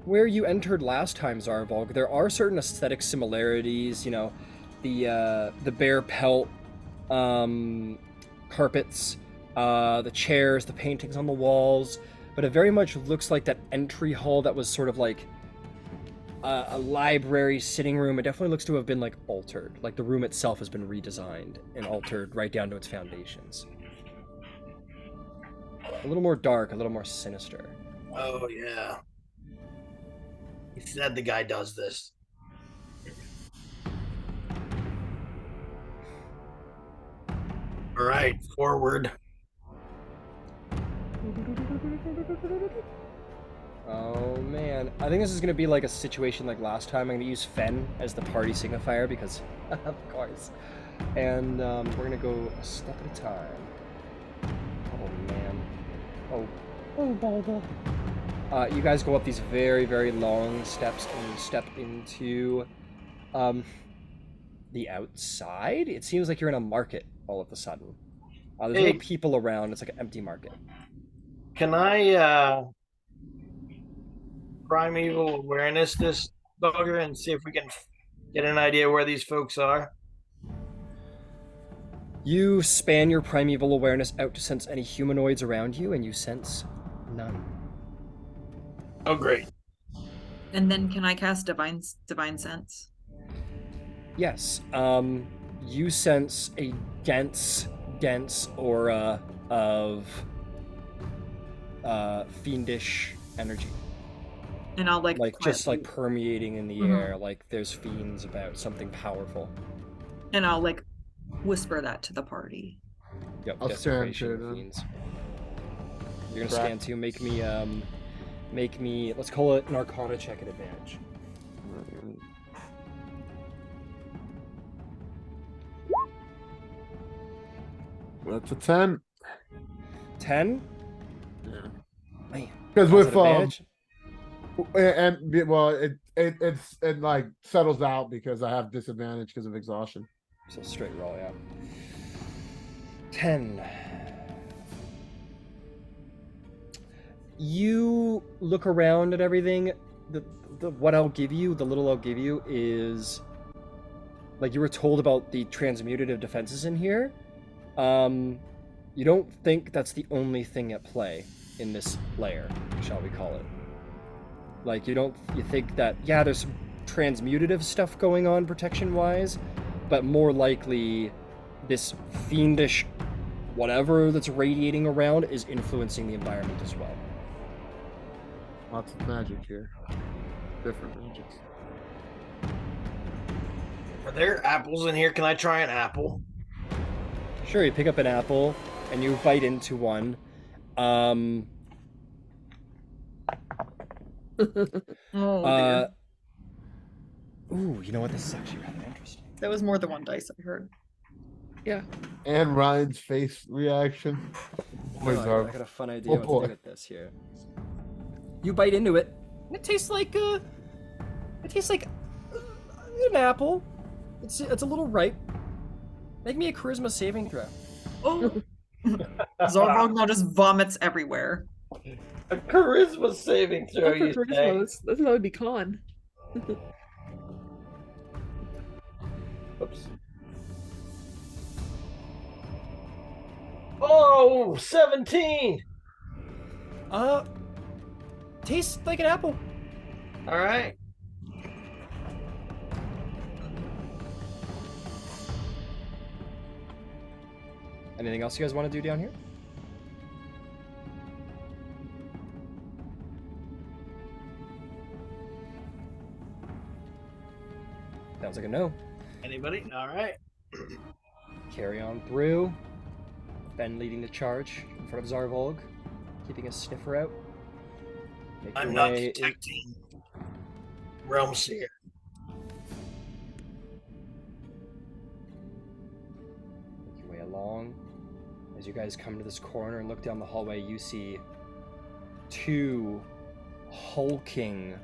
where you entered last time, Zarvolg. There are certain aesthetic similarities. You know, the bear pelt carpets, the chairs, the paintings on the walls, but it very much looks like that entry hall that was sort of like a library sitting room. It definitely looks to have been like altered. Like the room itself has been redesigned and altered right down to its foundations. A little more dark, a little more sinister. Oh yeah. He said the guy does this. All right, forward. Oh man, I think this is gonna be like a situation like last time. I'm gonna use Fen as the party signifier because, of course. And we're gonna go a step at a time. Oh man. Oh Balda. You guys go up these very, very long steps and you step into the outside. It seems like you're in a market all of a sudden. There's Hey. no people around. It's like an empty market. Can I primeval awareness this bugger and see if we can get an idea where these folks are? You span your primeval awareness out to sense any humanoids around you, and you sense none. Oh, great. And then can I cast divine sense? Yes, you sense a dense aura of fiendish energy. And I'll like Just like permeating in the air, like there's fiends about, something powerful. and I'll like whisper that to the party. Yep, I'll scan desecration too, of then. fiends. You're gonna Right. scan too. Make me. Let's call it an Arcana check at advantage. That's a 10. 10. Yeah. Man. Because that's with an advantage? well, it like settles out because I have disadvantage because of exhaustion. So straight roll, yeah. 10. You look around at everything. What I'll give you, the little I'll give you, is like you were told about the transmutative defenses in here. You don't think that's the only thing at play in this layer, shall we call it? Like you think that, yeah, there's some transmutative stuff going on protection-wise, but more likely this fiendish whatever that's radiating around is influencing the environment as well. Lots of magic here. Different magics. Are there apples in here? Can I try an apple? Sure, you pick up an apple and you bite into one. Oh dear. Ooh, you know what? This is actually rather interesting. That was more than one dice, I heard. Yeah. And Ryan's face reaction. I got a fun idea what to do with this here. You bite into it, and it tastes like an apple. It's a little ripe. Make me a charisma saving throw. Oh, Zorvog now just vomits everywhere. A charisma saving throw, Oh, for you say? charisma, that would be con. Oops. Oh, 17. Tastes like an apple. All right. Anything else you guys want to do down here? Sounds like a no. Anybody? All right. Carry on through. Ben leading the charge in front of Zarvolg, keeping a sniffer out. Make I'm your not way detecting Realmseeker. Make your way along. As you guys come to this corner and look down the hallway, you see two hulking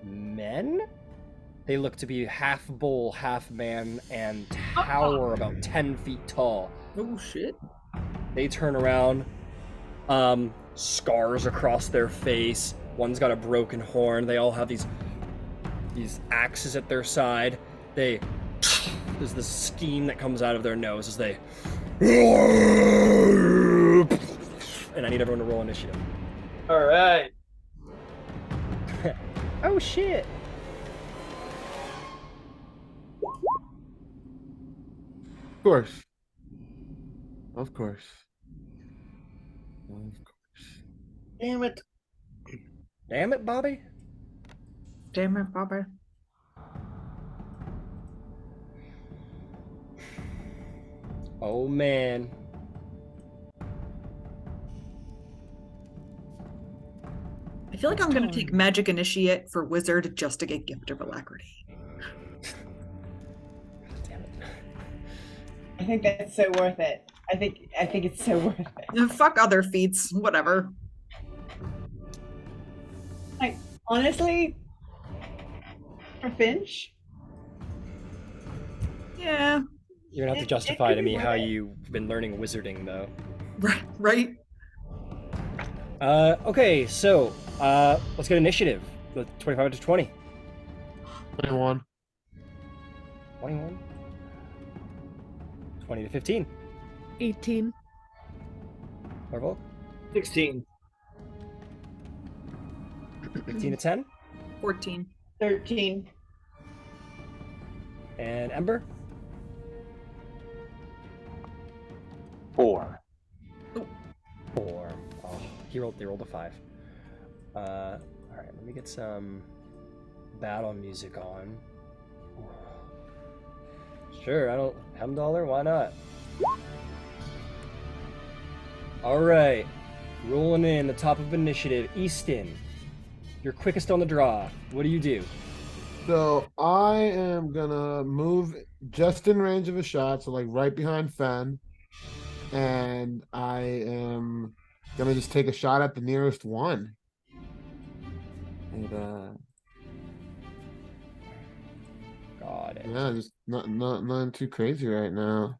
men. They look to be half bull, half man, and tower about 10 feet tall. Oh shit. They turn around, scars across their face. One's got a broken horn. They all have these axes at their side. There's this steam that comes out of their nose as they... And I need everyone to roll initiative. All right. Oh shit. Of course. Of course. Damn it. Damn it, Bobby. Damn it, Bobby. Oh man. I feel like I'm gonna take Magic Initiate for Wizard just to get Gift of Alacrity. Damn it. I think that's so worth it. I think it's so worth it. Fuck other feats, whatever. Like, honestly, for Finch, Yeah. You're gonna have to It justify could to be me worth how it. you've been learning wizarding, though. Right. Okay, so let's get initiative. The 25 to 20. 21. 21. 20 to 15. 18. Marvel. 16. 15 to 10. 14. 13. And Ember. 4. 4. Oh, they rolled a 5. All right, let me get some battle music on. Sure, I don't $10. Why not? All right, rolling in the top of initiative. Easton, you're quickest on the draw. What do you do? So I am gonna move just in range of a shot, so like right behind Fen. And I am gonna just take a shot at the nearest one. Got it. Yeah, just nothing too crazy right now.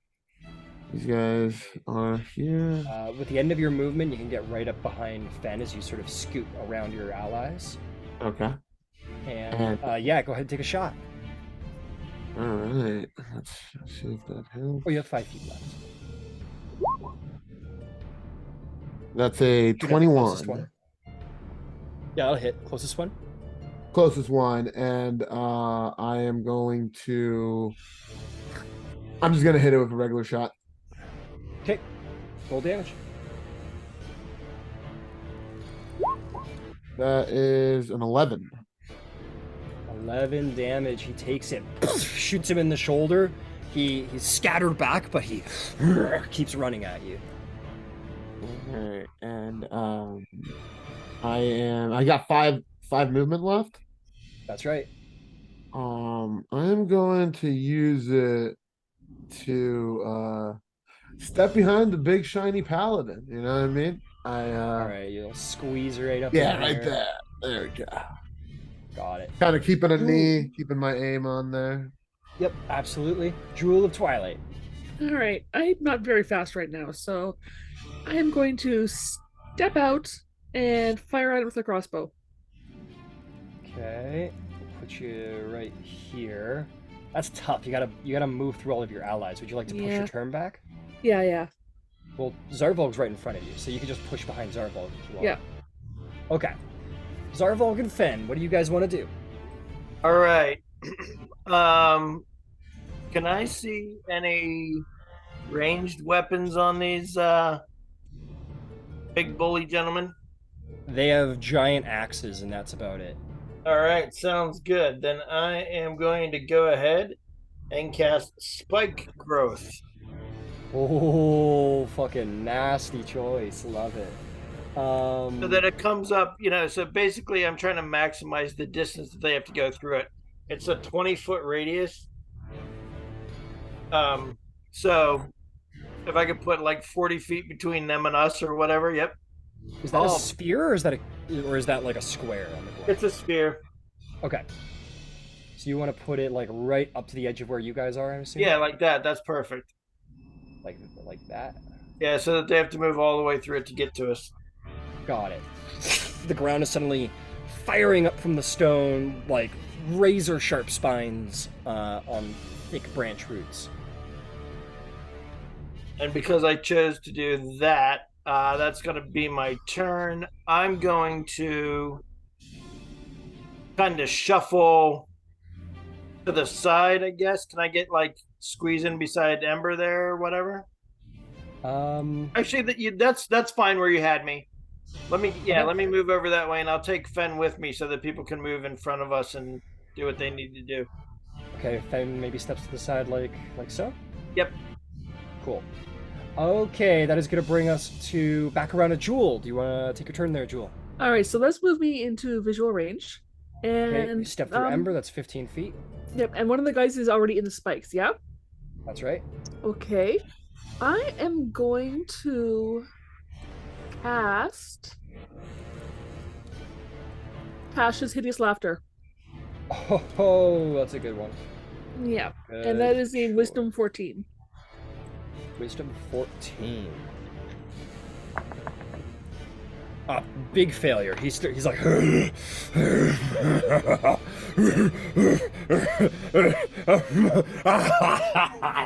These guys are here. With the end of your movement, you can get right up behind Fen as you sort of scoot around your allies. Okay. And yeah, go ahead and take a shot. All right. Let's see if that helps. Oh, you have 5 feet left. That's a Shoot at the closest 21. one. Yeah, I'll hit. Closest one. Closest one, and I am going to. I'm just gonna hit it with a regular shot. Okay. Roll damage. That is an 11. 11 damage. He takes it, shoots him in the shoulder. He's scattered back, but he keeps running at you. Okay, and I got five movement left. That's right. I am going to use it to step behind the big shiny paladin. You know what I mean? All right, you'll squeeze right up. Yeah, in right there. There we go. Got it. Kind of keeping a knee, keeping my aim on there. Yep, absolutely. Jewel of Twilight. All right, I'm not very fast right now, so I am going to step out and fire at it with a crossbow. Okay, put you right here. That's tough. You gotta move through all of your allies. Would you like to push your turn back? Yeah. Well, Zarvolg's right in front of you, so you can just push behind Zarvolg if you want. Yeah. Okay. Zarvolg and Fen, what do you guys want to do? All right. Can I see any ranged weapons on these big bully gentlemen? They have giant axes, and that's about it. All right, sounds good. Then I am going to go ahead and cast Spike Growth. Oh, fucking nasty choice. Love it. So that it comes up, so basically I'm trying to maximize the distance that they have to go through it. It's a 20-foot radius. So if I could put like 40 feet between them and us or whatever, yep. Is that a sphere, or is that like a square on the board? It's a sphere. Okay. So you want to put it like right up to the edge of where you guys are, I'm assuming? Yeah, like that. That's perfect. Like that? Yeah, so that they have to move all the way through it to get to us. Got it. The ground is suddenly firing up from the stone, like razor sharp spines on thick branch roots. And because I chose to do that, that's going to be my turn. I'm going to kind of shuffle to the side, I guess. Can I get like squeeze in beside Ember there or whatever? Actually, that's fine where you had me. Let me move over that way, and I'll take Fen with me so that people can move in front of us and do what they need to do. Okay, Fen maybe steps to the side like so? Yep. Cool. Okay, that is going to bring us back around to Jewel. Do you want to take your turn there, Jewel? All right, so let's move me into visual range. And okay, you step through Ember, that's 15 feet. Yep, and one of the guys is already in the spikes, yeah? That's right. Okay. I am going to cast Tasha's Hideous Laughter. Oh, that's a good one. Yeah, and that is a Wisdom 14. Wisdom 14. Big failure. He's like, and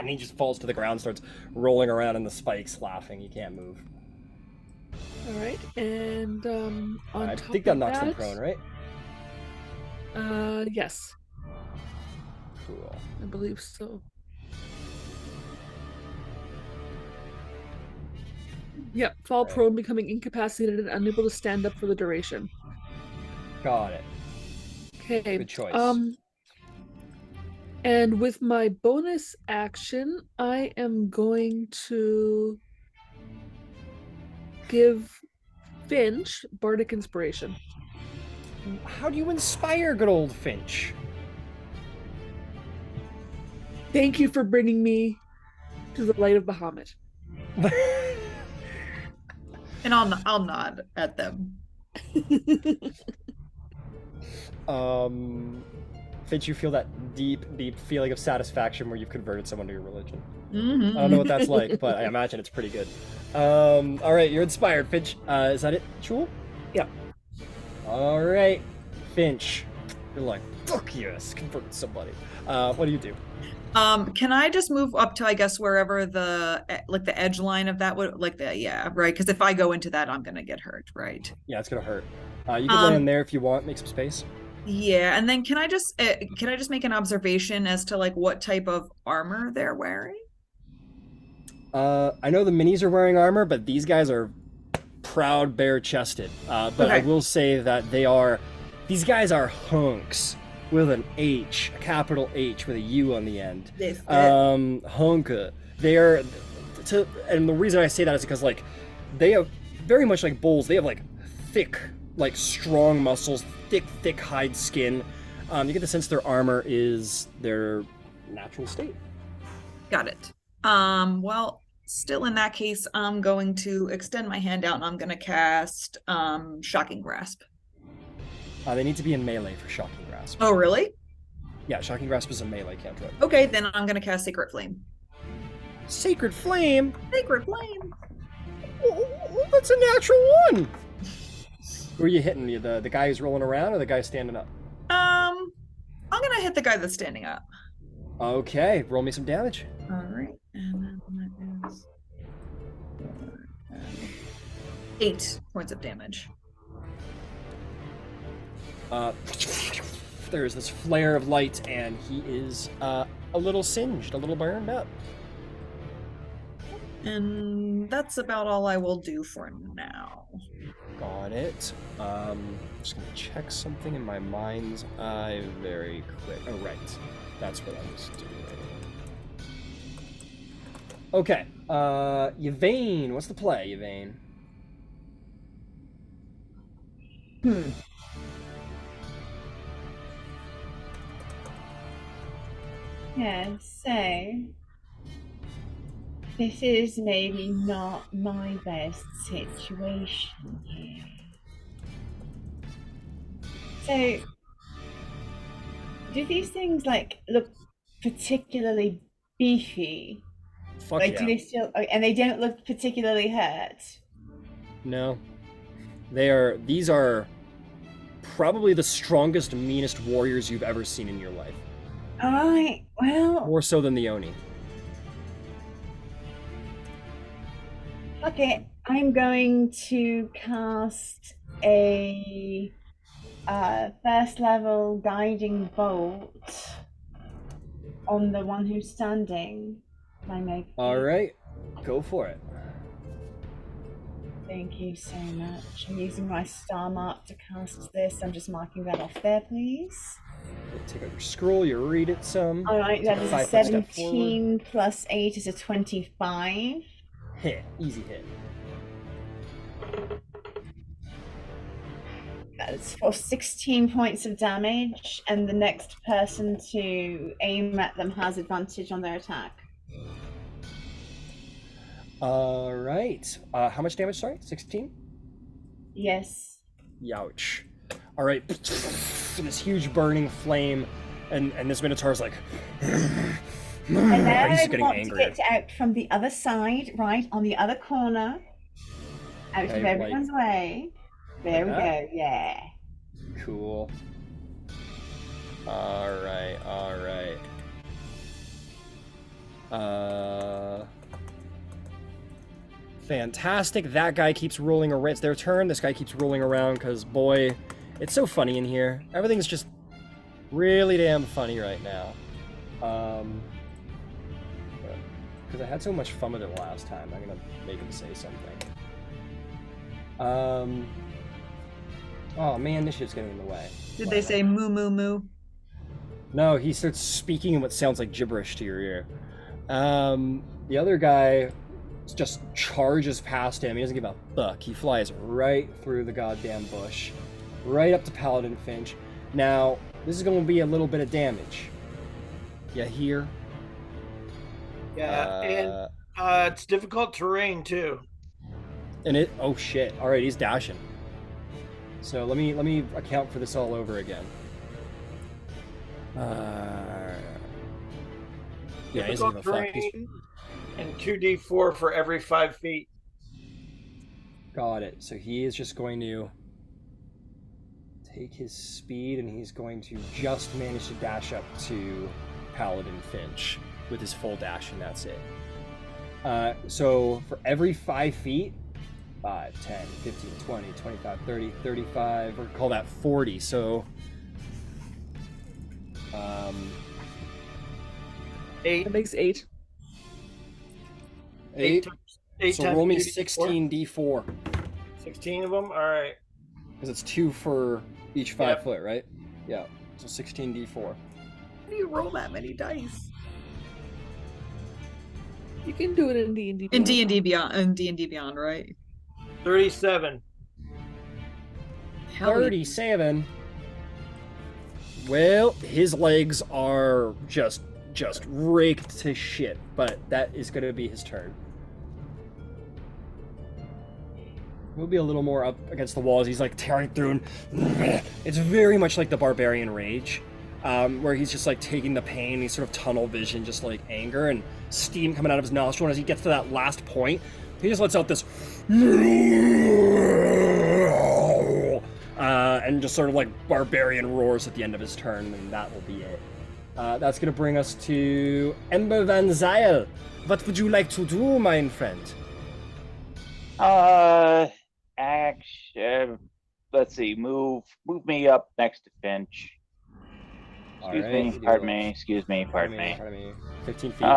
he just falls to the ground, starts rolling around in the spikes, laughing. He can't move. All right, and on I top think that of knocks him prone, right? Yes. Cool. I believe so. Yep, fall prone, becoming incapacitated and unable to stand up for the duration. Got it. Okay. Good choice. And with my bonus action, I am going to give Finch Bardic Inspiration. How do you inspire good old Finch? Thank you for bringing me to the light of Bahamut. And I'll nod at them. Finch, you feel that deep, deep feeling of satisfaction where you've converted someone to your religion. Mhm. I don't know what that's like, but I imagine it's pretty good. All right, you're inspired, Finch. Is that it, Chul? Yeah. All right, Finch. You're like, fuck yes, convert somebody. What do you do? Can I just move up to, I guess, wherever the edge line of that would right? Because if I go into that, I'm gonna get hurt, right? Yeah, it's gonna hurt. You can land there if you want. Make some space. Yeah, and then can I just make an observation as to like what type of armor they're wearing? I know the minis are wearing armor, but these guys are proud, bare-chested. But I Okay. will say that these guys are hunks with an H, a capital H with a U on the end. This- Hunka. And the reason I say that is because like they have very much like bulls. They have like thick, like strong muscles, thick hide skin. You get the sense their armor is their natural state. Got it. Well, still in that case, I'm going to extend my hand out and I'm gonna cast Shocking Grasp. They need to be in melee for Shocking Grasp. Oh, really? Yeah, Shocking Grasp is a melee cantrip. Okay, then I'm gonna cast Sacred Flame. Sacred Flame? Sacred Flame. Oh, that's a natural one! Who are you hitting? The guy who's rolling around or the guy standing up? I'm gonna hit the guy that's standing up. Okay, roll me some damage. All right, and then that is 8 points of damage. There's this flare of light, and he is a little singed, a little burned up. And that's about all I will do for now. Got it. Just gonna check something in my mind's eye very quick. Oh, right. That's what I was doing. Okay. Yvain, what's the play, Yvain? Yeah, so this is maybe not my best situation here. So, do these things like look particularly beefy? Fuck Like, yeah. do they still? And they don't look particularly hurt. No. These are probably the strongest, meanest warriors you've ever seen in your life. All right. Well, More so than the Oni. okay. I'm going to cast a first level guiding bolt on the one who's standing. I make. Alright, go for it. Thank you so much. I'm using my star mark to cast this. I'm just marking that off there, please. Take out your scroll, you read it some. All right, that Take is a 5 foot step 17 plus 8 is a 25. Hit, easy hit. That is for 16 points of damage, and the next person to aim at them has advantage on their attack. Alright. How much damage, sorry? 16? Yes. Youch. Alright. This huge burning flame, and this Minotaur's like... And now He's I getting want angrier. to get out from the other side, right, on the other corner, out Okay, of like- everyone's way. There we that? go, yeah. Cool. Alright. Fantastic. That guy keeps rolling around. It's their turn. This guy keeps rolling around because, boy, it's so funny in here. Everything's just really damn funny right now. Because I had so much fun with it last time. I'm going to make him say something. Oh, man, this shit's getting in the way. Did they say moo moo moo? No, he starts speaking in what sounds like gibberish to your ear. The other guy just charges past him. He doesn't give a fuck. He flies right through the goddamn bush, right up to Paladin Finch. Now, this is going to be a little bit of damage. You hear? Yeah, and it's difficult terrain too. And it... Oh, shit. All right, he's dashing. So let me account for this all over again. Yeah, he's Typical gonna fuck. terrain, and 2d4 for every 5 feet. Got it. So he is just going to take his speed, and he's going to just manage to dash up to Paladin Finch with his full dash, and that's it. So for every 5 feet, 5, 10, 15, 20, 25, 30, 35, or call that 40. So 8. That makes 8. 8. Eight So times roll me 2d4. 16 d4. 16 of them? All right. Because it's 2 for each 5 Yep. foot, right? Yeah. So 16 d4. How do you roll that many dice? You can do it in D&D. In D&D Beyond, right? 37. Hell yeah. 37. Well, his legs are just raked to shit, but that is going to be his turn. He'll be a little more up against the walls. He's like tearing through, and it's very much like the Barbarian Rage, where he's just like taking the pain. He's sort of tunnel vision, just like anger and steam coming out of his nostril. And as he gets to that last point, he just lets out this, and just sort of like barbarian roars at the end of his turn, and that will be it. That's going to bring us to Ember Van Zyl. What would you like to do, my friend? Let's see. Move me up next to Finch. Pardon me. 15 feet.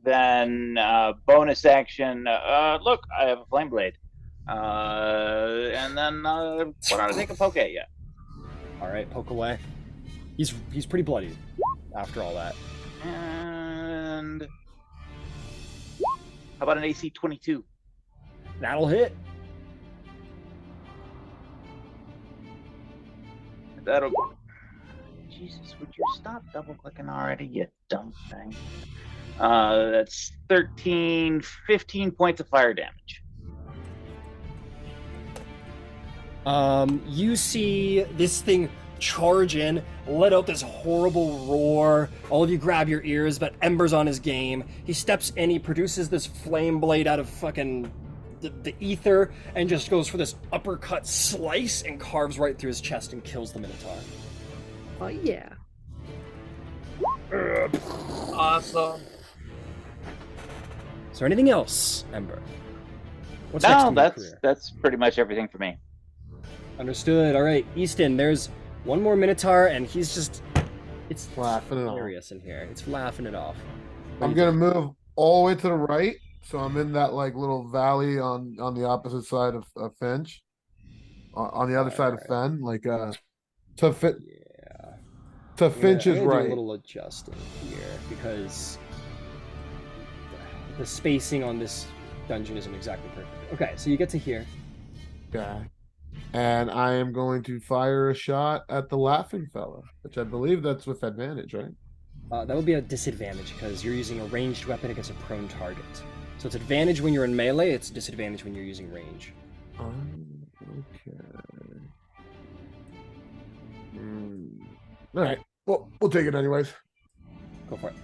Then bonus action. Look, I have a flame blade. And then why don't I take a poke at you? All right, poke away. He's pretty bloody after all that. And how about an AC 22? That'll hit. That'll. Jesus, would you stop double clicking already, you dumb thing? That's 15 points of fire damage. You see this thing charge in, let out this horrible roar. All of you grab your ears, but Ember's on his game. He steps in, he produces this flame blade out of fucking the ether, and just goes for this uppercut slice and carves right through his chest and kills the Minotaur. Oh, yeah. Awesome. Is there anything else, Ember? What's next No, in your career? that's pretty much everything for me. Understood. All right, Easton, there's one more Minotaur, and he's just... It's Laughing it off. hilarious in here. It's laughing it off. What I'm do you gonna move all the way to the right, so I'm in that like little valley on the opposite side of Finch, on the other side of Fen, like to fit think? Yeah. to I'm gonna Finch's do right. a little adjusting here, because the spacing on this dungeon isn't exactly perfect. Okay, so you get to here. Okay. And I am going to fire a shot at the laughing fella, which I believe that's with advantage, right? That would be a disadvantage, because you're using a ranged weapon against a prone target. So it's advantage when you're in melee, it's disadvantage when you're using range. Okay. All right. Well, we'll take it anyways. Go for it.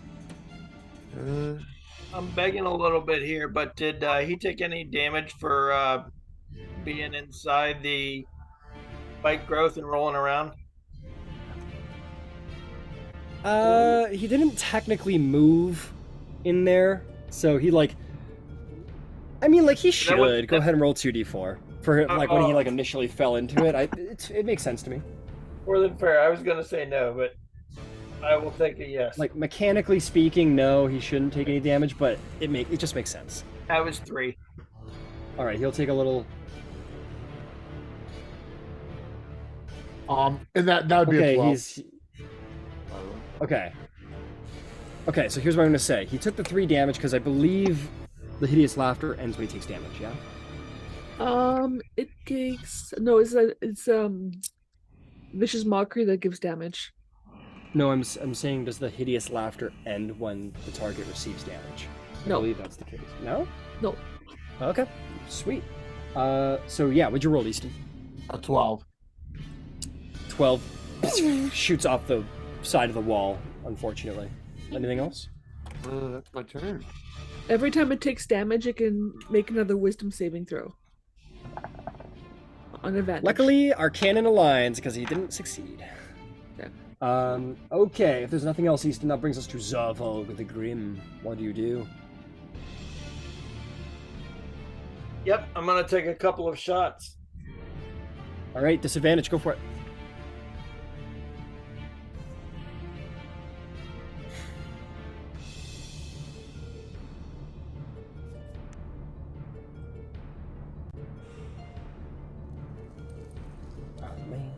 I'm begging a little bit here, but did he take any damage for being inside the spike growth and rolling around? He didn't technically move in there, so he like... I mean, like, he should. Go ahead and roll 2d4. For, like, when he, like, initially fell into it. It makes sense to me. More than fair. I was going to say no, but I will take a yes. Like, mechanically speaking, no, he shouldn't take any damage, but it just makes sense. That was 3. Alright, he'll take a little... And that would be a 12. Okay. Okay, so here's what I'm going to say. He took the 3 damage because I believe the hideous laughter ends when he takes damage, yeah? It takes it's vicious mockery that gives damage. No, I'm saying, does the hideous laughter end when the target receives damage? I No. believe that's the case. No? No. Okay, sweet. So yeah, what'd you roll, Easton? A 12. 12 shoots off the side of the wall, unfortunately. Anything else? That's my turn. Every time it takes damage, it can make another wisdom saving throw. On advantage. Luckily, our cannon aligns because he didn't succeed. Yeah. Okay, if there's nothing else, Easton, that brings us to Zavog the Grim. What do you do? Yep, I'm gonna take a couple of shots. All right, disadvantage, go for it. Oh, man.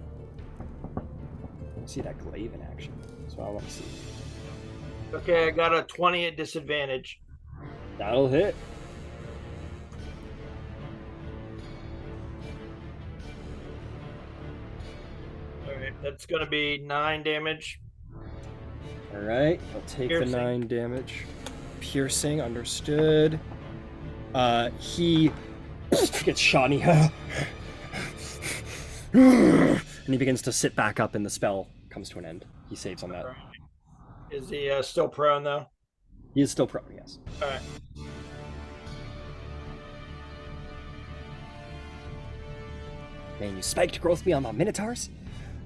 I see that glaive in action. That's what I want to see. Okay, I got a 20 at disadvantage. That'll hit. All right, that's gonna be 9 damage. All right, I'll take Piercing. the 9 damage. Piercing, understood. He gets shot and he begins to sit back up and the spell comes to an end. He saves on that. Is he still prone though? He is still prone, yes. All right. Man, you spiked growth beyond my minotaurs?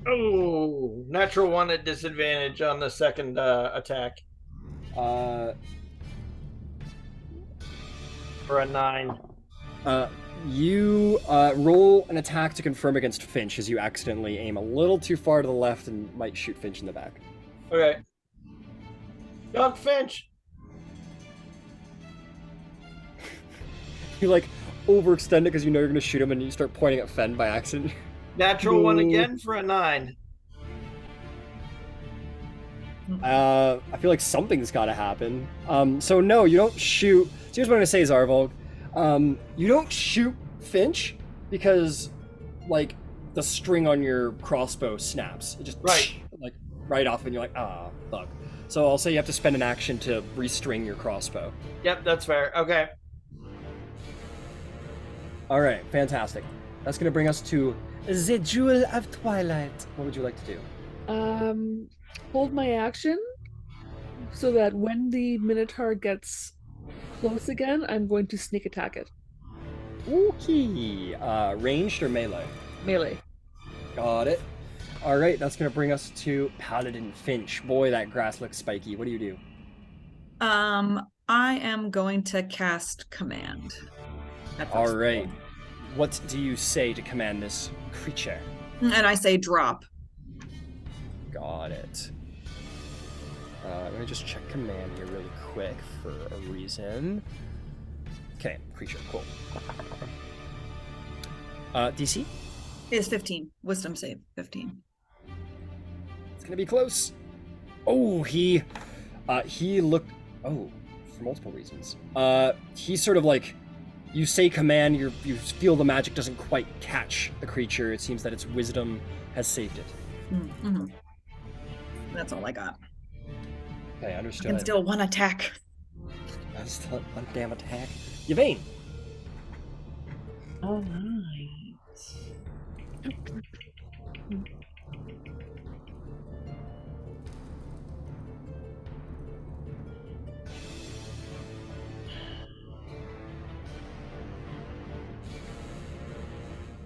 Oh, natural 1 at disadvantage on the second attack Uh, for a 9. You roll an attack to confirm against Finch as you accidentally aim a little too far to the left and might shoot Finch in the back. Okay. Young Finch. You like overextend it because you know you're going to shoot him and you start pointing at Fen by accident. Natural 1 again for a 9. I feel like something's got to happen. So no, you don't shoot. So here's what I'm going to say, Zarvolg. You don't shoot Finch because, like, the string on your crossbow snaps. It just like right off, and you're like, ah, fuck. So I'll say you have to spend an action to restring your crossbow. Yep, that's fair. Okay. All right, fantastic. That's going to bring us to the Jewel of Twilight. What would you like to do? Hold my action so that when the Minotaur gets close again, I'm going to sneak attack it. Okay. Ranged or melee? Melee. Got it. All right, that's going to bring us to Paladin Finch. Boy, that grass looks spiky. What do you do? I am going to cast Command. All right. What do you say to command this creature? And I say drop. Got it. I'm going to just check command here really quick for a reason. Okay, creature, cool. DC? Is 15. Wisdom save, 15. It's going to be close. Oh, he looked... Oh, for multiple reasons. He sort of like... You say command, you feel the magic doesn't quite catch the creature. It seems that its wisdom has saved it. Mm-hmm. That's all I got. Okay, understood. I can still one attack. That's still one damn attack. Yvain. All right.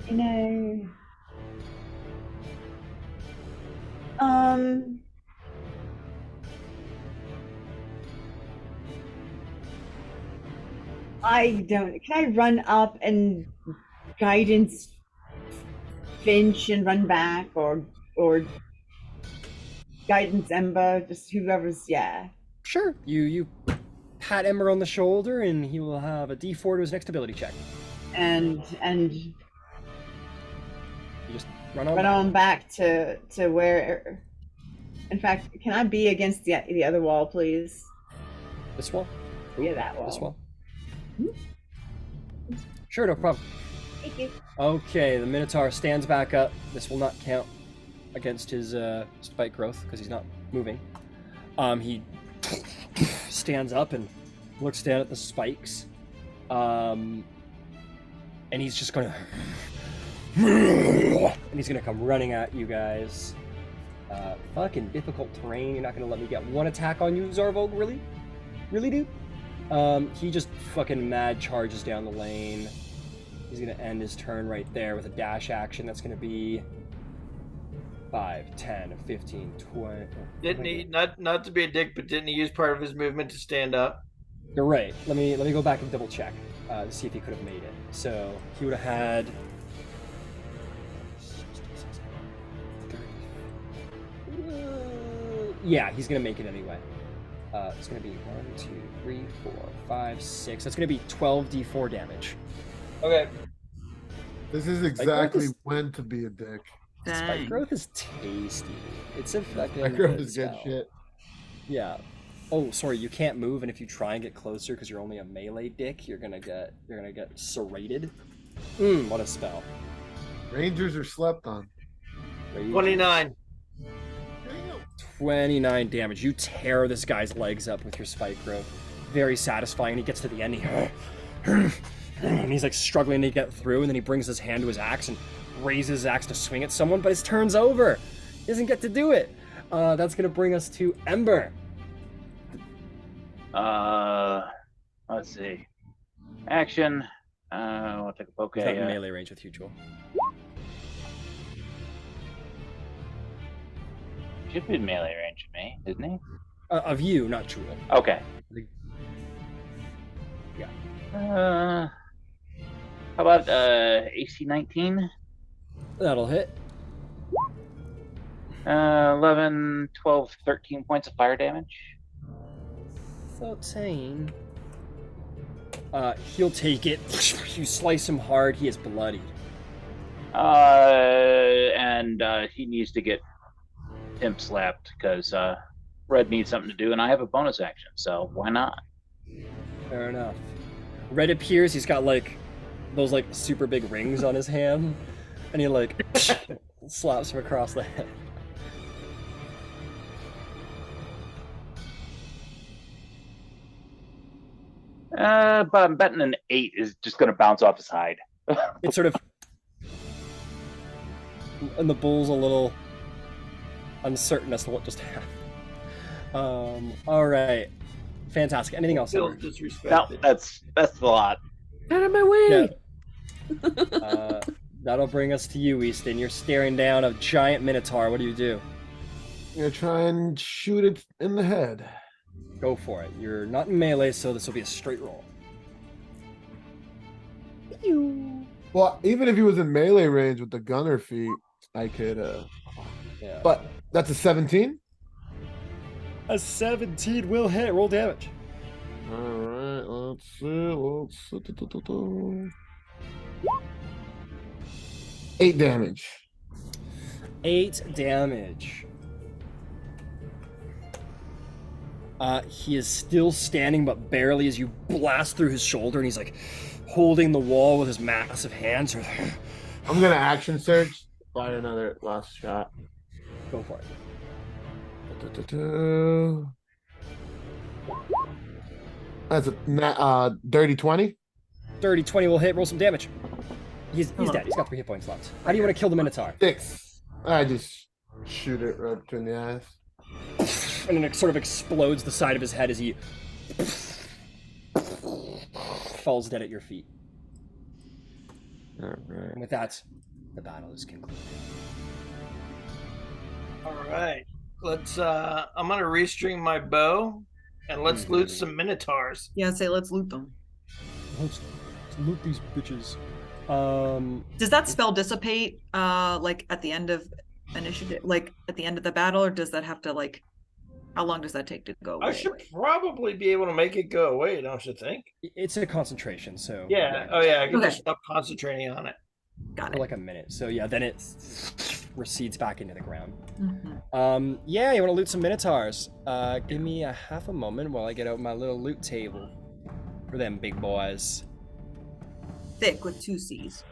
You know, I don't. Can I run up and guidance Finch and run back, or guidance Ember? Just whoever's Sure. You pat Ember on the shoulder, and he will have a D4 to his next ability check. and You just run on back to where. In fact, can I be against the other wall, please? This wall? Ooh, Yeah, that wall. This wall? Sure, no problem. Thank you. Okay, the Minotaur stands back up. This will not count against his spike growth because he's not moving. He stands up and looks down at the spikes. And he's just going to and he's gonna come running at you guys. Fucking difficult terrain. You're not gonna let me get one attack on you, Zarvog, really? Really, dude? He just fucking mad charges down the lane. He's gonna end his turn right there with a dash action. That's gonna be 5, 10, 15, 20. Didn't he not to be a dick, but didn't he use part of his movement to stand up? You're right. Let me go back and double check to see if he could have made it. So he would have had. Yeah, he's gonna make it anyway. It's gonna be 1, 2, 3, 4, 5, 6. That's gonna be 12d4 damage. Okay. This is exactly when to be a dick. Spike growth is tasty. It's a fucking Spike growth good is good spell. shit. Yeah. Oh, sorry, you can't move, and if you try and get closer because you're only a melee dick, you're gonna get serrated. What a spell. Rangers are slept on. 29. 29 damage. You tear this guy's legs up with your spike growth. Very satisfying. And he gets to the end. And he's like struggling to get through, and then he brings his hand to his axe and raises his axe to swing at someone, but his turn's over. He doesn't get to do it. That's gonna bring us to Ember. Let's see. Action. I'll take a poke. He's at melee range with you, Joel. Should be in melee range of me, isn't he? Of you, not Jewel. Okay. Yeah. How about AC 19? That'll hit. 11, 12, 13 points of fire damage. 13. He'll take it. You slice him hard. He is bloodied. And he needs to get pimp slapped because Red needs something to do, and I have a bonus action, so why not? Fair enough. Red appears. He's got like those like super big rings on his hand, and he like slaps him across the head. But I'm betting an 8 is just going to bounce off his hide. It's sort of, and the bull's a little uncertain as to what just happened. All right, fantastic. Anything else? Feels No, disrespected. that's a lot. Out of my way! Yeah. That'll bring us to you, Easton. You're staring down a giant minotaur. What do you do? I'm gonna try and shoot it in the head. Go for it. You're not in melee, so this will be a straight roll. Well, even if he was in melee range with the gunner feat, I could. Yeah. But that's a 17. A 17 will hit. Roll damage. All right, let's see. 8 damage. 8 damage. He is still standing, but barely, as you blast through his shoulder, and he's like holding the wall with his massive hands. I'm gonna action surge. Fire another last shot. Go for it. That's a dirty 20. Dirty 20 will hit. Roll some damage. He's dead. He's got 3 hit points left. How do you want to kill the Minotaur? 6. I just shoot it right between the eyes. And then it sort of explodes the side of his head as he falls dead at your feet. All right. And with that, the battle is concluded. All right. Let's I'm gonna restring my bow and let's loot some minotaurs. Yeah, say let's loot them. Let's loot these bitches. Does that spell dissipate like at the end of initiative, like at the end of the battle, or does that have to like, how long does that take to go away? I should probably be able to make it go away, don't you think? It's a concentration, so Yeah. Oh yeah, I can Okay. just stop concentrating on it. Got for it. like a minute. So yeah, then it recedes back into the ground. Mhm. Yeah, you want to loot some minotaurs? Give me a half a moment while I get out my little loot table for them big boys. Thick with 2 C's.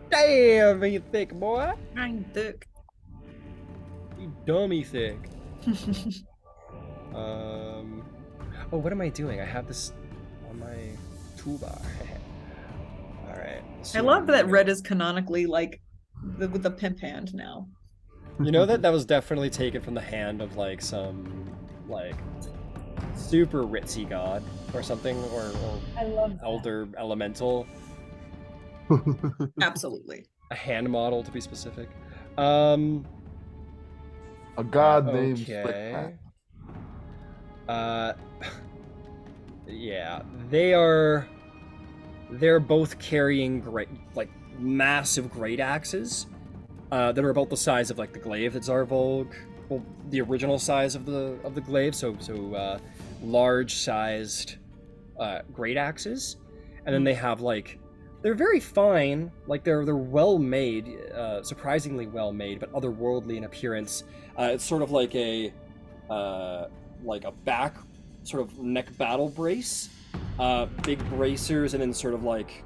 Damn, you thick boy. I'm thick. You dummy thick. Oh, what am I doing? I have this on my toolbar. All right. I love that Red is canonically like with the pimp hand now. You know that was definitely taken from the hand of like some like super ritzy god or something, or I love that. elder elemental. Absolutely. A hand model to be specific. A god named Okay. Slickback. Yeah, they're both carrying like massive great axes that are about the size of like the glaive that Zarvolg, well, the original size of the glaive, so large sized great axes, and then they have like they're very fine, like they're well made, surprisingly well made, but otherworldly in appearance. It's sort of like a back sort of neck battle brace, big bracers, and then sort of like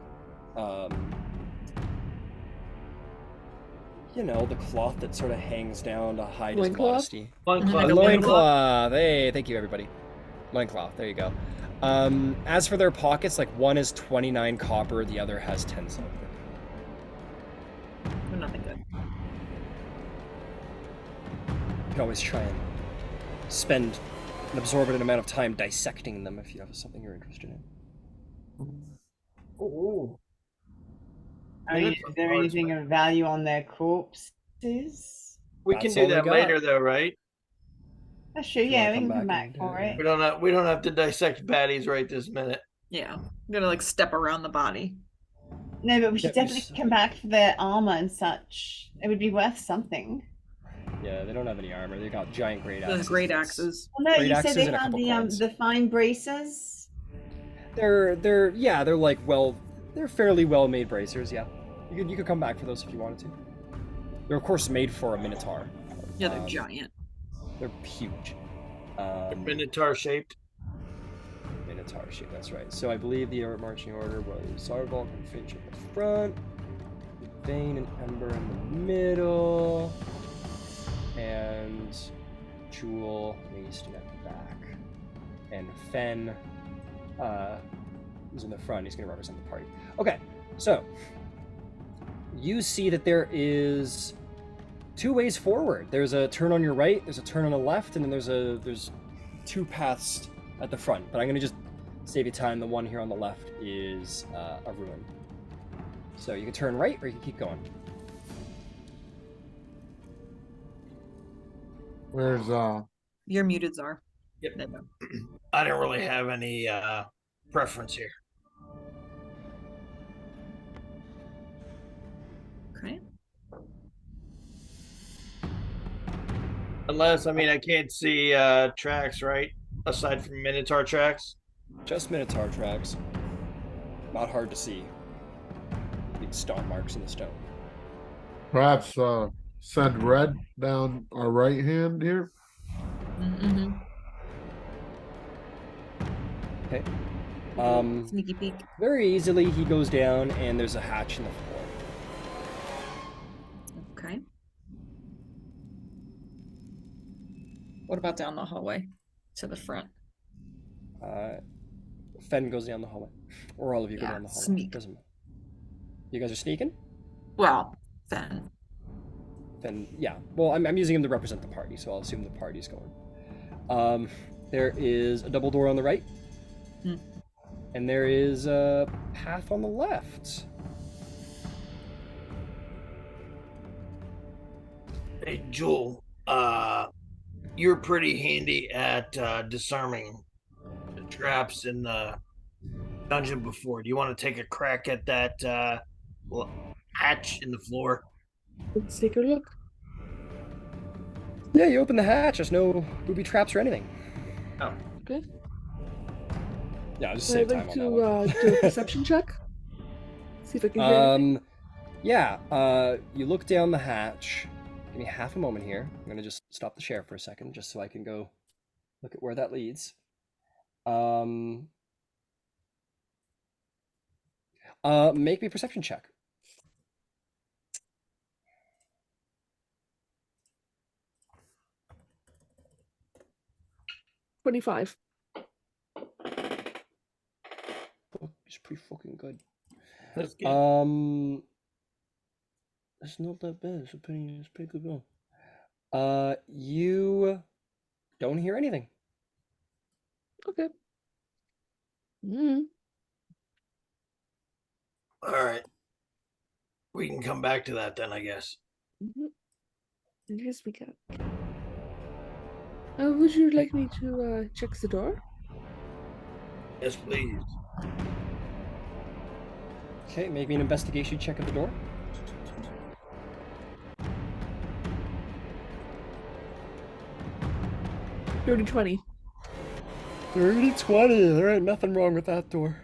the cloth that sort of hangs down to hide his Loincloth? modesty. Loincloth. A loincloth. Hey, thank you, everybody. Loincloth. There you go. As for their pockets, like one is 29 copper, the other has 10 silver. They're nothing good. You can always try and spend an absorbent amount of time dissecting them if you have something you're interested in. Ooh. I mean, is there anything of value on their corpses? We That's can all do we that got. later, though, right? That's true. you Yeah, wanna we come can come back back and for do it. We don't have to dissect baddies right this minute. Yeah. I'm gonna like step around the body. No, but we should Yep, you definitely come back for their armor and such. It would be worth something. Yeah, they don't have any armor. They got giant great axes. Those great That's- axes. Well, no, Great you said axes they and a had couple the coins. the fine bracers. They're like they're fairly well made bracers. Yeah, you could come back for those if you wanted to. They're of course made for a minotaur. Yeah, they're giant. They're huge. Minotaur shaped. Minotaur shape. That's right. So I believe the marching order was Zarvolg and Finch in the front, Vane and Ember in the middle, and Jewel and Easton at the back, and Fen who's in the front. He's going to represent the party. Okay, so you see that there is two ways forward. There's a turn on your right, there's a turn on the left, and then there's two paths at the front. But I'm going to just save you time. The one here on the left is a ruin. So you can turn right or you can keep going. Where's You're muted, Czar. Yep. There you go. I don't really have any preference here. Okay. Unless, I mean, I can't see tracks, right? Aside from Minotaur tracks. Just Minotaur tracks. Not hard to see. Big stomp marks in the stone. perhaps send red down our right hand here? Mm-hmm. Okay. Sneaky peek. Very easily he goes down and there's a hatch in the floor. Okay. What about down the hallway to the front? Fen goes down the hallway. Or all of you go Yeah, down the hallway. sneak. Doesn't matter. You guys are sneaking? Well, then. Then yeah. Well, I'm using him to represent the party, so I'll assume the party's going. There is a double door on the right. Hmm. And there is a path on the left. Hey, Jewel, you're pretty handy at disarming the traps in the dungeon before. Do you want to take a crack at that hatch in the floor? Let's take a look. Yeah, you open the hatch. There's no booby traps or anything. Oh. Okay. Yeah, I'll just I'd save time like on that one. to do a perception check. See if I can hear anything. Yeah, you look down the hatch. Give me half a moment here. I'm gonna just stop the share for a second, just so I can go look at where that leads. Make me a perception check. 25. It's pretty fucking good. That's good. It's not that bad. It's pretty good bill. You don't hear anything. Okay. Mm. All right. We can come back to that then, I guess. Mm-hmm. I guess we can. Would you like me to check the door? Yes, please. Okay, make me an investigation check at the door. Dirty 20. 30-20. There ain't nothing wrong with that door.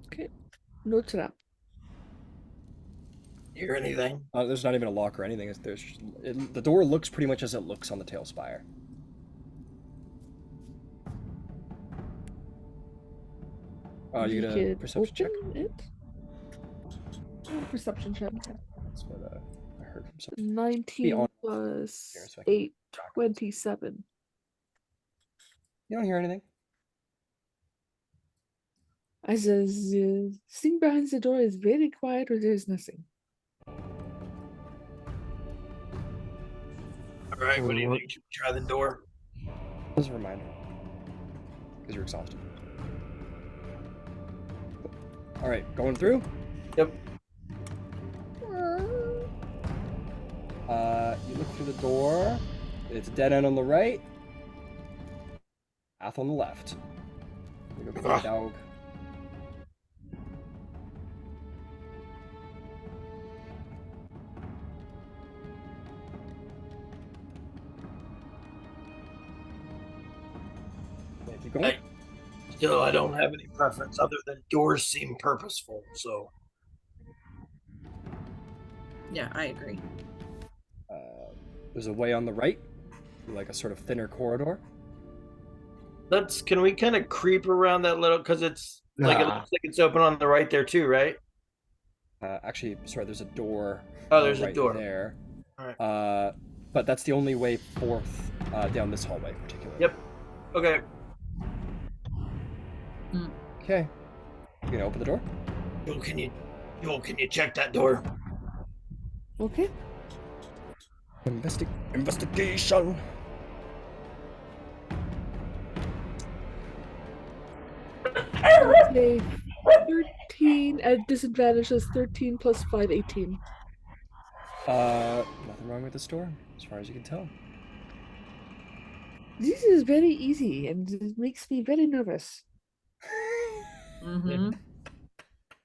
Okay. Note it up. Hear anything? There's not even a lock or anything. The door looks pretty much as it looks on the tail spire. You get a perception check? It? Perception check. That's what I heard from someone. 19 plus 8, 27. You don't hear anything. As the thing behind the door is very quiet or there's nothing. All right, what do you think? Should we try the door? As a reminder. Because you're exhausted. Alright, going through? Yep. You look through the door. It's a dead end on the right. Path on the left. You go get the dog. Keep going. Still, I don't have any preference other than doors seem purposeful, so. Yeah, I agree. There's a way on the right, like a sort of thinner corridor. Can we kind of creep around that little, because it's like it looks like it's open on the right there too, right? Actually, sorry, there's a door. Oh, there's right a door there. All right. But that's the only way forth down this hallway, particularly. Yep. Okay. Okay. You gonna open the door? Joel, can you check that door? Okay. Investigation. Okay. 13 at disadvantage is 13 plus 5, 18. Nothing wrong with this door, as far as you can tell. This is very easy and it makes me very nervous. Mm-hmm. Do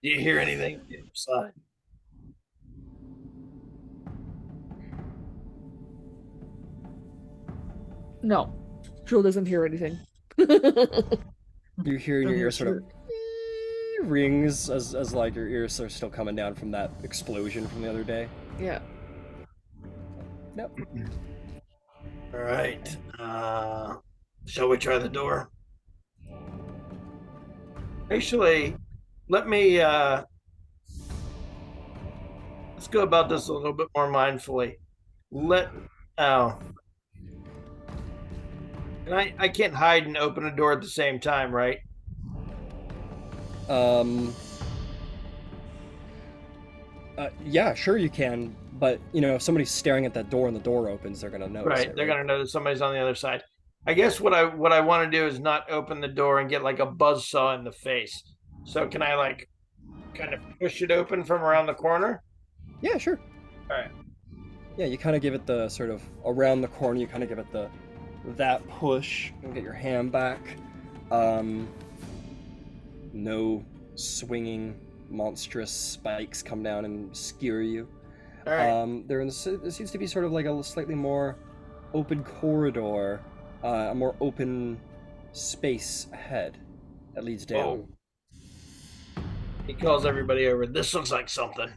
you hear anything on the other side? No. Joel doesn't hear anything. You hear in your ear sort of rings as like your ears are still coming down from that explosion from the other day. Yeah. Nope. All right. Shall we try the door? Actually, let me let's go about this a little bit more mindfully. And I can't hide and open a door at the same time, right? Yeah, sure you can, but you know, if somebody's staring at that door and the door opens, they're gonna notice. Right, they're gonna know that somebody's on the other side. I guess what I want to do is not open the door and get like a buzzsaw in the face. So can I like kind of push it open from around the corner? Yeah, sure. All right. Yeah, you kind of give it the sort of around the corner. You kind of give it that push and get your hand back. No swinging monstrous spikes come down and skewer you. All right. There seems to be sort of like a slightly more open corridor, a more open space ahead that leads down. Oh. He calls everybody over. This looks like something.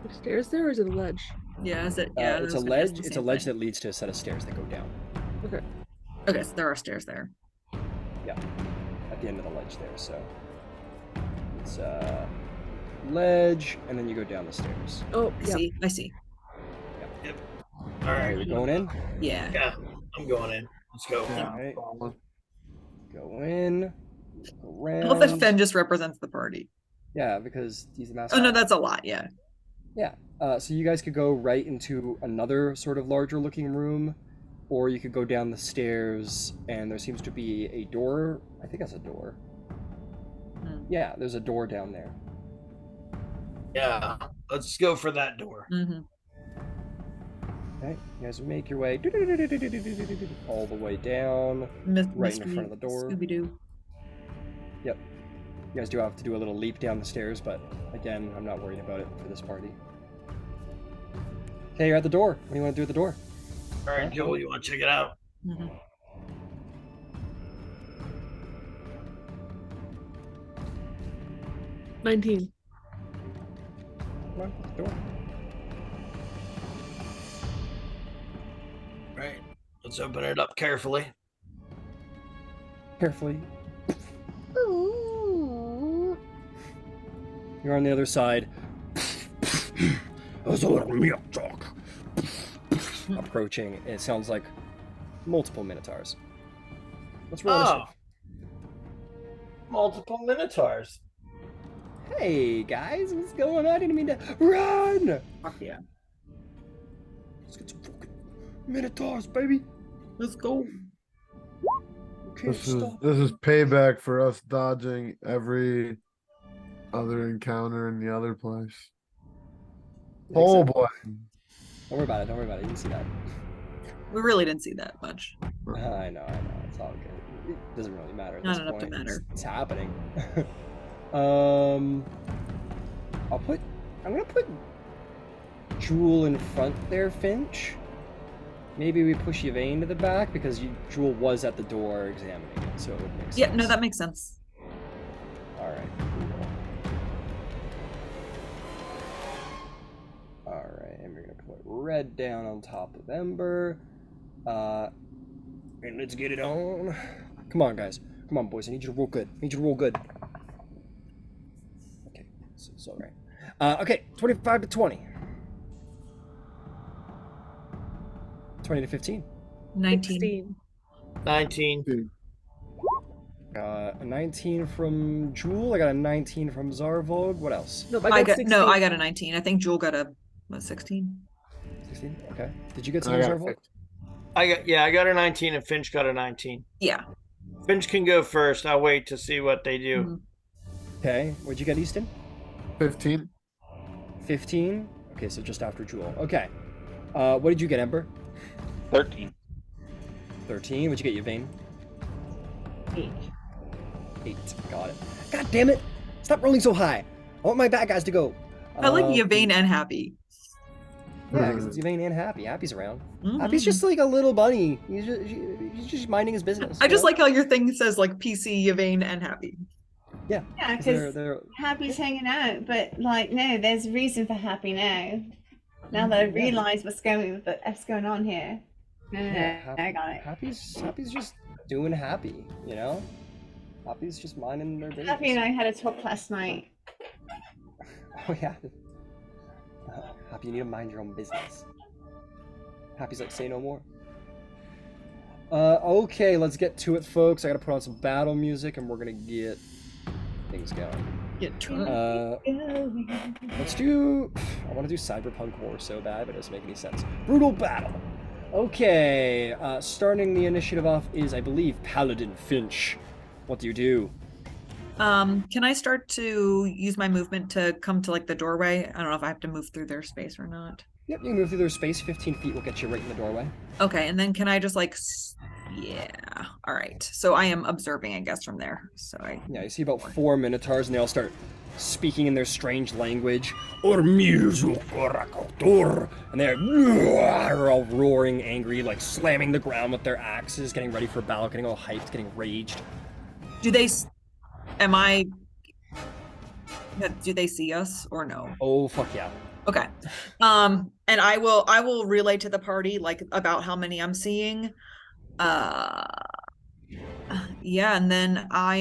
The stairs there, or is it a ledge? Yeah, is it? Yeah, it's a ledge. It's a ledge that leads to a set of stairs that go down. Okay. Okay, so there are stairs there. Yeah, at the end of the ledge there. So it's ledge, and then you go down the stairs. Oh, I yeah. see. I see. Yep. All right, we're going in. Yeah. Yeah, I'm going in. Let's go. All right. Go in. Well, that Around. Fen just represents the party. Yeah, because he's the Oh mascot. no, that's a lot. Yeah. Yeah. So you guys could go right into another sort of larger looking room, or you could go down the stairs, and there seems to be a door. I think that's a door. Hmm. Yeah, there's a door down there. Yeah, let's go for that door. Mm-hmm. Okay, you guys make your way all the way down, right in front of the door. Scooby Doo. Yep. You guys do have to do a little leap down the stairs, but again, I'm not worried about it for this party. Okay, you're at the door. What do you want to do at the door? All right, Joel, you want to check it out? Mm-hmm. $19. Come on, at the door. Right. Let's open it up carefully. Carefully. You're on the other side. Approaching. It sounds like multiple minotaurs. Let's roll Oh. initiative. Multiple minotaurs. Hey guys, what's going on? I didn't mean to run. Fuck yeah. Let's get some fucking minotaurs, baby. Let's go. You can't stop. This is payback for us dodging every other encounter in the other place. You think Oh so? boy. Don't worry about it. Don't worry about it. You didn't see that. We really didn't see that much. I know. It's all good. It doesn't really matter at Not this enough to point. matter. It's happening. I'm gonna put Jewel in front there, Finch. Maybe we push Yvain to the back because Jewel was at the door examining it, so it would make sense. Yeah, no, that makes sense. All right. All right, and we're gonna put Red down on top of Ember. And let's get it on. Come on, guys. Come on, boys. I need you to roll good. Okay, so right. Okay, 25 to 20. 20 to 15. 19. 19. A 19 from Jewel. I got a 19 from Zarvog. What else? No, I got 16. I got a 19. I think Jewel got a 16. 16. Okay. Did you get some I got Zarvog? I got a 19 and Finch got a 19. Yeah. Finch can go first. I'll wait to see what they do. Mhm. Okay. What'd you get, Easton? 15. 15. Okay, so just after Jewel. Okay. What did you get, Ember? 13. 13. What'd you get, Yvain? 8. 8. Got it. God damn it! Stop rolling so high. I want my bad guys to go. I like Yvain and Happy. Yeah, because it's Yvain and Happy. Happy's around. Mhm. Happy's just like a little bunny. He's just minding his business. I you just know? like how your thing says like PC, Yvain, and Happy. Yeah, Yeah, 'cause because they're Happy's hanging out, but like, no, there's a reason for Happy now. Now that I realise what's going on here. No, I got it. Happy's just doing Happy, you know? Happy's just minding their business. Happy and I had a talk last night. Oh yeah. Happy, you need to mind your own business. Happy's like, say no more. Okay, let's get to it, folks. I gotta put on some battle music, and we're gonna get things going. Get turned. Let's do. I want to do Cyberpunk War so bad, but it doesn't make any sense. Brutal battle. Okay, starting the initiative off is, I believe, Paladin Finch. What do you do? Can I start to use my movement to come to like the doorway? I don't know if I have to move through their space or not. Yep, you can move through their space. 15 feet will get you right in the doorway. Okay, and then can I just like, yeah, all right. So I am observing, I guess, from there. So Yeah, you see about 4 minotaurs, and they all start speaking in their strange language. And they're all roaring, angry, like slamming the ground with their axes, getting ready for battle, getting all hyped, getting raged. do they see us or no? Oh, fuck yeah. Okay. And I will relay to the party like about how many I'm seeing. Yeah, and then I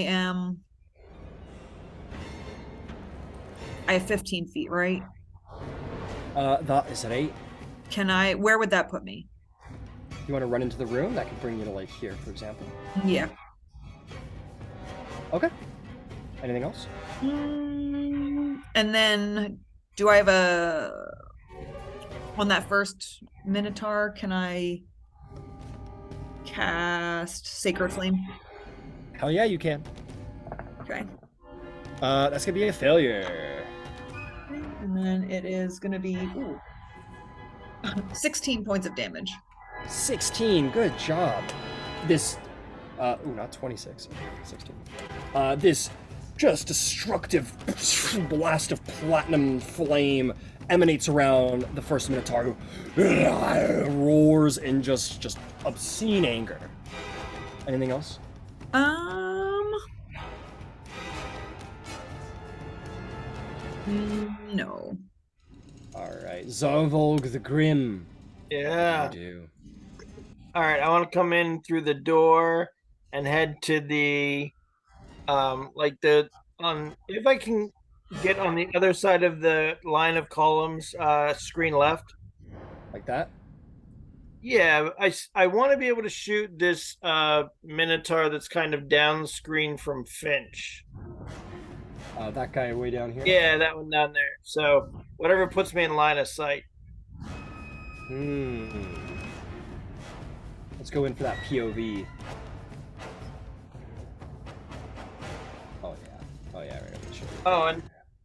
have 15 feet, right? That is right. Where would that put me? You want to run into the room? That could bring you to, like, here, for example. Yeah. Okay. Anything else? And then, do I have on that first Minotaur, can I cast Sacred Flame? Hell yeah, you can. Okay. That's gonna be a failure. And then it is going to be 16 points of damage. 16. Good job. This, not 26. 16. This just destructive blast of platinum flame emanates around the first Minotaur, who roars in just obscene anger. Anything else? No. All right, Zarvolg the Grim. Yeah. What do you do? All right, I want to come in through the door and head to the if I can get on the other side of the line of columns, screen left. Like that? Yeah, I want to be able to shoot this Minotaur that's kind of down the screen from Finch. That guy way down here? Yeah, that one down there. So whatever puts me in line of sight. Let's go in for that POV. Oh yeah, right over the shoulder. Oh, and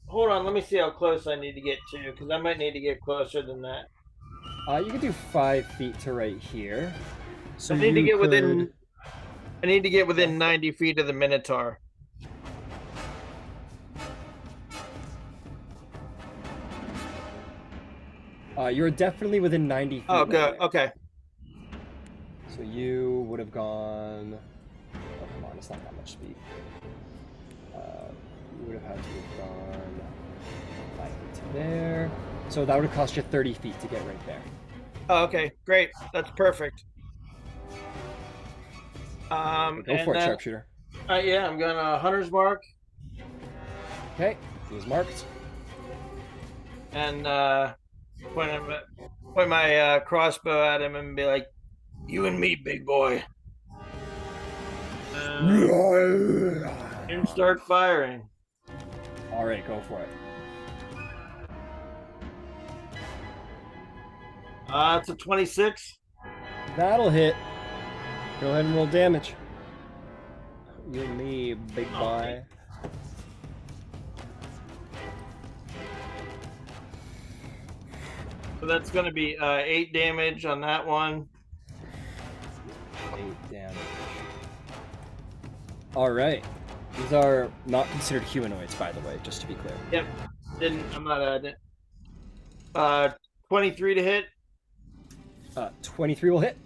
hold on, let me see how close I need to get to, because I might need to get closer than that. You can do 5 feet to right here. So I need to get within 90 feet of the Minotaur. You're definitely within 90 feet. Oh, good. Okay. So you would have gone. Oh, come on, it's not that much speed. You would have had to have gone 5 feet to there. So that would have cost you 30 feet to get right there. Oh, okay, great. That's perfect. Go for it, sharpshooter. Yeah, I'm going to hunter's mark. Okay, he's marked. And point my crossbow at him and be like, "You and me, big boy." And start firing. All right, go for it. It's a 26. That'll hit. Go ahead and roll damage. You and me, big boy. So that's going to be 8 damage on that one. 8 damage. All right. These are not considered humanoids, by the way, just to be clear. Yep. I'm not 23 to hit. 23 will hit.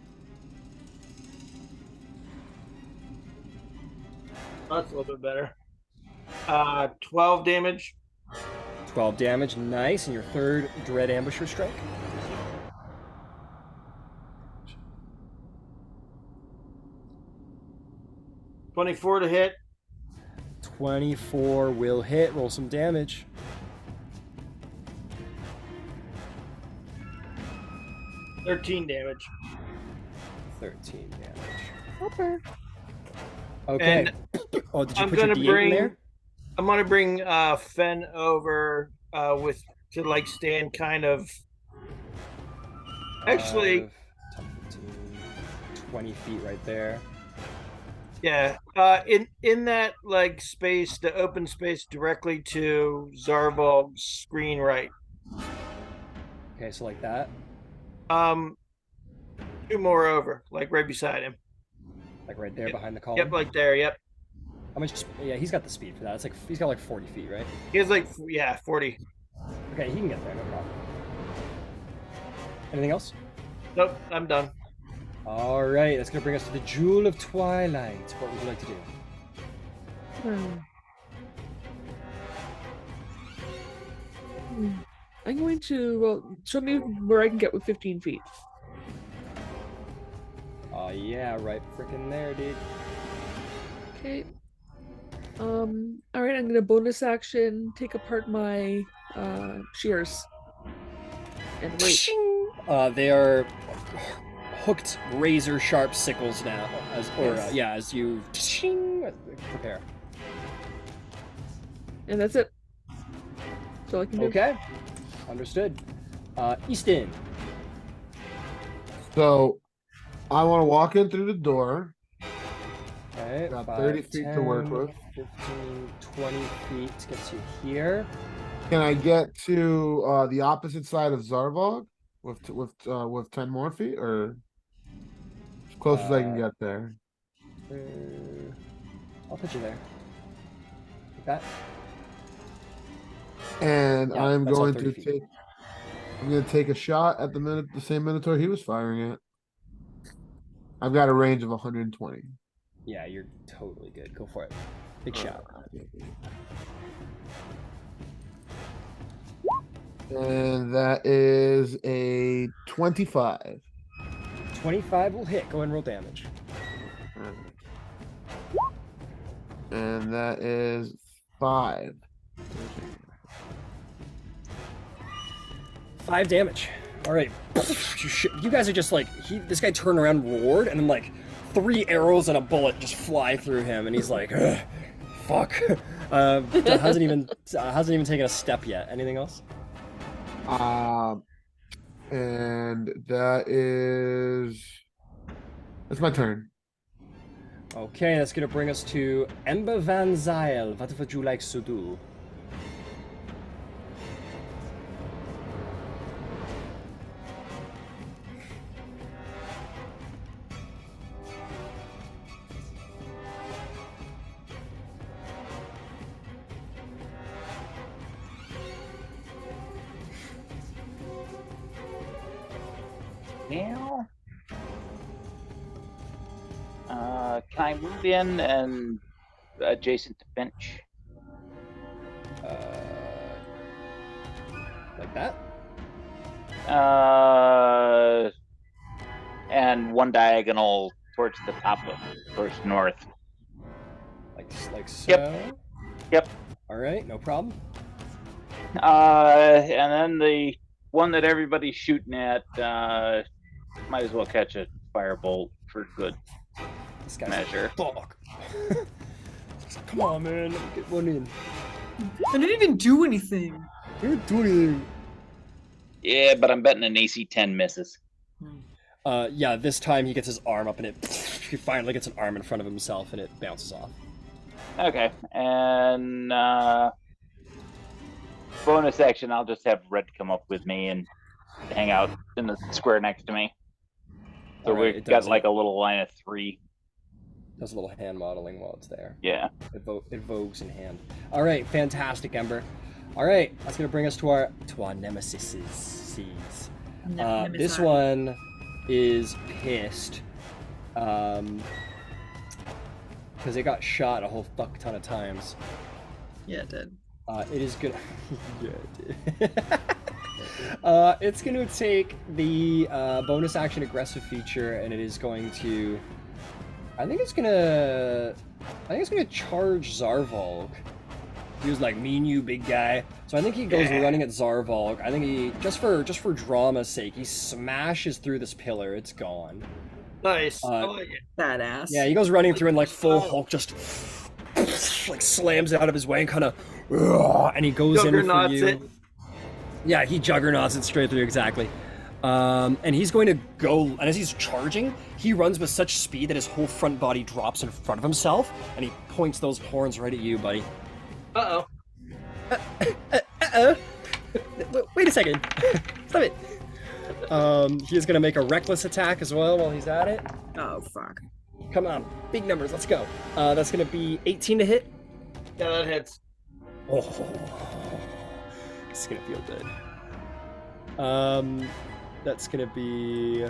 That's a little bit better. 12 damage. 12 damage, nice. And your third Dread Ambusher strike. $24 to hit. 24 will hit. Roll some damage. $13 damage. 13 damage. Okay. Okay. And Oh, did you I'm put your gonna D8 in there? I'm gonna bring Fen over to like stand kind of. Actually, 5, 10, 15, 20 feet right there. yeah. In that like space, the open space directly to Zarvolg's screen right. Okay, so like that. 2 more over, like right beside him. Like right there behind the column. Yep, like there. Yep. How much? Yeah, he's got the speed for that. It's like he's got like 40 feet, right? He has like 40. Okay, he can get there, no problem. Anything else? Nope, I'm done. All right, that's gonna bring us to the Jewel of Twilight. What would you like to do? I'm going to show me where I can get with 15 feet. Oh yeah, right freaking there, dude. Okay. All right, I'm gonna bonus action take apart my shears and wait. They are hooked razor sharp sickles now, as you prepare. And that's it. That's all I can do. Okay. Understood. Easton. So I want to walk in through the door. Okay. Got 5, 30 feet to work 10, with. 15, 20 feet gets you here. Can I get to the opposite side of Zarvog with 10 more feet, or as close as I can get there? I'll put you there. Like that. And Yeah, I'm that's all going 30 to feet. take. I'm going to take a shot at the same Minotaur he was firing at. I've got a range of 120. Yeah, you're totally good. Go for it. Big shot. And that is a 25. 25 will hit. Go ahead and roll damage. And that is 5. 5 damage. All right. You guys are just like, this guy turned around, roared, and then like 3 arrows and a bullet just fly through him, and he's like, "Ugh, fuck. Hasn't even taken a step yet. Anything else? And that's my turn. Okay, that's gonna bring us to Ember Van Zyl. What would you like to do? Now, can I move in and adjacent to Finch? Like that? And one diagonal towards the top of first north. Like so? Yep. All right, no problem. And then the one that everybody's shooting at, might as well catch a firebolt for good This guy's measure. Like, fuck. Come on, man. Let me get one in. I didn't even do anything. You didn't do anything. Yeah, but I'm betting an AC 10 misses. Yeah, this time he gets his arm up and he finally gets an arm in front of himself and it bounces off. Okay, and bonus action, I'll just have Red come up with me and hang out in the square next to me. So Alright, we've got like a little line of 3. Does a little hand modeling while it's there. Yeah. It vogues in hand. All right, fantastic, Ember. All right, that's gonna bring us to our nemesis. This one is pissed because it got shot a whole fuck ton of times. Yeah, it did. It is good. Yeah, it did. It's going to take the bonus action aggressive feature, and it is going to. I think it's gonna charge Zarvolg. He was like, "Me and you, big guy." So I think he goes running at Zarvolg. I think he just for drama's sake, he smashes through this pillar. It's gone. Nice. I like it. Badass. Yeah, he goes running through and like full Hulk just like slams it out of his way and kind of, and he goes in for you. It. Yeah, he juggernauts it straight through, exactly. And he's going to go, and as he's charging, he runs with such speed that his whole front body drops in front of himself, and he points those horns right at you, buddy. Uh-oh. Uh-oh. Wait a second. Stop it. He is going to make a reckless attack as well while he's at it. Oh, fuck. Come on, big numbers, let's go. That's going to be 18 to hit. Yeah, that hits. Oh, it's going to feel good. That's going to be...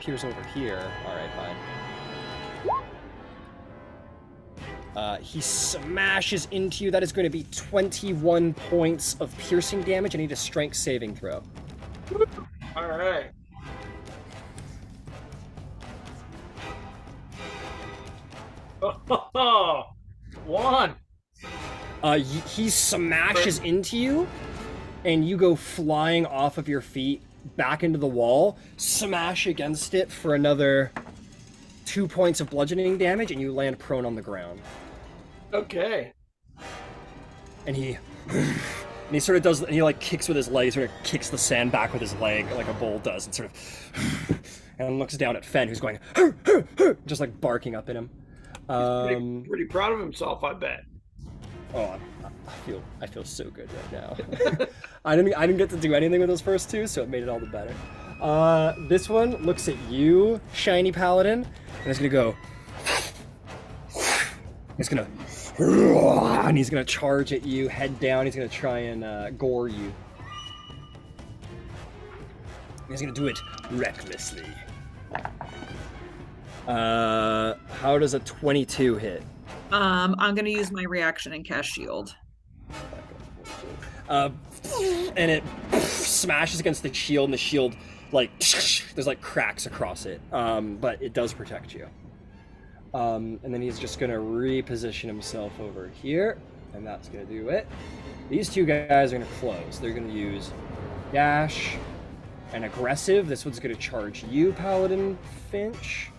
Pierce over here. Alright, fine. He smashes into you. That is going to be 21 points of piercing damage. I need a strength saving throw. All right. Oh, 1. He smashes into you, and you go flying off of your feet back into the wall, smash against it for another 2 points of bludgeoning damage, and you land prone on the ground. Okay. and he sort of does, and he like kicks with his leg, sort of kicks the sand back with his leg like a bull does, and sort of and looks down at Fen, who's going just like barking up at him. He's pretty proud of himself, I bet. Oh, I feel so good right now. I didn't get to do anything with those first two, so it made it all the better. This one looks at you, shiny paladin, and it's gonna go. He's gonna, and he's gonna charge at you, head down. He's gonna try and gore you. He's gonna do it recklessly. How does a 22 hit? I'm gonna use my reaction and cast shield. And it smashes against the shield, and the shield, like, there's like cracks across it. But it does protect you. And then he's just gonna reposition himself over here, and that's gonna do it. These two guys are gonna close. They're gonna use dash and aggressive. This one's gonna charge you, Paladin Finch.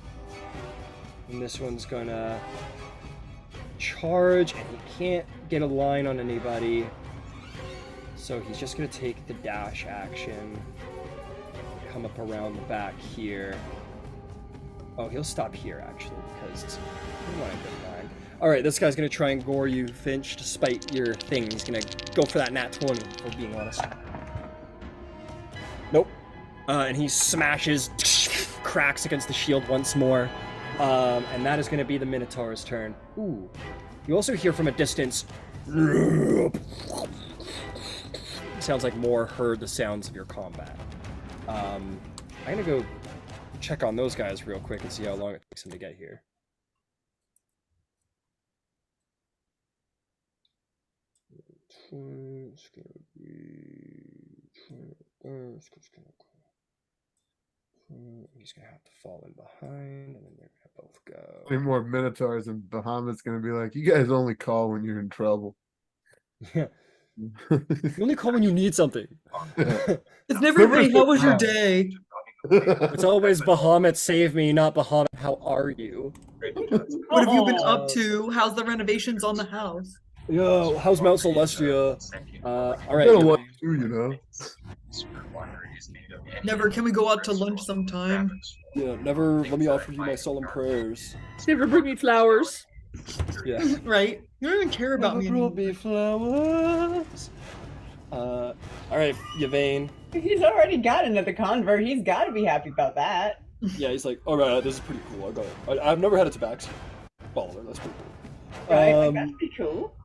And this one's gonna charge, and he can't get a line on anybody. So he's just gonna take the dash action, come up around the back here. Oh, he'll stop here actually, because all right, this guy's gonna try and gore you, Finch, despite your thing. He's gonna go for that nat 20, for being honest. Nope. And he smashes, cracks against the shield once more. And that is going to be the Minotaur's turn. Ooh. You also hear from a distance. Sounds like Moore heard the sounds of your combat. I'm going to go check on those guys real quick and see how long it takes them to get here. He's gonna have to fall in behind, and then they're gonna both go. Any more Minotaurs, and Bahamut's gonna be like, "You guys only call when you're in trouble." Yeah. You only call when you need something. It's never, hey, how was your day? It's always Bahamut, save me, not Bahamut, how are you? What have you been up to? How's the renovations on the house? Yo, how's Mount Celestia? All right. You know. Never, can we go out to lunch sometime? Yeah, never let me offer you my solemn prayers. Never bring me flowers. Yeah. Right? You don't even care about me anymore. Ruby flowers. All right, Yvain. He's already got another convert. He's got to be happy about that. Yeah, he's like, all right, this is pretty cool. I got it. I've never had a tabaxi baller. That's pretty cool. Right, like, that's pretty cool.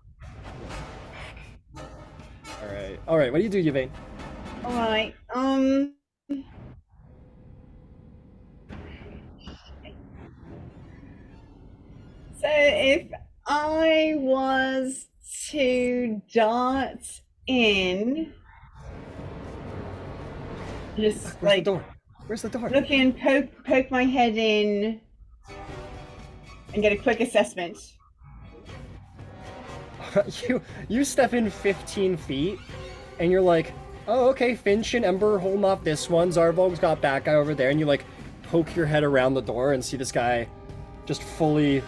All right. What do you do, Yvain? All right. So if I was to dart in, just Where's like the door? Where's the door? look in, poke my head in, and get a quick assessment. You step in 15 feet, and you're like, oh, okay, Finch and Ember holding off this one. Zarvog's got that guy over there, and you like poke your head around the door and see this guy just fully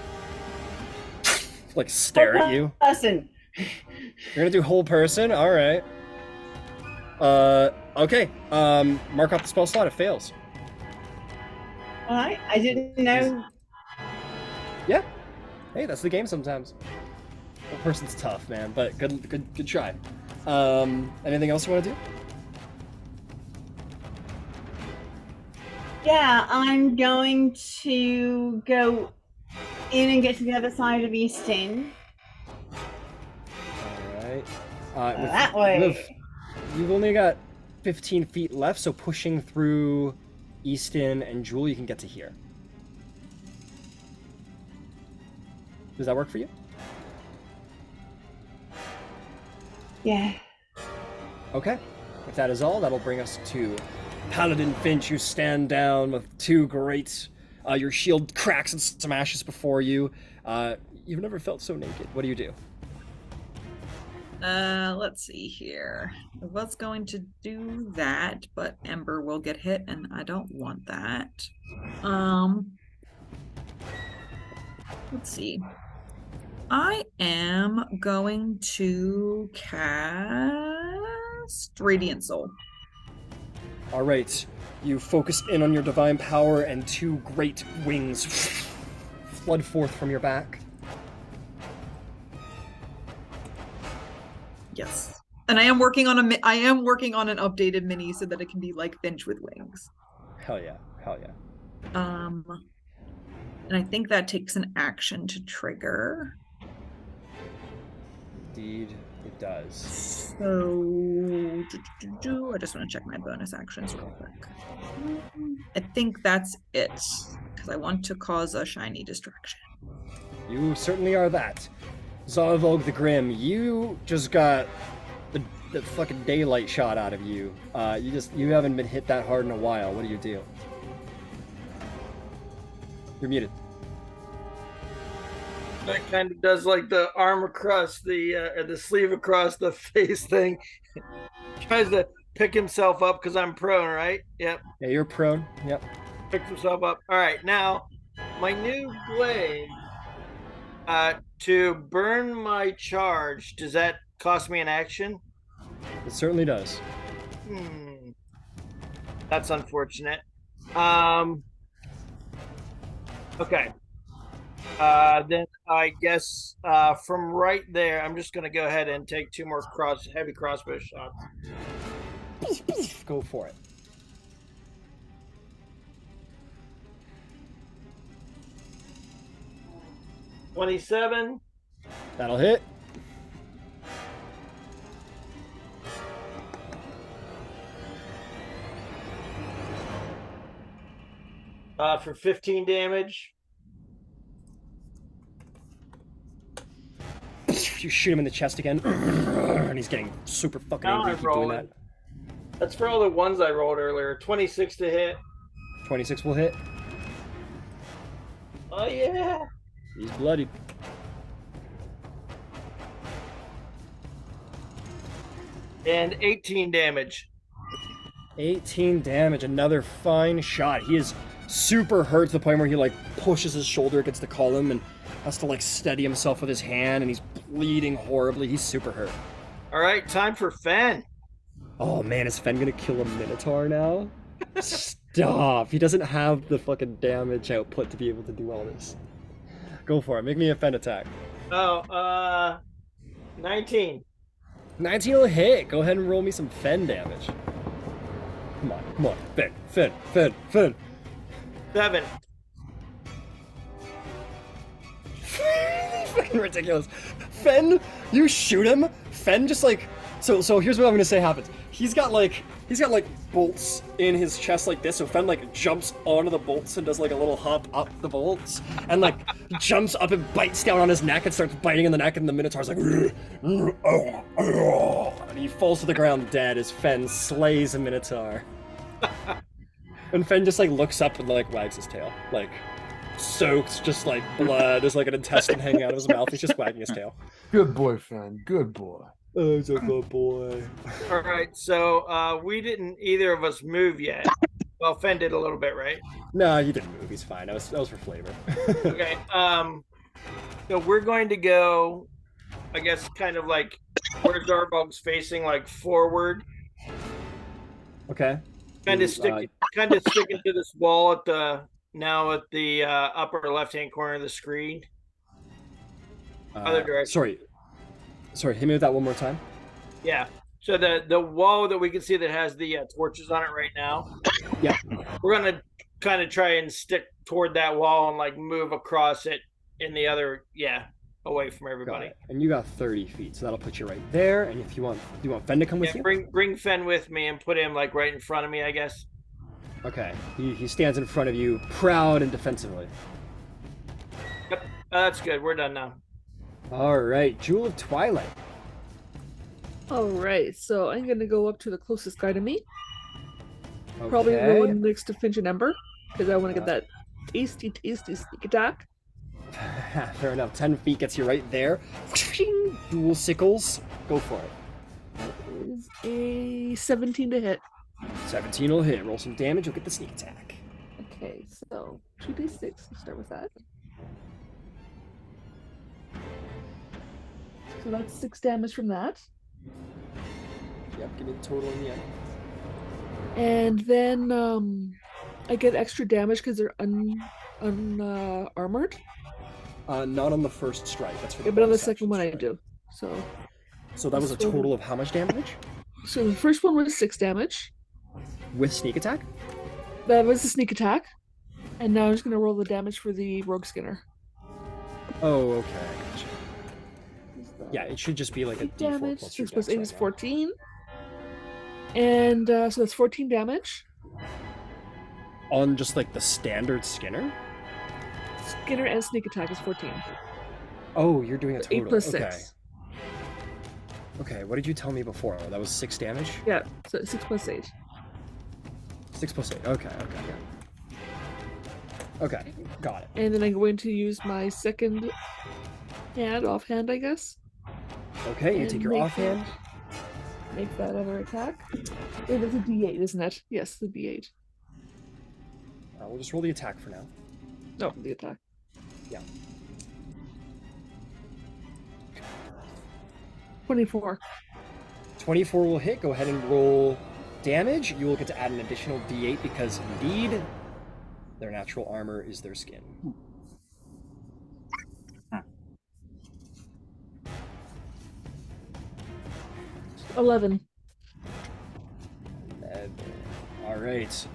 like stare at you. Person. You're gonna do whole person? All right. Okay. Mark off the spell slot. It fails. All right. I didn't know. Yeah. Hey, that's the game sometimes. Whole person's tough, man, but good try. Anything else you want to do? Yeah, I'm going to go in and get to the other side of Easton. Alright. That way. You've only got 15 feet left, so pushing through Easton and Jewel, you can get to here. Does that work for you? Yeah. Okay. If that is all, that'll bring us to Paladin Finch. You stand down with two great... your shield cracks and smashes before you. You've never felt so naked. What do you do? Let's see here. I was going to do that, but Ember will get hit, and I don't want that. Let's see. I am going to cast Radiant Soul. All right, you focus in on your divine power, and two great wings flood forth from your back. Yes, and I am working on an updated mini so that it can be like Finch with wings. Hell yeah, hell yeah. And I think that takes an action to trigger. Indeed, it does. So, I just want to check my bonus actions real quick. I think that's it, because I want to cause a shiny distraction. You certainly are that. Zavog the Grim, you just got the fucking daylight shot out of you. You haven't been hit that hard in a while. What do you do? You're muted. That kind of does like the arm across the sleeve across the face thing. Tries to pick himself up because I'm prone, right? Yep. Yeah, you're prone. Yep. Picks himself up. All right, now my new blade. To burn my charge, does that cost me an action? It certainly does. That's unfortunate. Okay. Then I guess from right there, I'm just going to go ahead and take two more heavy crossbow shots. Go for it. $27. That'll hit. For 15 damage. You shoot him in the chest again, and he's getting super fucking angry. Keep doing that. That's for all the ones I rolled earlier. 26 to hit. 26 will hit. Oh yeah. He's bloodied. And 18 damage. 18 damage. Another fine shot. He is super hurt to the point where he like pushes his shoulder against the column and has to like steady himself with his hand, and he's bleeding horribly. He's super hurt. All right, time for Fen. Oh man, is Fen gonna kill a Minotaur now? Stop. He doesn't have the fucking damage output to be able to do all this. Go for it. Make me a Fen attack. 19. 19 will hit. Go ahead and roll me some Fen damage. Come on. Fen. 7. Fucking ridiculous. Fen, you shoot him. Fen just like so here's what I'm gonna say happens. He's got like bolts in his chest like this, so Fen like jumps onto the bolts and does like a little hop up the bolts and like jumps up and bites down on his neck and starts biting in the neck, and the Minotaur's like and he falls to the ground dead as Fen slays a Minotaur. And Fen just like looks up and like wags his tail, like soaked, just like blood. There's like an intestine hanging out of his mouth. He's just wagging his tail. Good boy, Fen. Good boy. Oh, he's a good boy. All right, so we didn't either of us move yet. Well, Fen did a little bit, right? No, he didn't move. He's fine. That was for flavor. Okay. So we're going to go, I guess, kind of like where Zarbog's facing, like forward. Okay. Kind of sticking to this wall at the upper left-hand corner of the screen. Other direction. Sorry. Hit me with that one more time. Yeah. So the wall that we can see that has the torches on it right now. Yeah. We're gonna kind of try and stick toward that wall and like move across it in the other, away from everybody. And you got 30 feet, so that'll put you right there. And if you want Fen to come with you? Bring Fen with me and put him like right in front of me, I guess. Okay. He stands in front of you, proud and defensively. Yep. That's good. We're done now. All right, Jewel of Twilight. All right, so I'm gonna go up to the closest guy to me. Okay. Probably the one next to Finch and Ember, because I want to get that tasty sneak attack. Fair enough. 10 feet gets you right there. Dual sickles. Go for it. That is a 17 to hit. 17 will hit. Roll some damage. You'll get the sneak attack. Okay, so 2d6. Let's start with that. So that's 6 damage from that. Yep, give me the total in the end. And then I get extra damage because they're armored. Not on the first strike. That's for the Yeah, but on the bonus second action one I strike. do. So that was a total of how much damage? So the first one was 6 damage. With sneak attack? That was the sneak attack. And now I'm just gonna roll the damage for the Rogue Skinner. Oh, okay. Gotcha. Yeah, it should just be like a 8 D4 damage. plus 6 your plus dex 8 right is now. 14. And so that's 14 damage. On just like the standard Skinner? Skinner and sneak attack is 14. Oh, you're doing a total. 8 plus okay. 6. Okay, what did you tell me before? That was 6 damage? Yeah, so 6 plus 8. 6 plus 8. Okay. Okay, got it. And then I'm going to use my second hand, offhand, I guess. Okay, you and take your offhand. Make that other attack. It is a D8, isn't it? Yes, the D8. We'll just roll the attack for now. No, the attack. Yeah. 24. 24 will hit. Go ahead and roll damage. You will get to add an additional D8 because indeed their natural armor is their skin. 11. All right.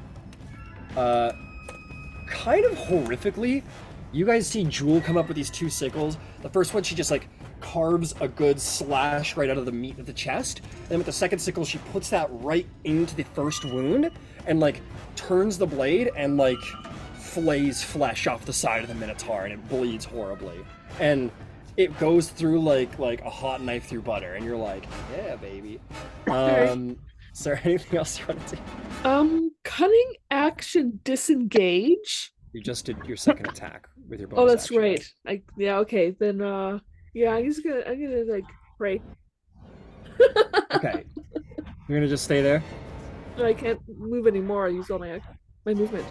Kind of horrifically, you guys see Jewel come up with these 2 sickles. The first one, she just like carves a good slash right out of the meat of the chest. And then with the second sickle, she puts that right into the first wound and like turns the blade and like flays flesh off the side of the Minotaur, and it bleeds horribly. And it goes through like a hot knife through butter, and you're like, yeah, baby. Is there anything else you want to do? Cunning action disengage. You just did your second attack with your bonus Oh, that's action, right. Yeah, okay. Then yeah, I'm gonna like pray. Okay. You're gonna just stay there? No, I can't move anymore. I used all my movement.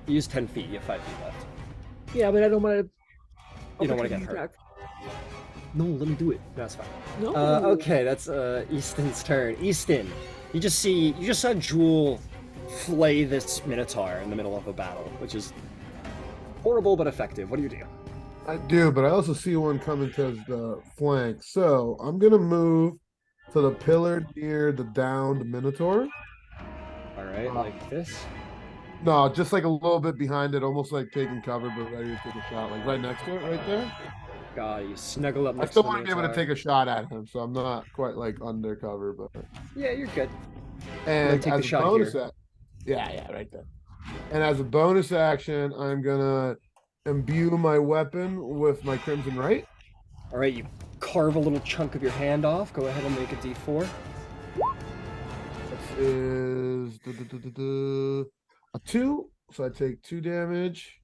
You use 10 feet, you have 5 feet left. Yeah, but I don't want to. You don't want to get hurt. No, let me do it. That's fine. No. Okay, that's Easton's turn. Easton, you just saw Jewel flay this Minotaur in the middle of a battle, which is horrible but effective. What do you do? I do, but I also see one coming towards the flank. So I'm gonna move to the pillar near the downed Minotaur. All right, like this. No, just like a little bit behind it, almost like taking cover, but ready to take a shot, like right next to it, right there. God, you snuggle up I next still to the want to be able to take a shot at him, so I'm not quite like undercover, but yeah, you're good. and take as the a shot bonus here. yeah, right there. And as a bonus action, I'm gonna imbue my weapon with my Crimson Right. All right, you carve a little chunk of your hand off. Go ahead and make a D4. This is a 2, so I take 2 damage.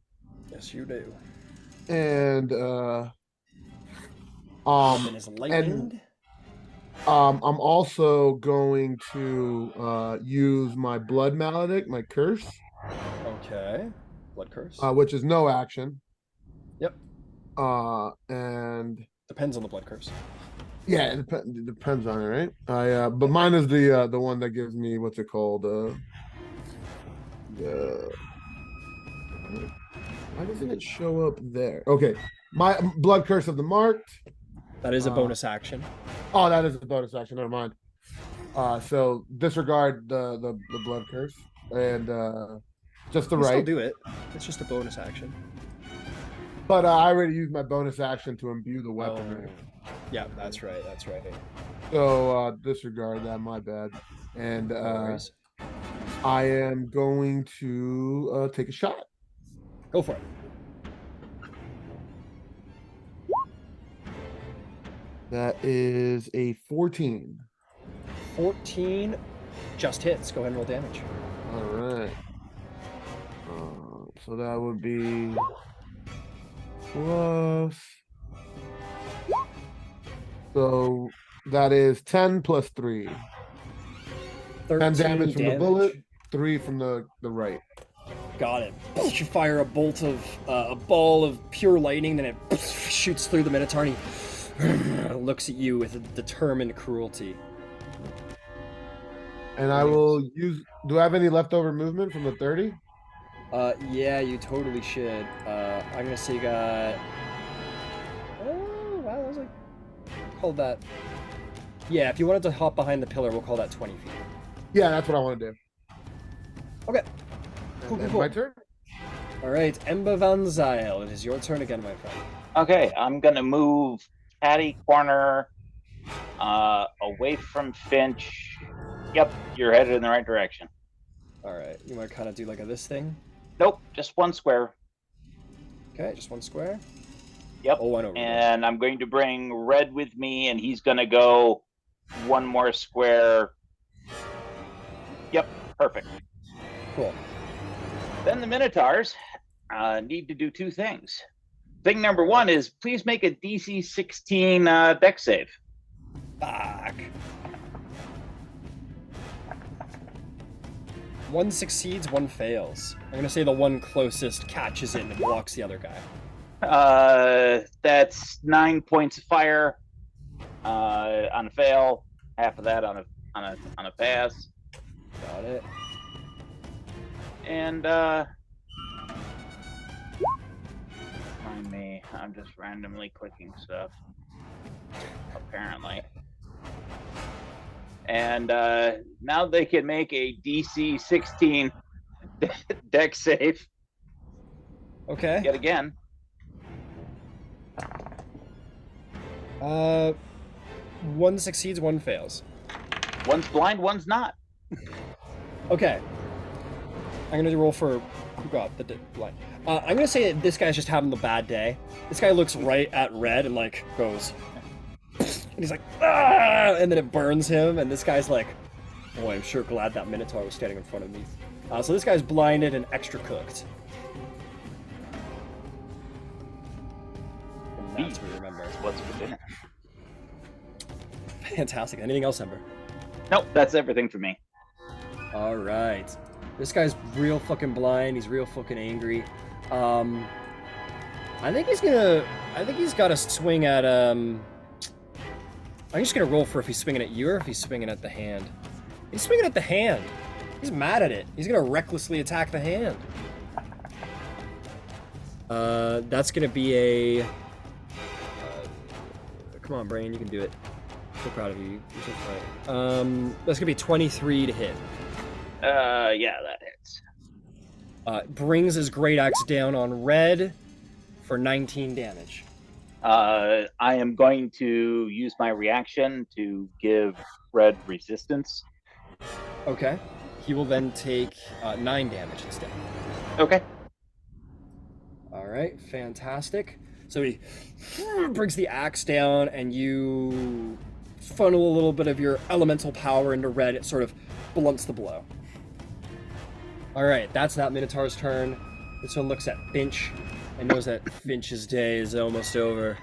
Yes, you do. And Weapon is lightened. I'm also going to use my Blood Maledict, my curse. Okay. Blood curse. Which is no action. Yep. And depends on the blood curse. Yeah, it depends on it, right? But mine is the one that gives me what's it called? Why doesn't it show up there? Okay, my Blood Curse of the Marked. That is a bonus action. Oh, that is a bonus action. Never mind. So disregard the Blood Curse and just the You right. still do it. It's just a bonus action. But I already used my bonus action to imbue the weapon. Right? Yeah, that's right. That's right. So disregard that. My bad. And I am going to take a shot. Go for it. That is a 14. 14 just hits. Go ahead and roll damage. All right. So that would be plus. So that is 10 plus 3. 10 damage from the bullet, 3 from the right. Got it. You fire a bolt of a ball of pure lightning, then it shoots through the Minotaur, and he looks at you with determined cruelty. And I will use. Do I have any leftover movement from the 30? Yeah, you totally should. I'm gonna say you got. Oh, wow, that was like. Call that. Yeah, if you wanted to hop behind the pillar, we'll call that 20 feet. Yeah, that's what I want to do. Okay. And my turn. All right, Ember Van Zyl, it is your turn again, my friend. Okay, I'm gonna move catty corner away from Finch. Yep, you're headed in the right direction. All right, you want to kind of do like this thing? Nope, just one square. Okay, just one square. Yep. Oh, one over. And I'm going to bring Red with me, and he's gonna go one more square. Yep, perfect. Cool. Then the Minotaurs need to do two things. Thing number one is please make a DC 16 deck save. Fuck. One succeeds, one fails. I'm gonna say the one closest catches it and blocks the other guy. That's 9 points of fire on a fail. Half of that on a pass. Got it. And mind me, I'm just randomly clicking stuff. Apparently. And now they can make a DC 16 deck save. Okay. Yet again. One succeeds, one fails. One's blind, one's not. Okay. I'm gonna roll for who got the blind. I'm gonna say that this guy's just having the bad day. This guy looks right at Red and like goes, and he's like, ah! And then it burns him, and this guy's like, boy, I'm sure glad that Minotaur was standing in front of me. So this guy's blinded and extra cooked. And that's what we remember. What's for dinner? Fantastic. Anything else, Ember? Nope, that's everything for me. All right. This guy's real fucking blind. He's real fucking angry. I think he's got to swing at I'm just gonna roll for if he's swinging at you or if he's swinging at the hand. He's swinging at the hand. He's mad at it. He's gonna recklessly attack the hand. That's gonna be a. Come on, Brain, you can do it. So proud of you. You're so right. That's gonna be 23 to hit. Yeah, that hits. Brings his great axe down on Red for 19 damage. I am going to use my reaction to give Red resistance. Okay. He will then take 9 damage instead. Okay. All right, fantastic. So he brings the axe down, and you funnel a little bit of your elemental power into Red. It sort of blunts the blow. All right, that's that Minotaur's turn. This one looks at Finch and knows that Finch's day is almost over.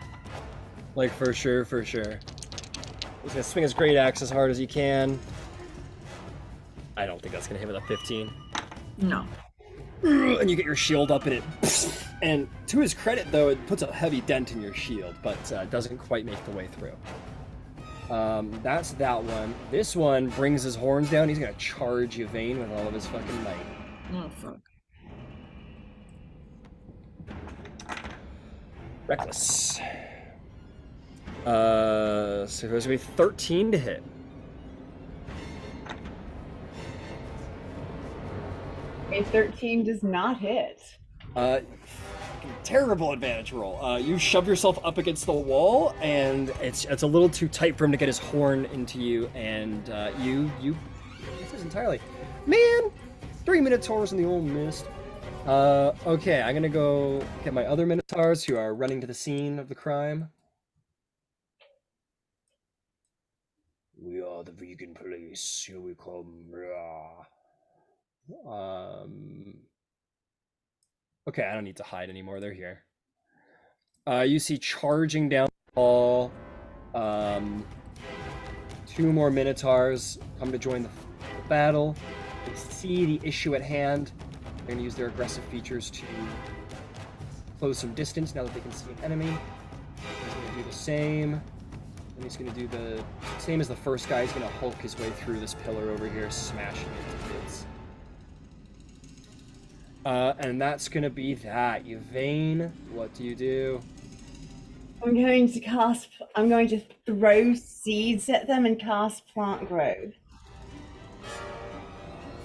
Like, for sure, for sure. He's gonna swing his great axe as hard as he can. I don't think that's gonna hit with a 15. No. And you get your shield up, and it... And to his credit, though, it puts a heavy dent in your shield, but doesn't quite make the way through. That's that one. This one brings his horns down. He's gonna charge Yvain with all of his fucking might. Oh, fuck. Reckless. So there's gonna be 13 to hit. A 13 does not hit. Terrible advantage roll. You shove yourself up against the wall, and it's a little too tight for him to get his horn into you, and you misses entirely. Man, 3 Minotaurs in the old mist. Okay, I'm gonna go get my other Minotaurs who are running to the scene of the crime. We are the vegan police. Here we come. Okay, I don't need to hide anymore. They're here. You see charging down the hall. 2 more Minotaurs come to join the battle. They see the issue at hand. They're going to use their aggressive features to close some distance now that they can see an enemy. He's going to do the same. And he's gonna do the same as the first guy. He's gonna Hulk his way through this pillar over here, smashing it to bits. And that's gonna be that. Yvain, what do you do? I'm going to throw seeds at them and cast plant growth.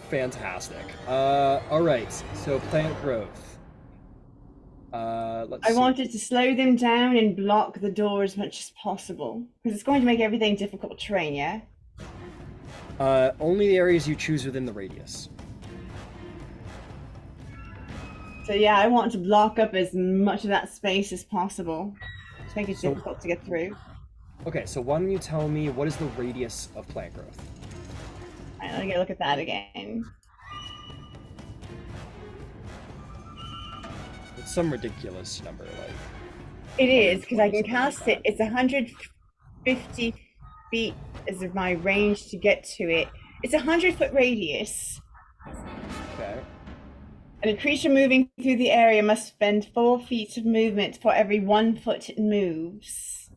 Fantastic. All right. So plant growth. Let's I see. wanted to slow them down and block the door as much as possible because it's going to make everything difficult to train. Yeah. Only the areas you choose within the radius. So yeah, I want to block up as much of that space as possible to make it difficult to get through. Okay, so why don't you tell me what is the radius of plant growth? All right, let me go look at that again. It's some ridiculous number, like. It is because I can cast it. It's 150 feet is my range to get to it. It's a 100-foot radius. Okay. And a creature moving through the area must spend 4 feet of movement for every 1 foot it moves.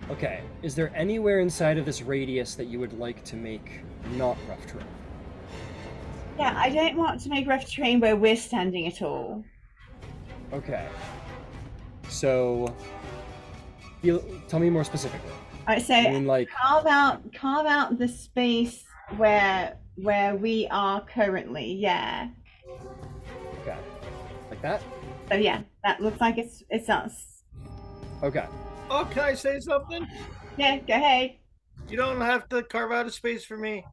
Okay. Is there anywhere inside of this radius that you would like to make not rough terrain? Yeah, I don't want to make rough terrain where we're standing at all. Okay. So, tell me more specifically. All right, so I mean, like, carve out the space where we are currently. Yeah. okay, like that. So yeah, that looks like it's us. Okay. Oh, can I say something? Yeah, go ahead. You don't have to carve out a space for me.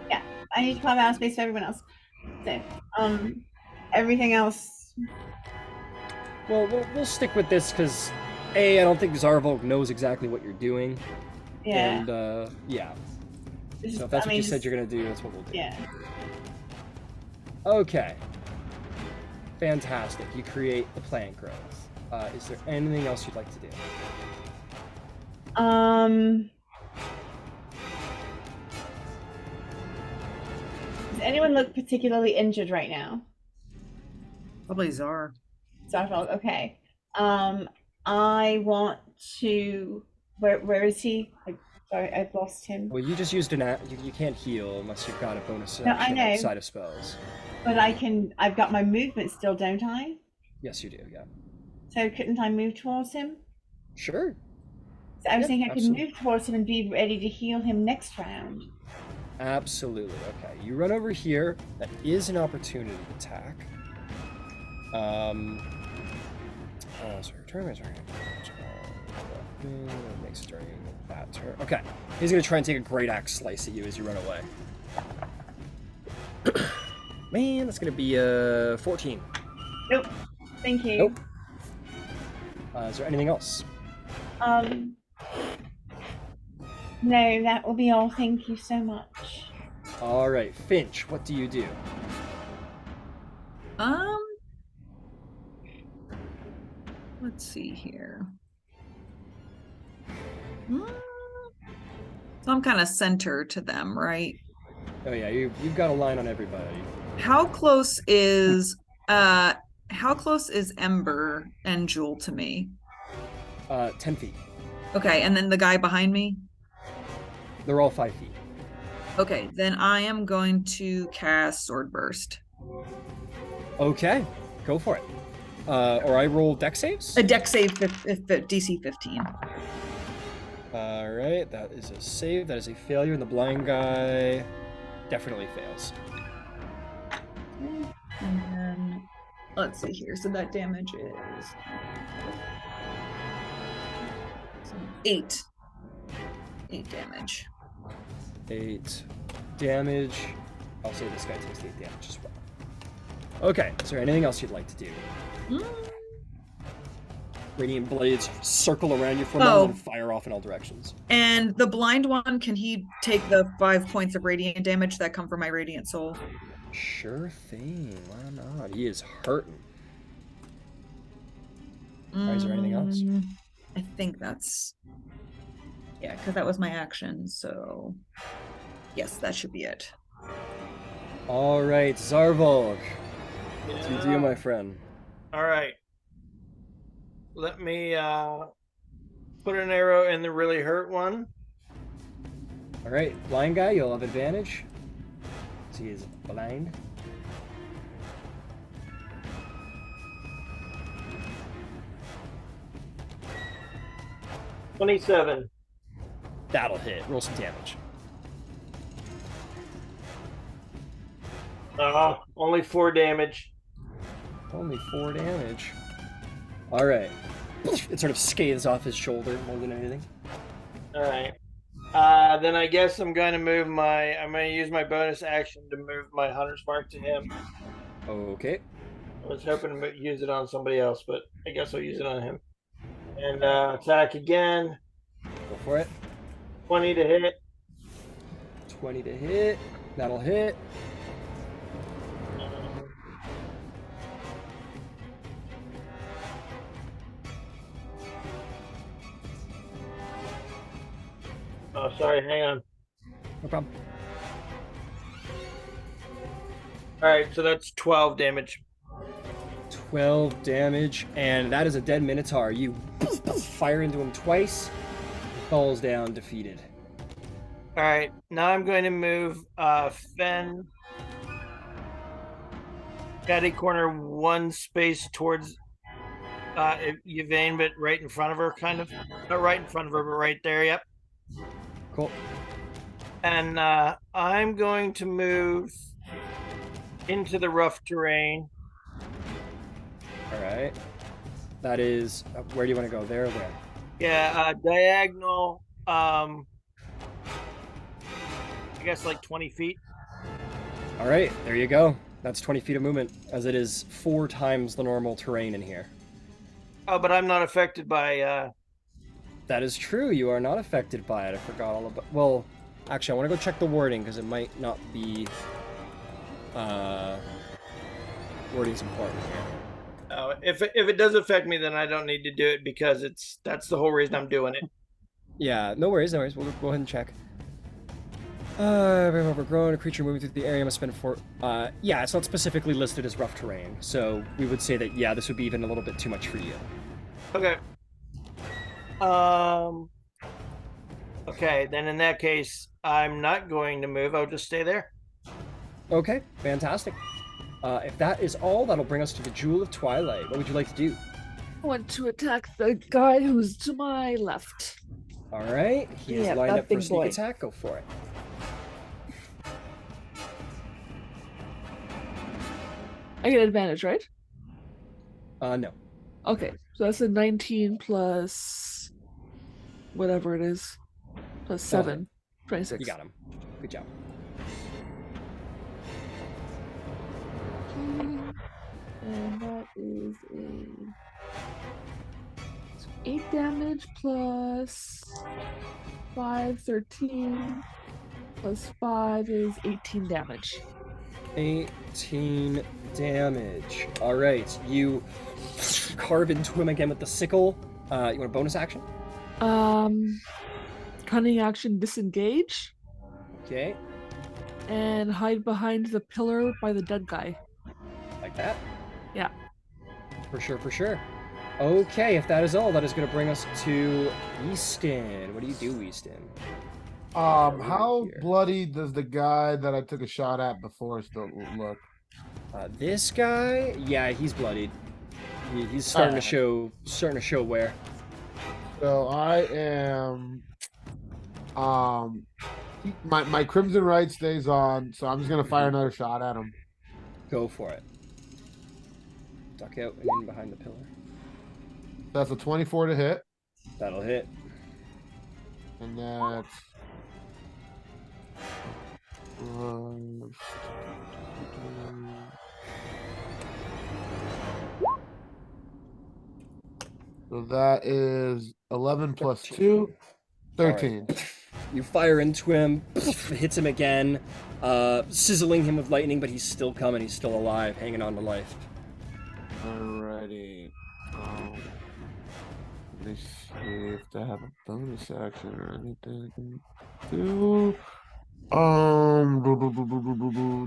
Yeah, I need to carve out a space for everyone else. So, everything else. Well, we'll stick with this because, I don't think Zarvolk knows exactly what you're doing. Yeah. And, yeah. Just, So if that's what you said you're going to do, that's what we'll do. Yeah. Okay. Fantastic. You create the plant growth. Is there anything else you'd like to do? Does anyone look particularly injured right now? Probably Czar. Zarfog, okay. I want to. Where is he? Sorry, I've lost him. Well, you just used you can't heal unless you've got a bonus No, I action know. outside of spells. But I've got my movement still, don't I? Yes, you do, yeah. So couldn't I move towards him? Sure. So I was Yeah, thinking I could absolutely. move towards him and be ready to heal him next round. Absolutely. Okay, you run over here. That is an opportunity attack. Sorry, turn my turn. Makes it during that turn. Okay, he's gonna try and take a great axe slice at you as you run away. Man, that's gonna be 14. Nope. Thank you. Nope. Is there anything else? No, that will be all. Thank you so much. All right, Finch, what do you do? Let's see here. So I'm kind of center to them, right? Oh yeah, you've got a line on everybody. How close is Ember and Jewel to me? 10 feet. Okay, and then the guy behind me? They're all 5 feet. Okay, then I am going to cast Sword Burst. Okay, go for it. Or I roll dex saves? A dex save DC 15. All right, that is a save. That is a failure, and the blind guy definitely fails. And then let's see here. So that damage is 8. 8 damage. 8 damage. I'll say this guy takes 8 damage as well. Okay, is there anything else you'd like to do? Radiant blades circle around you for a moment and fire off in all directions. And the blind one, can he take the 5 points of radiant damage that come from my radiant soul? Sure thing. Why not? He is hurting. Right, is there anything else? I think that's... Yeah, because that was my action, so... Yes, that should be it. All right, Zarvolg. What do you do, my friend? All right. Let me put an arrow in the really hurt one. All right, blind guy, you'll have advantage. He is blind. $27. That'll hit. Roll some damage. Only 4 damage. Only 4 damage. All right. It sort of scathes off his shoulder more than anything. All right. Then I guess I'm going to use my bonus action to move my hunter's mark to him. Okay. I was hoping to use it on somebody else, but I guess I'll use it on him. And attack again. Go for it. 20 to hit. 20 to hit. That'll hit. Oh, sorry. Hang on. No problem. All right, so that's 12 damage. 12 damage, and that is a dead Minotaur. You fire into him twice. He falls down, defeated. All right, now I'm going to move Fen catty corner 1 space towards Yvain, but right in front of her, kind of. Not right in front of her, but right there. Yep. Cool. And I'm going to move into the rough terrain. All right. That is, where do you want to go? There or there? Yeah, diagonal. I guess like 20 feet. All right, there you go. That's 20 feet of movement, as it is 4 times the normal terrain in here. Oh, but I'm not affected by. That is true. You are not affected by it. I forgot all about. Well, actually, I want to go check the wording because it might not be. Wording's important here. Oh, if it does affect me, then I don't need to do it because that's the whole reason I'm doing it. Yeah, no worries, no worries. We'll go ahead and check. Very overgrown. A creature moving through the area must spend 4. Yeah, it's not specifically listed as rough terrain, so we would say that yeah, this would be even a little bit too much for you. Okay. Okay, then in that case, I'm not going to move. I'll just stay there. Okay, fantastic. If that is all, that'll bring us to the Jewel of Twilight. What would you like to do? I want to attack the guy who's to my left. All right, he is Yeah, lined that up for a big sneak boy. attack. Go for it. I get advantage, right? No. Okay, so that's a 19 plus whatever it is, plus 7, 26. You got him. Good job. And that is a 8 damage plus 5, 13, plus 5 is 18 damage. 18 damage. All right, you carve into him again with the sickle. You want a bonus action? Cunning action, disengage, Okay, and hide behind the pillar by the dead guy. like that. Yeah. For sure, for sure. Okay, if that is all, that is going to bring us to Easton. What do you do, Easton? How Here. bloody does the guy that I took a shot at before still look? This guy, yeah, he's bloodied. He's starting to show wear. So I am, my Crimson Right stays on, so I'm just gonna fire another shot at him. Go for it. Duck out and in behind the pillar. That's a 24 to hit, That'll hit. and that's so that is 11 plus 2, 13. You fire into him, hits him again, sizzling him with lightning, but he's still coming. He's still alive, hanging on to life. Alrighty. Let me see if they have a bonus action or anything I can do.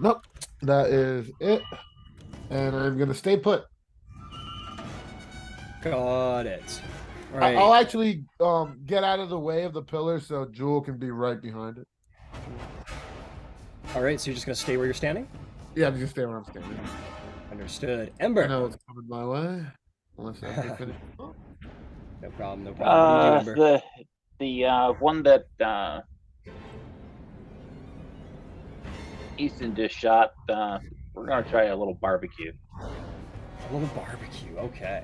Nope. That is it. And I'm gonna stay put. Got it. All right. I'll actually get out of the way of the pillar so Jewel can be right behind it. All right, so you're just gonna stay where you're standing? Yeah, I'm just staying where I'm standing. Understood. I Ember. know it's coming my way. Unless I can finish. No problem. No problem. What do you do, Ember? The one that Easton just shot. We're gonna try a little barbecue. A little barbecue. Okay.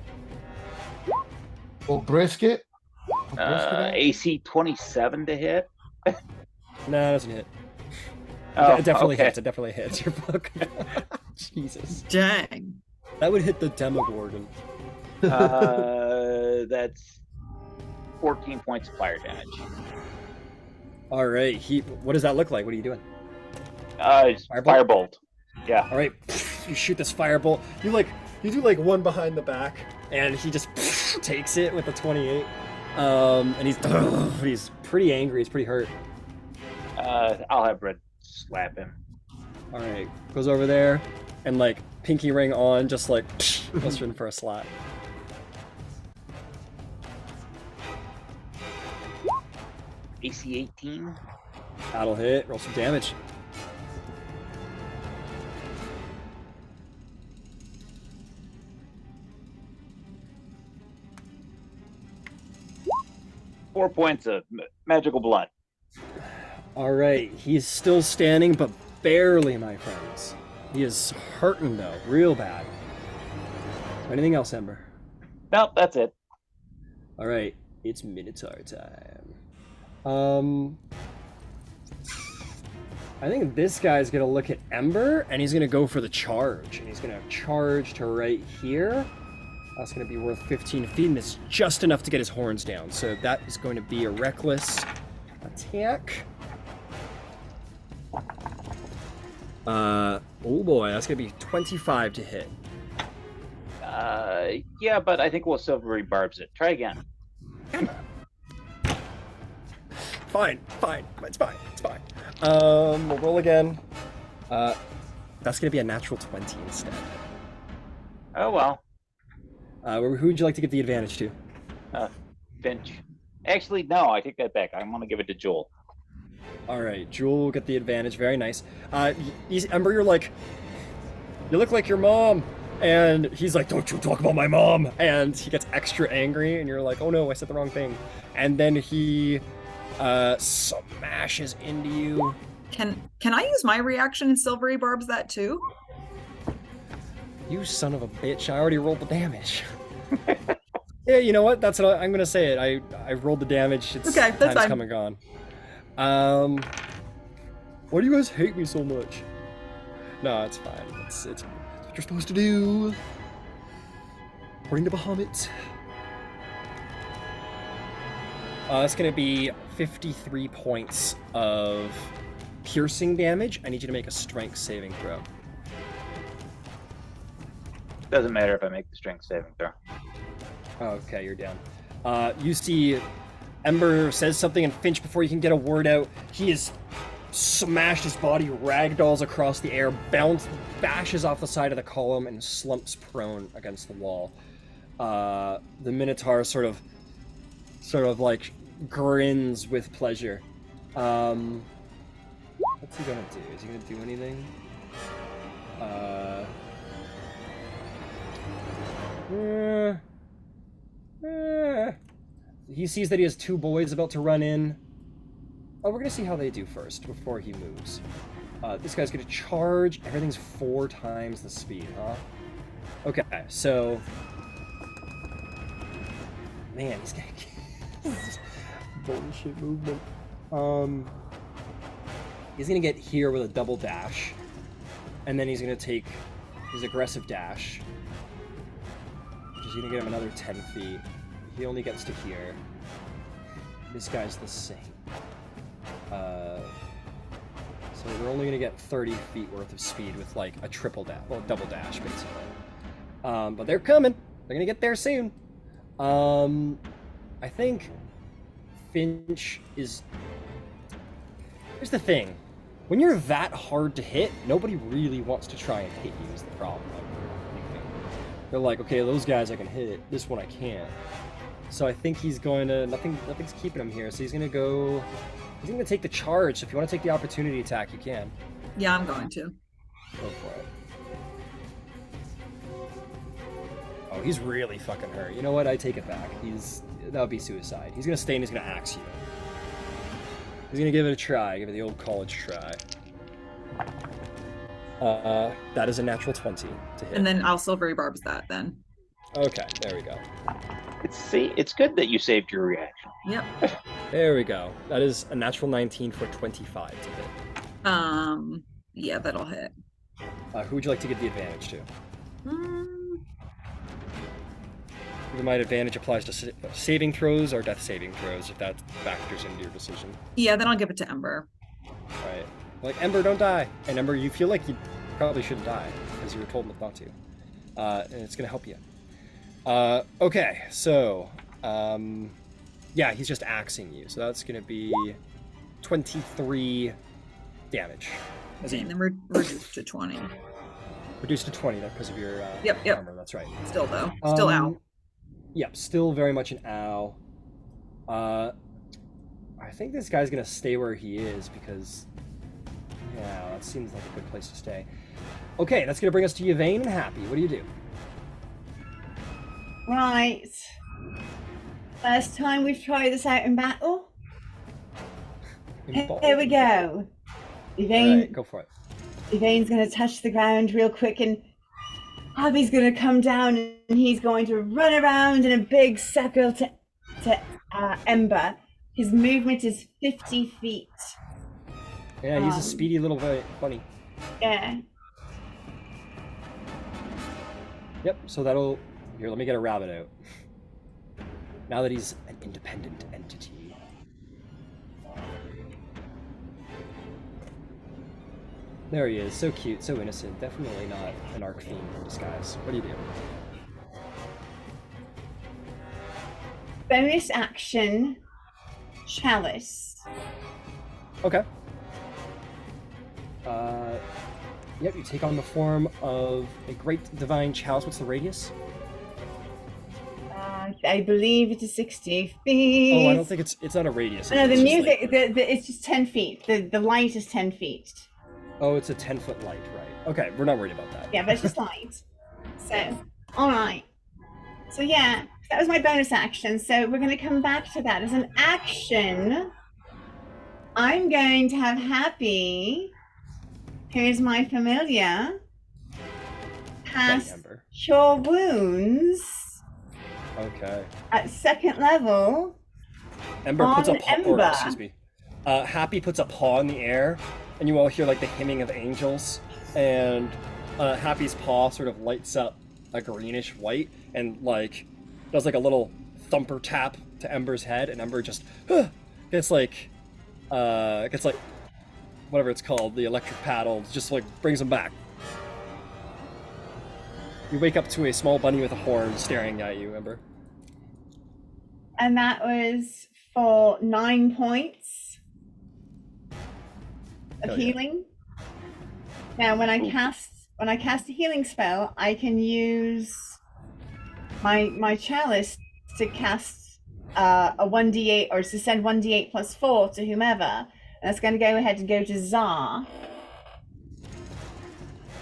Well, brisket. AC 27 to hit. No, that doesn't hit. Oh, It definitely okay. hits. It definitely hits your book. Jesus. Dang. That would hit the Demogorgon. That's 14 points of fire damage. All right. What does that look like? What are you doing? Firebolt. Yeah. All right. You shoot this firebolt. You do like one behind the back, and he just takes it with the 28. And he's pretty angry. He's pretty hurt. I'll have Red slap him. All right. Goes over there, and like pinky ring on, just like goes in for a slap. AC 18. That'll hit. Roll some damage. Four points of magical blood. All right. He's still standing, but barely, my friends. He is hurting though, real bad. Anything else, Ember? Nope, that's it. All right. It's Minotaur time. I think this guy's gonna look at Ember and he's gonna go for the charge. And he's gonna charge to right here. That's gonna be worth 15 feet, and it's just enough to get his horns down. So that is going to be a reckless attack. Oh boy, that's gonna be 25 to hit. Yeah, but I think we'll silvery barbs it. Try again. Fine. It's fine. We'll roll again. That's gonna be a natural 20 instead. Oh well. Who would you like to give the advantage to? Finch. Actually, no, I take that back. I'm gonna give it to Joel. All right, Jewel will get the advantage. Very nice. Ember, you look like your mom. And he's like, don't you talk about my mom. And he gets extra angry, and you're like, oh no, I said the wrong thing. And then he smashes into you. Can I use my reaction and silvery barbs that too? You son of a bitch, I already rolled the damage. Yeah, you know what? That's what I'm gonna say it. I rolled the damage. It's okay, that's fine. Come and gone. Why do you guys hate me so much? No, it's fine. It's what you're supposed to do. According to Bahamut. It's gonna be 53 points of piercing damage. I need you to make a strength saving throw. Doesn't matter if I make the strength saving throw. Okay, you're down. You see Ember says something, and Finch, before you can get a word out, he has smashed his body, ragdolls across the air, bashes off the side of the column, and slumps prone against the wall. The Minotaur sort of like grins with pleasure. What's he gonna do? Is he gonna do anything? He sees that he has two boys about to run in. Oh, we're gonna see how they do first before he moves. This guy's gonna charge. Everything's 4 times the speed, huh? Okay, so... Man, he's gonna get... bullshit movement. He's gonna get here with a double dash. And then he's gonna take his aggressive dash, which is gonna get him another 10 feet. He only gets to here. This guy's the same. So we're only gonna get 30 feet worth of speed with like a triple dash, well, double dash basically. But they're coming. They're gonna get there soon. I think Finch is... Here's the thing. When you're that hard to hit, nobody really wants to try and hit you is the problem. They're like, okay, those guys I can hit, this one I can't. So I think he's going to nothing's keeping him here. So he's gonna go. He's gonna take the charge. So if you want to take the opportunity attack, you can. Yeah, I'm going to. Go for it. Oh, he's really fucking hurt. You know what? I take it back. That would be suicide. He's gonna stay and he's gonna axe you. He's gonna give it a try. Give it the old college try. That is a natural 20 to hit. And then I'll silvery barbs that then. Okay, there we go. It's good that you saved your reaction. Yep. There we go. That is a natural 19 for 25 to hit. Yeah, that'll hit. Who would you like to give the advantage to? Mm, My advantage applies to saving throws or death saving throws, if that factors into your decision. yeah, then I'll give it to Ember. Right. Like, Ember, don't die. And Ember, you feel like you probably shouldn't die, because you were told not to. And it's going to help you. Okay, so, yeah, he's just axing you. So that's going to be 23 damage. Okay, and then we're reduced to 20. Reduced to 20, that's because of your Yep. armor, that's right. Still though, still out. Yep, still very much an ow. I think this guy's going to stay where he is, because, yeah, that seems like a good place to stay. Okay, that's going to bring us to Yvain and Happy. What do you do? Right. First time we've tried this out in battle. Here we go. Yvain, Right, go for it. Yvain's going to touch the ground real quick, and Abby's going to come down, and he's going to run around in a big circle to Ember. His movement is 50 feet. Yeah, he's a speedy little bunny. Yeah. Yep, so that'll... Here, let me get a rabbit out. Now that he's an independent entity. There he is, so cute, so innocent. Definitely not an arc fiend in disguise. What do you do? Bonus action, Chalice. Okay. Yep, you take on the form of a great divine chalice. What's the radius? I believe it is 60 feet. Oh, I don't think it's not a radius. No, the it's just music, like- it's just 10 feet. The light is 10 feet. Oh, it's a 10-foot light, right. Okay, we're not worried about that. Yeah, but it's just light. So, all right. So yeah, that was my bonus action. So we're going to come back to that. As an action, I'm going to have Happy, here's my familiar, cast Ember. Cure Wounds Okay. at 2nd level. Ember puts On a paw, or, Ember. excuse me. Happy puts a paw in the air, and you all hear like the hymning of angels, and Happy's paw sort of lights up a greenish white, and like does like a little thumper tap to Ember's head, and Ember just gets like whatever it's called, the electric paddle, just like brings him back. You wake up to a small bunny with a horn staring at you, Ember. And that was for 9 points of Hell yeah. healing. Now, when I cast a healing spell, I can use my chalice to cast a 1d8 or to send 1d8 plus 4 to whomever. And that's going to go ahead and go to Zar.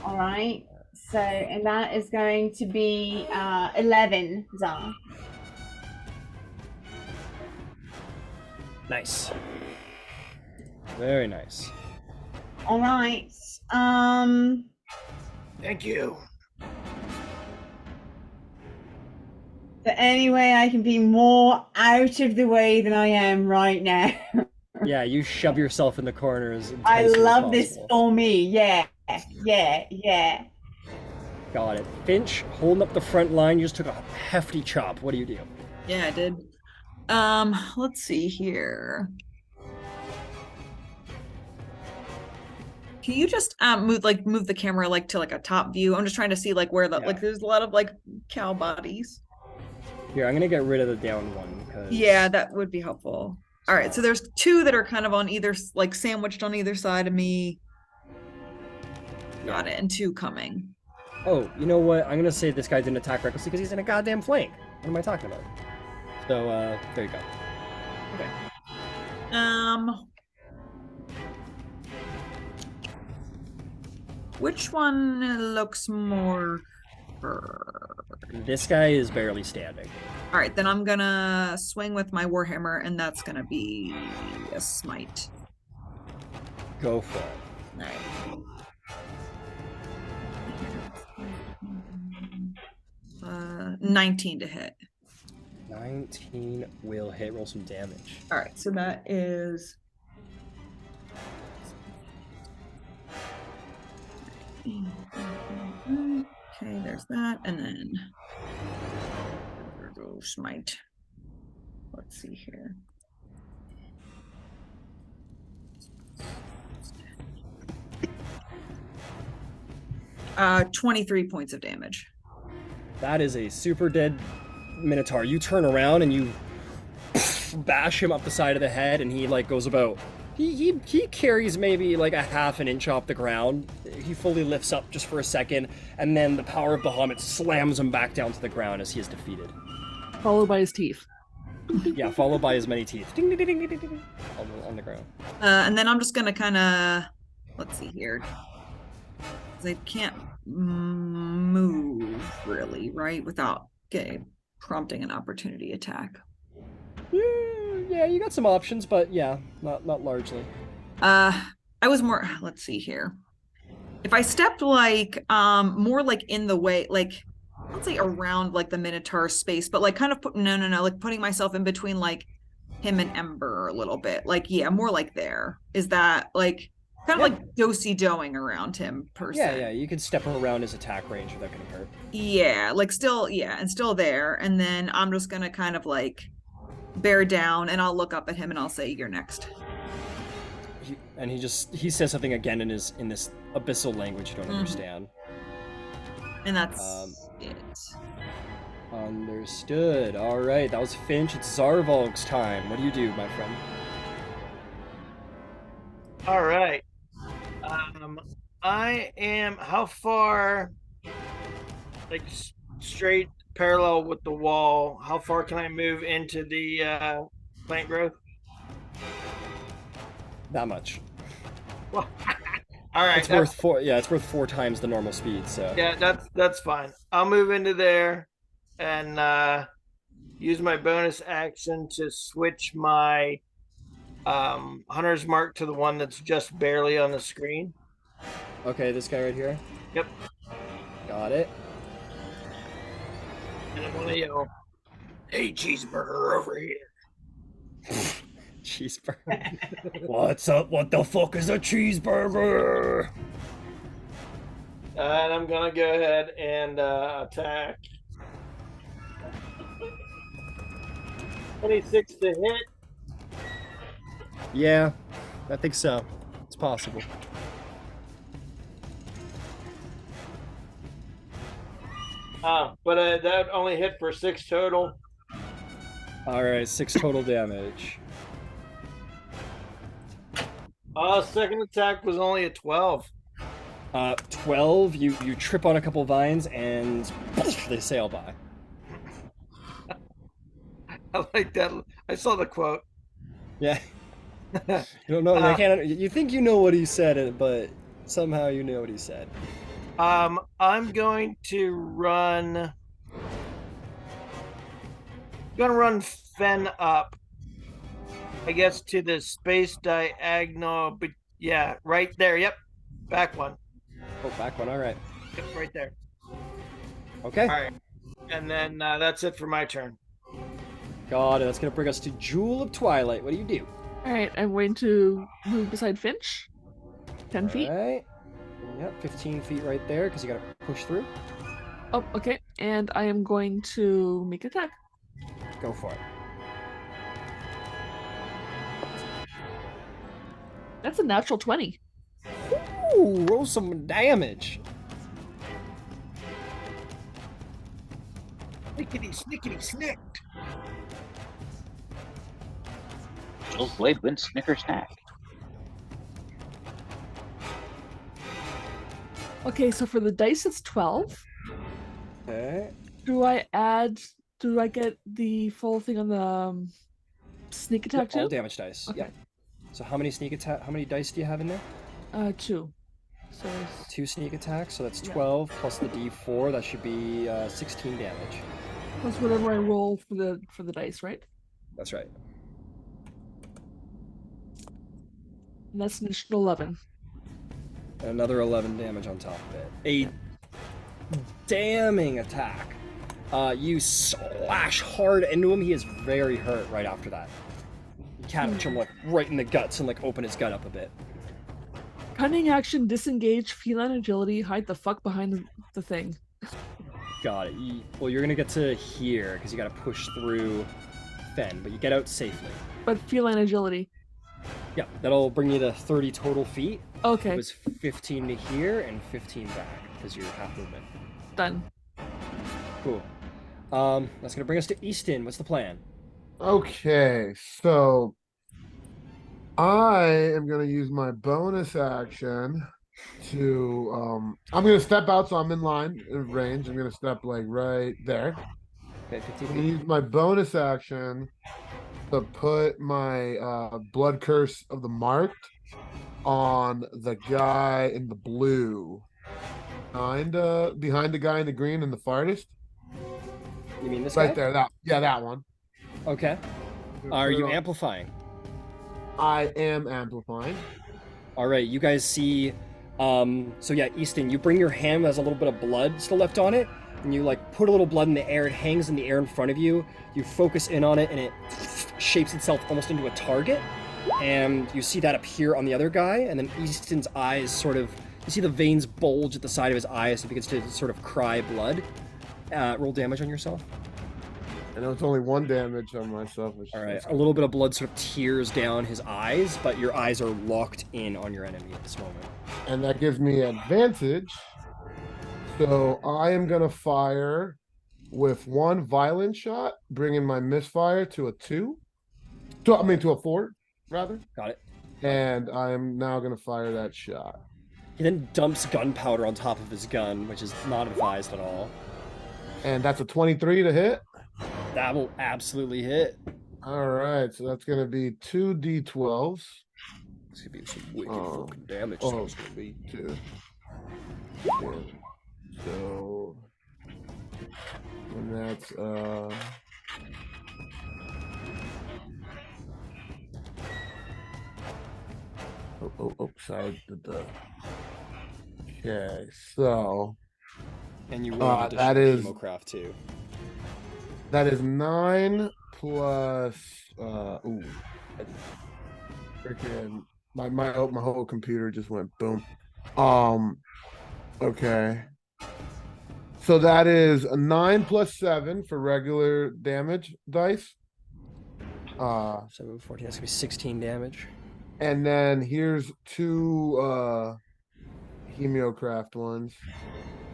All right. So, and that is going to be 11 Zar. Nice. Very nice. All right. Thank you. But anyway, I can be more out of the way than I am right now. Yeah, you shove yourself in the corner as I intensely as love this possible. for me. Yeah. Got it. Finch, holding up the front line, you just took a hefty chop. What do you do? Yeah, I did. Let's see here. Can you just move the camera like to like a top view? I'm just trying to see like where the Yeah. like there's a lot of like cow bodies. Here, I'm gonna get rid of the down one because Yeah, that would be helpful. All right, so there's 2 that are kind of on either like sandwiched on either side of me. Got it, and 2 coming. Oh, you know what? I'm gonna say this guy didn't attack recklessly because he's in a goddamn flank. What am I talking about? So there you go. Okay. Which one looks more This guy is barely standing. All right, then I'm gonna swing with my warhammer, and that's gonna be a smite. Go for it. All right. 19 to hit. 19 will hit. Roll some damage. All right, so that is. Okay, there's that, and then go smite. Let's see here. Uh, 23 points of damage. That is a super dead Minotaur. You turn around and you bash him up the side of the head, and he like goes about. He carries maybe like a half an inch off the ground. He fully lifts up just for a second, and then the power of Bahamut slams him back down to the ground as he is defeated. Followed by his teeth. Yeah, followed by his many teeth. Ding, ding, ding, ding, ding, ding, on the ground. And then I'm just gonna kind of, let's see here. I can't move really, right, without prompting an opportunity attack. Yeah, you got some options, but yeah, not largely. I was more, let's see here. If I stepped like more like in the way, like let's say around like the Minotaur space, but like kind of like putting myself in between like him and Ember a little bit. Like, yeah, more like there. Is that like kind of like do-si-doing around him per se? Yeah, you could step around his attack range without getting hurt. Yeah, like still, and still there. And then I'm just gonna kind of like bear down, and I'll look up at him and I'll say, "You're next." He says something again in this abyssal language you don't understand. And that's it. Understood. All right, that was Finch. It's Zarvolg's time. What do you do, my friend? All right. I am how far? Like straight parallel with the wall. How far can I move into the plant growth? That much. Well, all right. It's worth 4. Yeah, it's worth 4 times the normal speed. So yeah, that's fine. I'll move into there and use my bonus action to switch my hunter's mark to the one that's just barely on the screen. Okay, this guy right here. Yep. Got it. And I'm gonna yell, "Hey, cheeseburger over here!" Cheeseburger. What's up? What the fuck is a cheeseburger? And I'm gonna go ahead and attack. 26 to hit. Yeah, I think so. It's possible. But that only hit for 6 total. All right, 6 total damage. Second attack was only a 12. 12. You trip on a couple vines and they sail by. I like that. I saw the quote. Yeah. You don't know. I can't. You think you know what he said, but somehow you know what he said. I'm going to run. I'm gonna run Fen up. I guess to the space diagonal, but yeah, right there. Yep, back one. Oh, back one. All right. Yep, right there. Okay. All right, and then that's it for my turn. God, that's gonna bring us to Jewel of Twilight. What do you do? All right, I'm going to move beside Finch. 10 feet. All right. Yep, 15 feet right there because you gotta push through. Oh, okay. And I am going to make an attack. Go for it. That's a natural 20. Ooh, roll some damage. Snickety, snickety, snick. Jill's blade wins Snicker snack. Okay, so for the dice, it's 12. Okay. Do I add Do I get the full thing on the sneak attack All too? damage dice. Okay. Yep. So how many sneak attack? How many dice do you have in there? 2. So it's 2 sneak attacks. So that's Yeah. 12 plus the D4. That should be 16 damage. plus whatever I roll for the dice, right? That's right. And that's an additional 11. And another 11 damage on top of it. A damning attack. You slash hard into him. He is very hurt right after that. You catch him like right in the guts and like open his gut up a bit. Cunning action, disengage, feline agility, hide the fuck behind the thing. Got it. Well, you're gonna get to here because you gotta push through Fen, but you get out safely. But feline agility. Yeah, that'll bring you to 30 total feet. Okay. It was 15 to here and 15 back because you're half movement. Done. Cool. That's gonna bring us to Easton. What's the plan? Okay, so I am gonna use my bonus action to I'm gonna step out so I'm in line of range. I'm gonna step like right there. Okay, 15 I'm gonna feet. use my bonus action to put my blood curse of the marked on the guy in the blue. Behind the guy in the green and the farthest. You mean this Right guy? there, that one. Okay. Are you amplifying? I am amplifying. All right, you guys see. So yeah, Easton, you bring your hand that has a little bit of blood still left on it, and you like put a little blood in the air. It hangs in the air in front of you. You focus in on it, and it shapes itself almost into a target. And you see that appear on the other guy, and then Easton's eyes sort of. You see the veins bulge at the side of his eyes, and he begins to sort of cry blood. Roll damage on yourself. I know it's only 1 damage on myself. All right, a little bit of blood sort of tears down his eyes, but your eyes are locked in on your enemy at this moment. And that gives me advantage. So I am gonna fire with 1 violent shot, bringing my misfire to a 2. To a 4, rather. Got it. And I am now gonna fire that shot. He then dumps gunpowder on top of his gun, which is not advised at all. And that's a 23 to hit. That will absolutely hit. All right, so that's gonna be 2 d12s. This could be some wicked fucking damage. Oh, it's gonna be 2. Yeah. So, and that's sorry. Okay, so And you roll that is Chemocraft too. That is 9 plus freaking my whole computer just went boom. Okay. So that is a 9 plus 7 for regular damage dice. 7, 14, that's gonna be 16 damage. And then here's 2 Hemiocraft ones.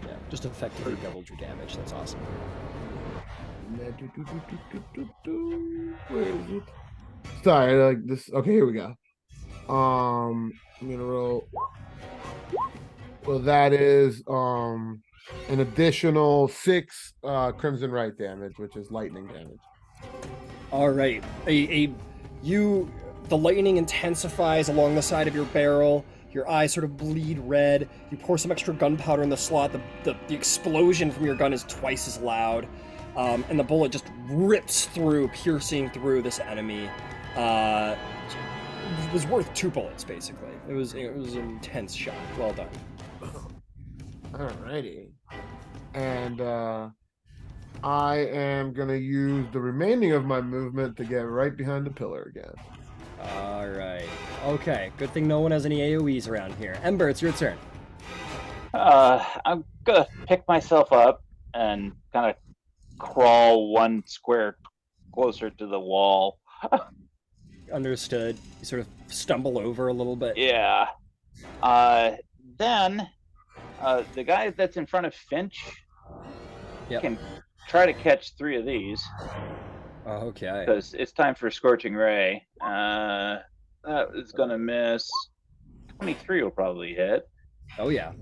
Yeah, just effectively doubled your damage. That's awesome. Where is it? Sorry, like this. Okay, here we go. I'm gonna roll. Well, that is an additional 6 Crimson Right damage, which is lightning damage. All right, the lightning intensifies along the side of your barrel. Your eyes sort of bleed red. You pour some extra gunpowder in the slot. The explosion from your gun is twice as loud. And the bullet just rips through, piercing through this enemy. It was worth 2 bullets, basically. It was an intense shot. Well done. Alrighty. And I am gonna use the remaining of my movement to get right behind the pillar again. All right. Okay. Good thing no one has any AoEs around here. Ember, it's your turn. I'm gonna pick myself up and kind of crawl 1 square closer to the wall. Understood. You sort of stumble over a little bit. Yeah. Then the guy that's in front of Finch can try to catch 3 of these. Okay. Because it's time for Scorching Ray. That is going to miss. 23 will probably hit. Oh, yeah.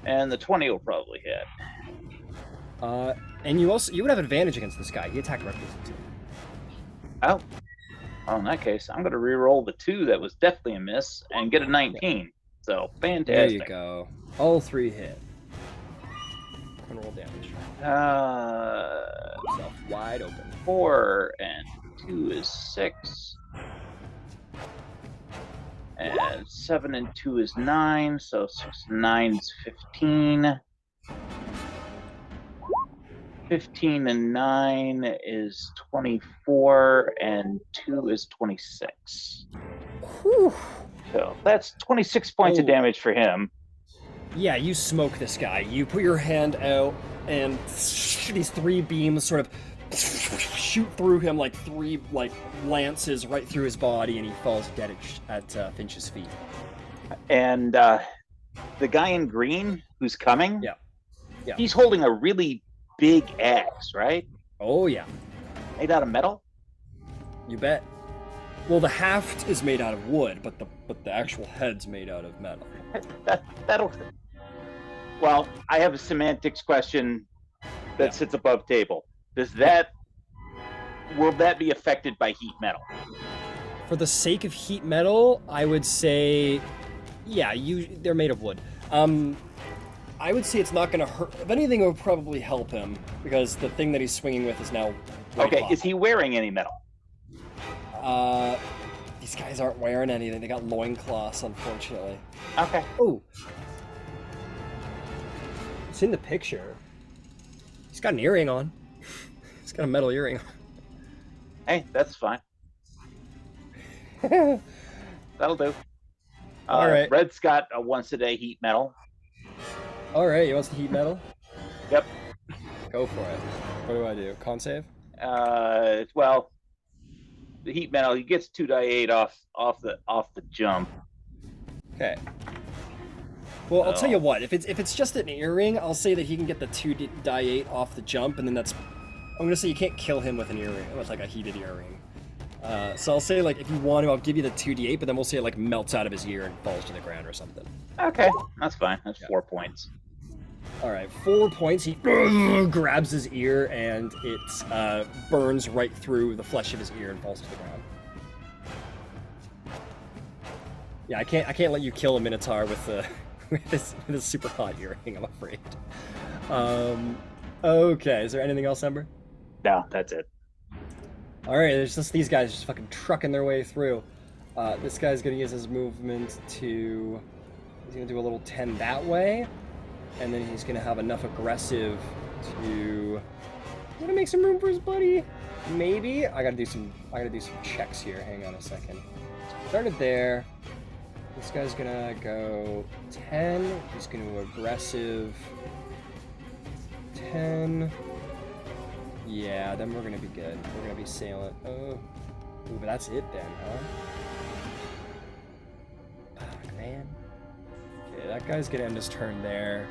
And the 20 will probably hit. And you would have advantage against this guy. He attacked recklessly. Oh. Well, in that case, I'm going to re-roll the 2 that was definitely a miss and get a 19. So, fantastic. There you go. All 3 hit. And roll damage. Yourself wide open. 4 and 2 is 6. And 7 and 2 is 9. So 6 and 9 is 15. 15 and 9 is 24, and 2 is 26. Whew. So that's 26 points of damage for him. Yeah, you smoke this guy. You put your hand out, and these 3 beams sort of shoot through him like 3 lances right through his body, and he falls dead at Finch's feet. And the guy in green who's coming, yeah, he's holding a really big axe, right? Oh yeah. Made out of metal? You bet. Well, the haft is made out of wood, but the actual head's made out of metal. That'll. Well, I have a semantics question that sits above table. Will that be affected by heat metal? For the sake of heat metal, I would say, yeah, they're made of wood. I would say it's not going to hurt. If anything, it would probably help him, because the thing that he's swinging with is now okay, hot. Is he wearing any metal? These guys aren't wearing anything. They got loincloths, unfortunately. Okay. Oh. It's in the picture. He's got an earring on. He's got a metal earring on. Hey, that's fine. That'll do. All right. Red's got a once-a-day heat metal. All right, he wants the heat metal? Yep. Go for it. What do I do? Con save? Well, the heat metal, he gets 2d8 off the jump. Okay. Well, I'll tell you what. If it's just an earring, I'll say that he can get the 2d8 off the jump, and then I'm gonna say you can't kill him with an earring, with like a heated earring. So I'll say, like, if you want to, I'll give you the 2d8, but then we'll say it like melts out of his ear and falls to the ground or something. Okay, that's fine. That's 4 points. All right, 4 points. He grabs his ear, and it burns right through the flesh of his ear and falls to the ground. Yeah, I can't let you kill a minotaur with a super hot earring, I'm afraid. Okay, is there anything else, Ember? No, that's it. All right, there's just these guys just fucking trucking their way through. This guy's gonna use his movement to... He's gonna do a little 10 that way, and then he's gonna have enough aggressive to... Gonna make some room for his buddy. Maybe. I gotta do some checks here. Hang on a second. Started there. This guy's gonna go 10. He's gonna aggressive 10. Yeah, then we're gonna be good. We're gonna be sailing. Oh, ooh, but that's it then, huh? Fuck, man. Okay, that guy's gonna end his turn there.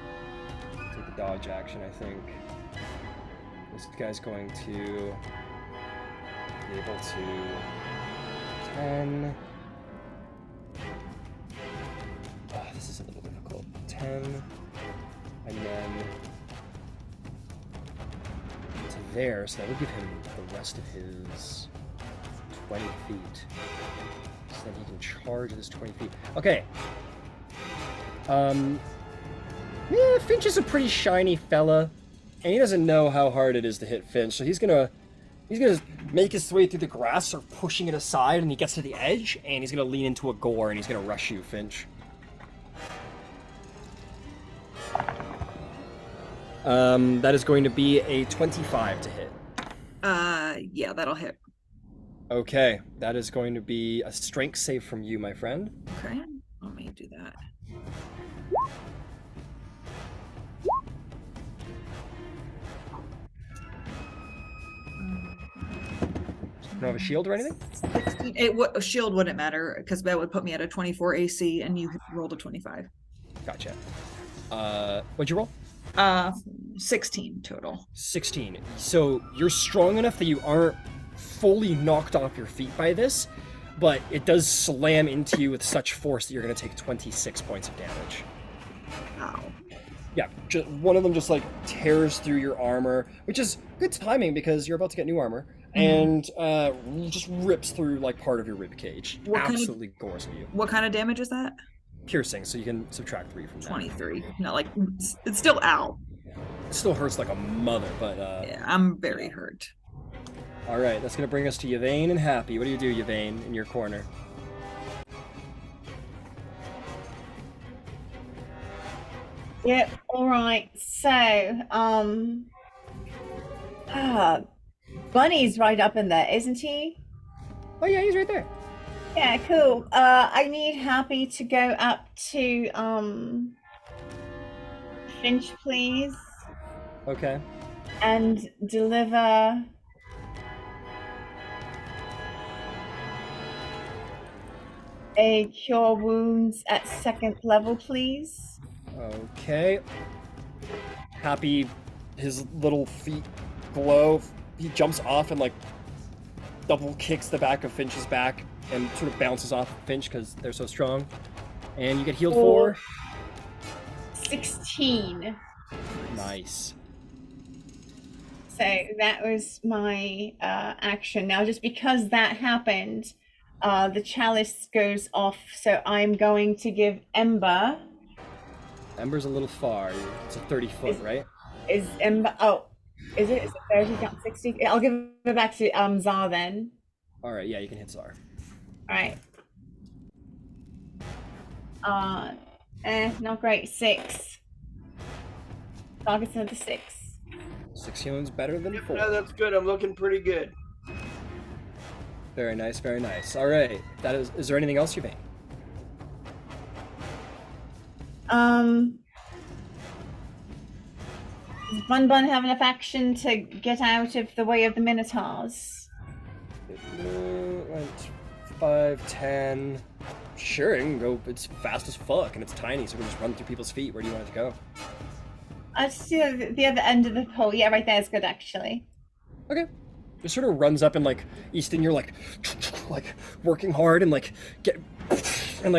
Take the dodge action, I think. This guy's going to be able to 10. Oh, this is a little difficult. 10, and then to there, so that would give him the rest of his 20 feet. So then he can charge this 20 feet. Okay. Yeah, Finch is a pretty shiny fella, and he doesn't know how hard it is to hit Finch, so he's gonna make his way through the grass, start pushing it aside, and he gets to the edge, and he's gonna lean into a gore, and he's gonna rush you, Finch. That is going to be a 25 to hit. Yeah, that'll hit. Okay, that is going to be a strength save from you, my friend. Okay, let me do that. You don't have a shield or anything? 16, a shield wouldn't matter, because that would put me at a 24 AC, and you rolled a 25. Gotcha. What'd you roll? 16 total. 16. So you're strong enough that you aren't fully knocked off your feet by this, but it does slam into you with such force that you're going to take 26 points of damage. Ow. Yeah, one of them just like tears through your armor, which is good timing because you're about to get new armor, and just rips through like part of your rib cage. Absolutely gores you. What kind of damage is that? Piercing, so you can subtract 3 from that. 23. Not like it's still out. It still hurts like a mother, but yeah, I'm very hurt. All right, that's gonna bring us to Yvain and Happy. What do you do, Yvain, in your corner? Yep. All right. So, Bunny's right up in there, isn't he? Oh yeah, he's right there. Yeah, cool. I need Happy to go up to Finch, please. Okay. And deliver a cure wounds at 2nd level, please. Okay. Happy, his little feet glow. He jumps off and like double kicks the back of Finch's back and sort of bounces off Finch because they're so strong. And you get healed for 16. Nice. So that was my action. Now, just because that happened, the chalice goes off. So I'm going to give Ember. Ember's a little far. It's a 30-foot, right? Is Ember? Oh, is it? Is it 30? Not 60? I'll give it back to Zar then. All right, yeah, you can hit Zar. All right. Not great. 6. Target's another 6. 6 healing's better than 4. No, that's good. I'm looking pretty good. Very nice, very nice. All right, that is there anything else, Yvain? Does Bun Bun have enough action to get out of the way of the Minotaurs? Went 5, 10. Sure, it can go. It's fast as fuck, and it's tiny, so we can just run through people's feet. Where do you want it to go? I see the other end of the pole. Yeah, right there is good, actually. Okay. It sort of runs up and like Easton, you're like working hard and like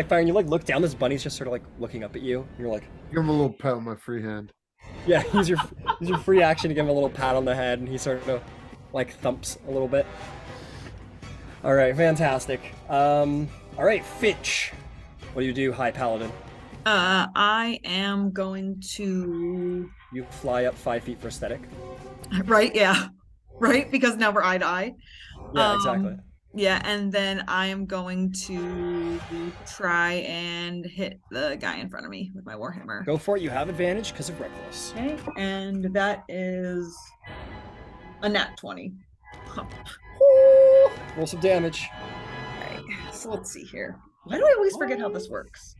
firing. You like look down. This bunny's just sort of like looking up at you. And you're like, Give him a little pat with my free hand. yeah. Use your free action to give him a little pat on the head, and he sort of like thumps a little bit. All right, fantastic. All right, Finch. What do you do, High Paladin? I am going to. You fly up 5 feet for aesthetic. Right. Yeah. Right, because now we're eye to eye. Yeah, exactly. Yeah, and then I am going to try and hit the guy in front of me with my warhammer. Go for it. You have advantage because of reckless. Okay, and that is a nat 20. Roll some damage. Okay, so let's see here. Why do I always forget how this works?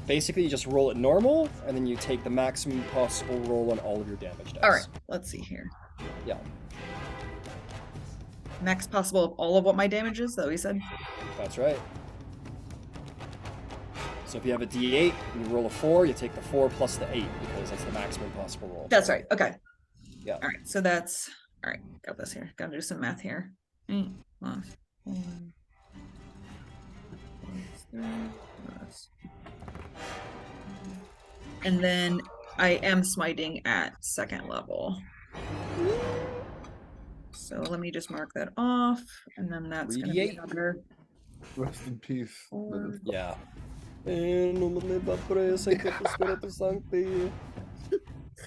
Basically, you just roll it normal, and then you take the maximum possible roll on all of your damage dice. All right, let's see here. Yeah. Max possible of all of what my damage is, though, he said. That's right. So if you have a D8 and you roll a 4, you take the 4 plus the 8 because that's the maximum possible roll. That's right. Okay. Yeah. All right. So that's all right. Got this here. Got to do some math here. 8 plus 4 plus 3 plus. And then I am smiting at 2nd level. So let me just mark that off, and then that's going to be another. Rest in peace. 4. Yeah.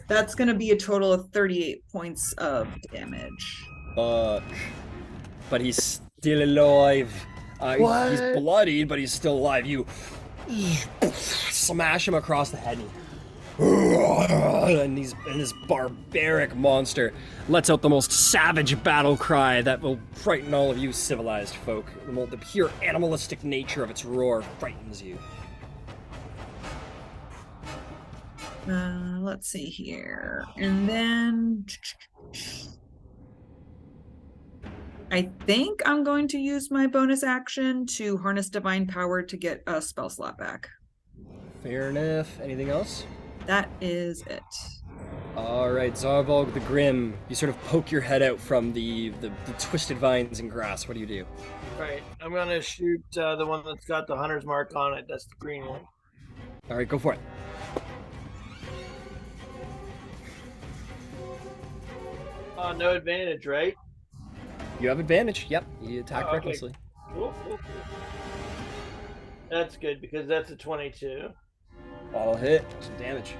That's going to be a total of 38 points of damage. But he's still alive. He's bloodied, but he's still alive. You smash him across the head, and this barbaric monster lets out the most savage battle cry that will frighten all of you civilized folk. The pure animalistic nature of its roar frightens you. Let's see here. And then I think I'm going to use my bonus action to harness divine power to get a spell slot back. Fair enough. Anything else? That is it. All right, Zarvolg the Grim. You sort of poke your head out from the twisted vines and grass. What do you do? Right. I'm going to shoot the one that's got the hunter's mark on it. That's the green one. All right, go for it. No advantage, right? You have advantage. Yep, you attack Okay. recklessly. Cool. That's good because that's a 22. That'll hit. Some damage.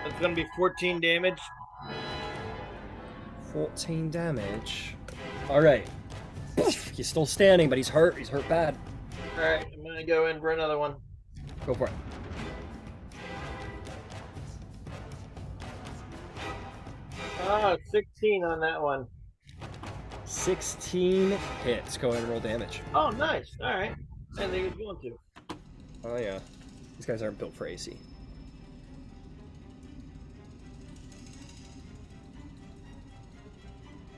That's gonna be 14 damage. 14 damage. All right. He's still standing, but he's hurt. He's hurt bad. All right, I'm gonna go in for another one. Go for it. Oh, 16 on that one. 16 hits. Go ahead and roll damage. Oh, nice. All right. I think it's going to. Oh, yeah. These guys aren't built for AC.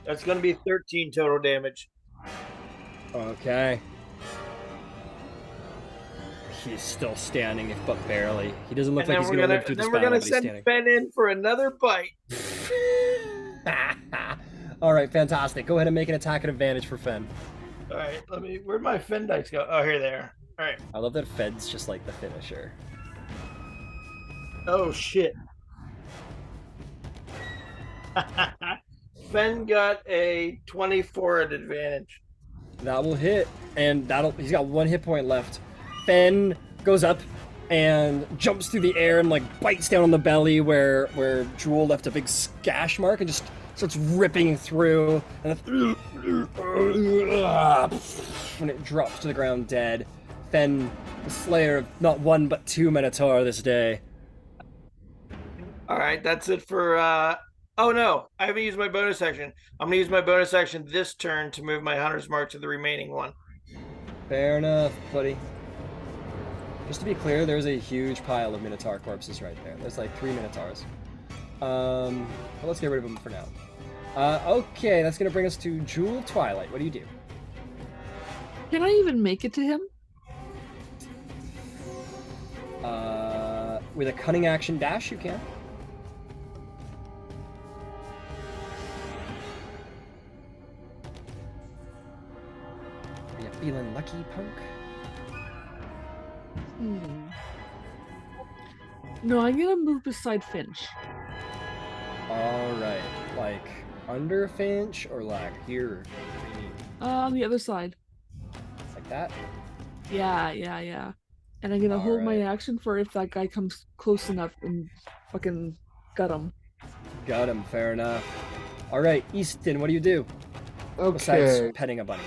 That's going to be 13 total damage. Okay. He's still standing, if but barely. He doesn't look like he's going to live through this battle, but he's standing. Then we're going to send Ben in for another bite. All right, fantastic. Go ahead and make an attack at advantage for Fen. All right, where'd my Fen dice go? Oh, here they are. All right. I love that Fen's just like the finisher. Oh, shit. Fen got a 24 at advantage. That will hit, and he's got 1 hit point left. Fen goes up and jumps through the air and like bites down on the belly where Jewel left a big gash mark and just starts ripping through, and when it drops to the ground dead. Fen, the slayer of not 1 but 2 Minotaur this day. All right, that's it for oh no, I haven't used my bonus action. I'm gonna use my bonus action this turn to move my hunter's mark to the remaining one. Fair enough, buddy. Just to be clear, there's a huge pile of Minotaur corpses right there. There's like 3 Minotaurs. Well, let's get rid of them for now. Okay, that's gonna bring us to Jewel Twilight. What do you do? Can I even make it to him? With a cunning action dash, you can. Are you feeling lucky, punk? No, I'm gonna move beside Finch. Alright, like under Finch or like here? On the other side. Like that? Yeah. And I'm gonna hold my action for if that guy comes close enough and fucking gut him. Got him, fair enough. Alright, Easton, what do you do? Okay. Besides petting a bunny.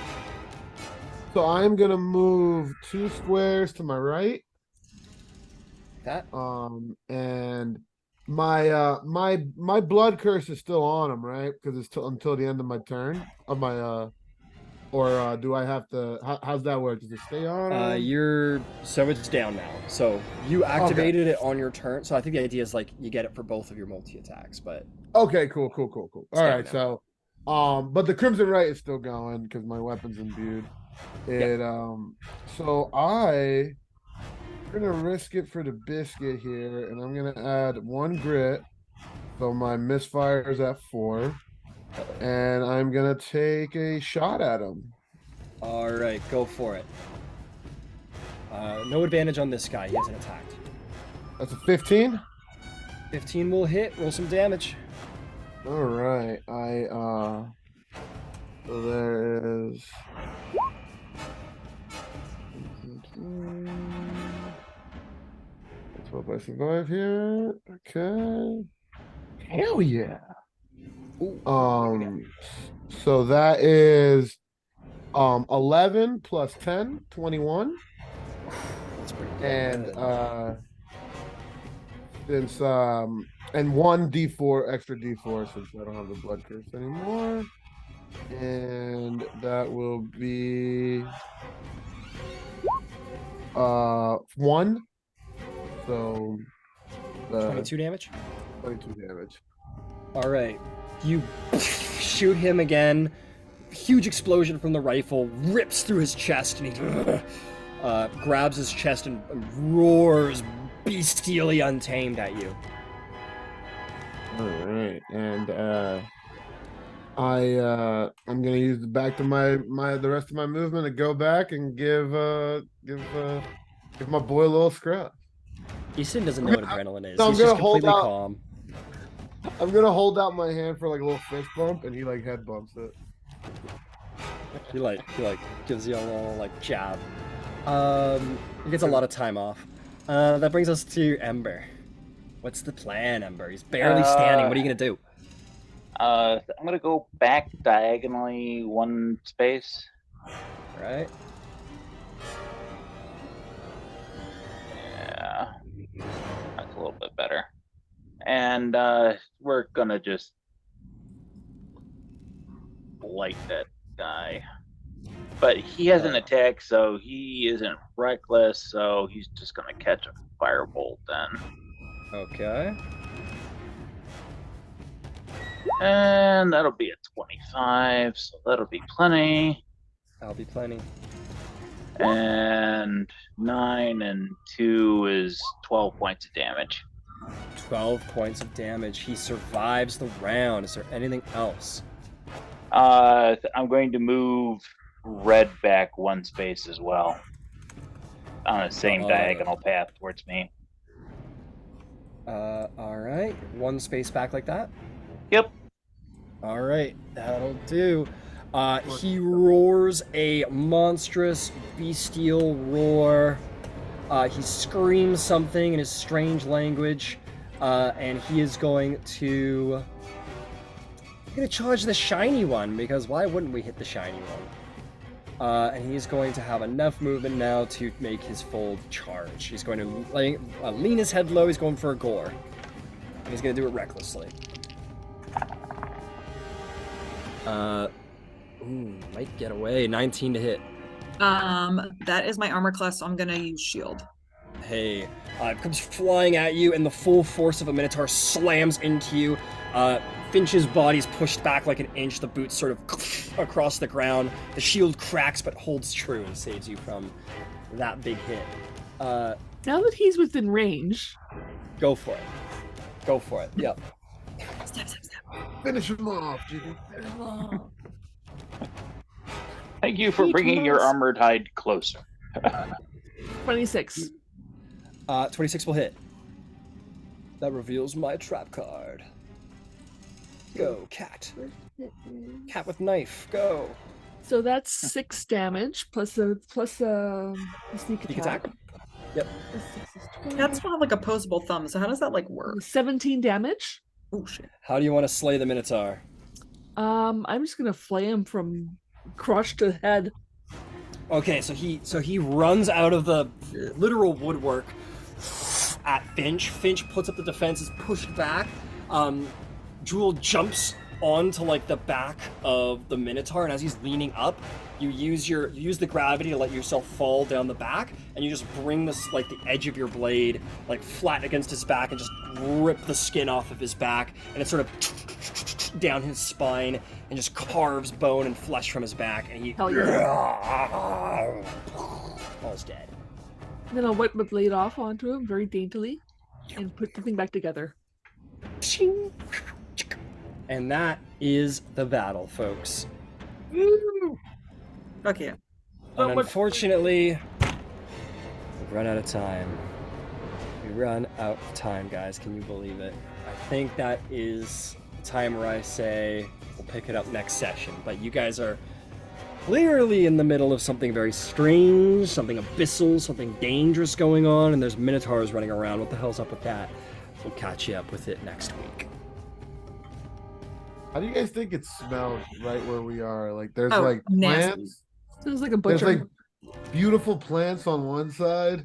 So I'm gonna move 2 squares to my right. That? And my blood curse is still on him, right? Because it's until the end of my turn of my or do I have to? How's that work? Does it stay on? So it's down now. So you activated it on your turn. So I think the idea is like you get it for both of your multi attacks, but okay, cool. All right, so but the Crimson Right is still going because my weapon's imbued. So I'm gonna risk it for the biscuit here, and I'm gonna add 1 grit, so my misfire is at 4, and I'm gonna take a shot at him. All right, go for it. No advantage on this guy. He hasn't attacked. That's a 15. 15 will hit. Roll some damage. All right, so there is. Let's hope I survive here. Okay. Hell yeah. So that is 11 plus 10, 21. That's pretty good. And since and 1 d4 extra d4 since I don't have the blood curse anymore. And that will be 1. So 22 damage. 22 damage. All right, you shoot him again. Huge explosion from the rifle rips through his chest, and he grabs his chest and roars bestially untamed at you. All right, and I'm gonna use the back to the rest of my movement to go back and give my boy a little scrap. Easton doesn't know what adrenaline is. So I'm He's just gonna hold completely out- calm. I'm gonna hold out my hand for like a little fist bump, and he like head bumps it. He gives you a little like jab. He gets a lot of time off. That brings us to Ember. What's the plan, Ember? He's barely standing. What are you gonna do? I'm gonna go back diagonally 1 space. Right? Yeah, that's a little bit better. And we're gonna just light that guy. But he has an attack, so he isn't reckless, so he's just gonna catch a firebolt then. Okay. And that'll be a 25, so that'll be plenty. That'll be plenty. And 9 and 2 is 12 points of damage. 12 points of damage. He survives the round. Is there anything else? I'm going to move red back 1 space as well. On the same diagonal path towards me. Alright. 1 space back like that? Yep. Alright, that'll do. He roars a monstrous, bestial roar. He screams something in his strange language. And he is going to... He's going to charge the shiny one, because why wouldn't we hit the shiny one? And he's going to have enough movement now to make his full charge. He's going to lean his head low. He's going for a gore. And he's going to do it recklessly. Might get away. 19 to hit. That is my armor class, so I'm gonna use shield. Hey, it comes flying at you, and the full force of a Minotaur slams into you. Finch's body's pushed back like an inch. The boots sort of across the ground. The shield cracks, but holds true and saves you from that big hit. Now that he's within range, go for it. Go for it. Yep. Step. Finish him off, Jimmy. Thank you for bringing your armored hide closer. 26. 26 will hit. That reveals my trap card. Go, cat. Cat with knife. Go. So that's 6 damage plus a sneak attack. Yep. That's one of like opposable thumbs. So how does that like work? 17 damage. Oh shit. How do you want to slay the Minotaur? I'm just gonna flay him from crotch to head. Okay, so he runs out of the literal woodwork at Finch. Finch puts up the defense, is pushed back. Jewel jumps onto like the back of the Minotaur, and as he's leaning up, you use the gravity to let yourself fall down the back, and you just bring this like the edge of your blade like flat against his back and just rip the skin off of his back, and it sort of down his spine and just carves bone and flesh from his back, and he falls dead. And then I'll wipe my blade off onto him very daintily and put the thing back together. And that is the battle, folks. Okay. And unfortunately, we've run out of time. We run out of time, guys. Can you believe it? I think that is the time where I say we'll pick it up next session. But you guys are clearly in the middle of something very strange, something abyssal, something dangerous going on, and there's Minotaurs running around. What the hell's up with that? We'll catch you up with it next week. How do you guys think it smelled right where we are? Like there's Oh, like nasty. plants. Sounds like a There's butcher. like beautiful plants on one side,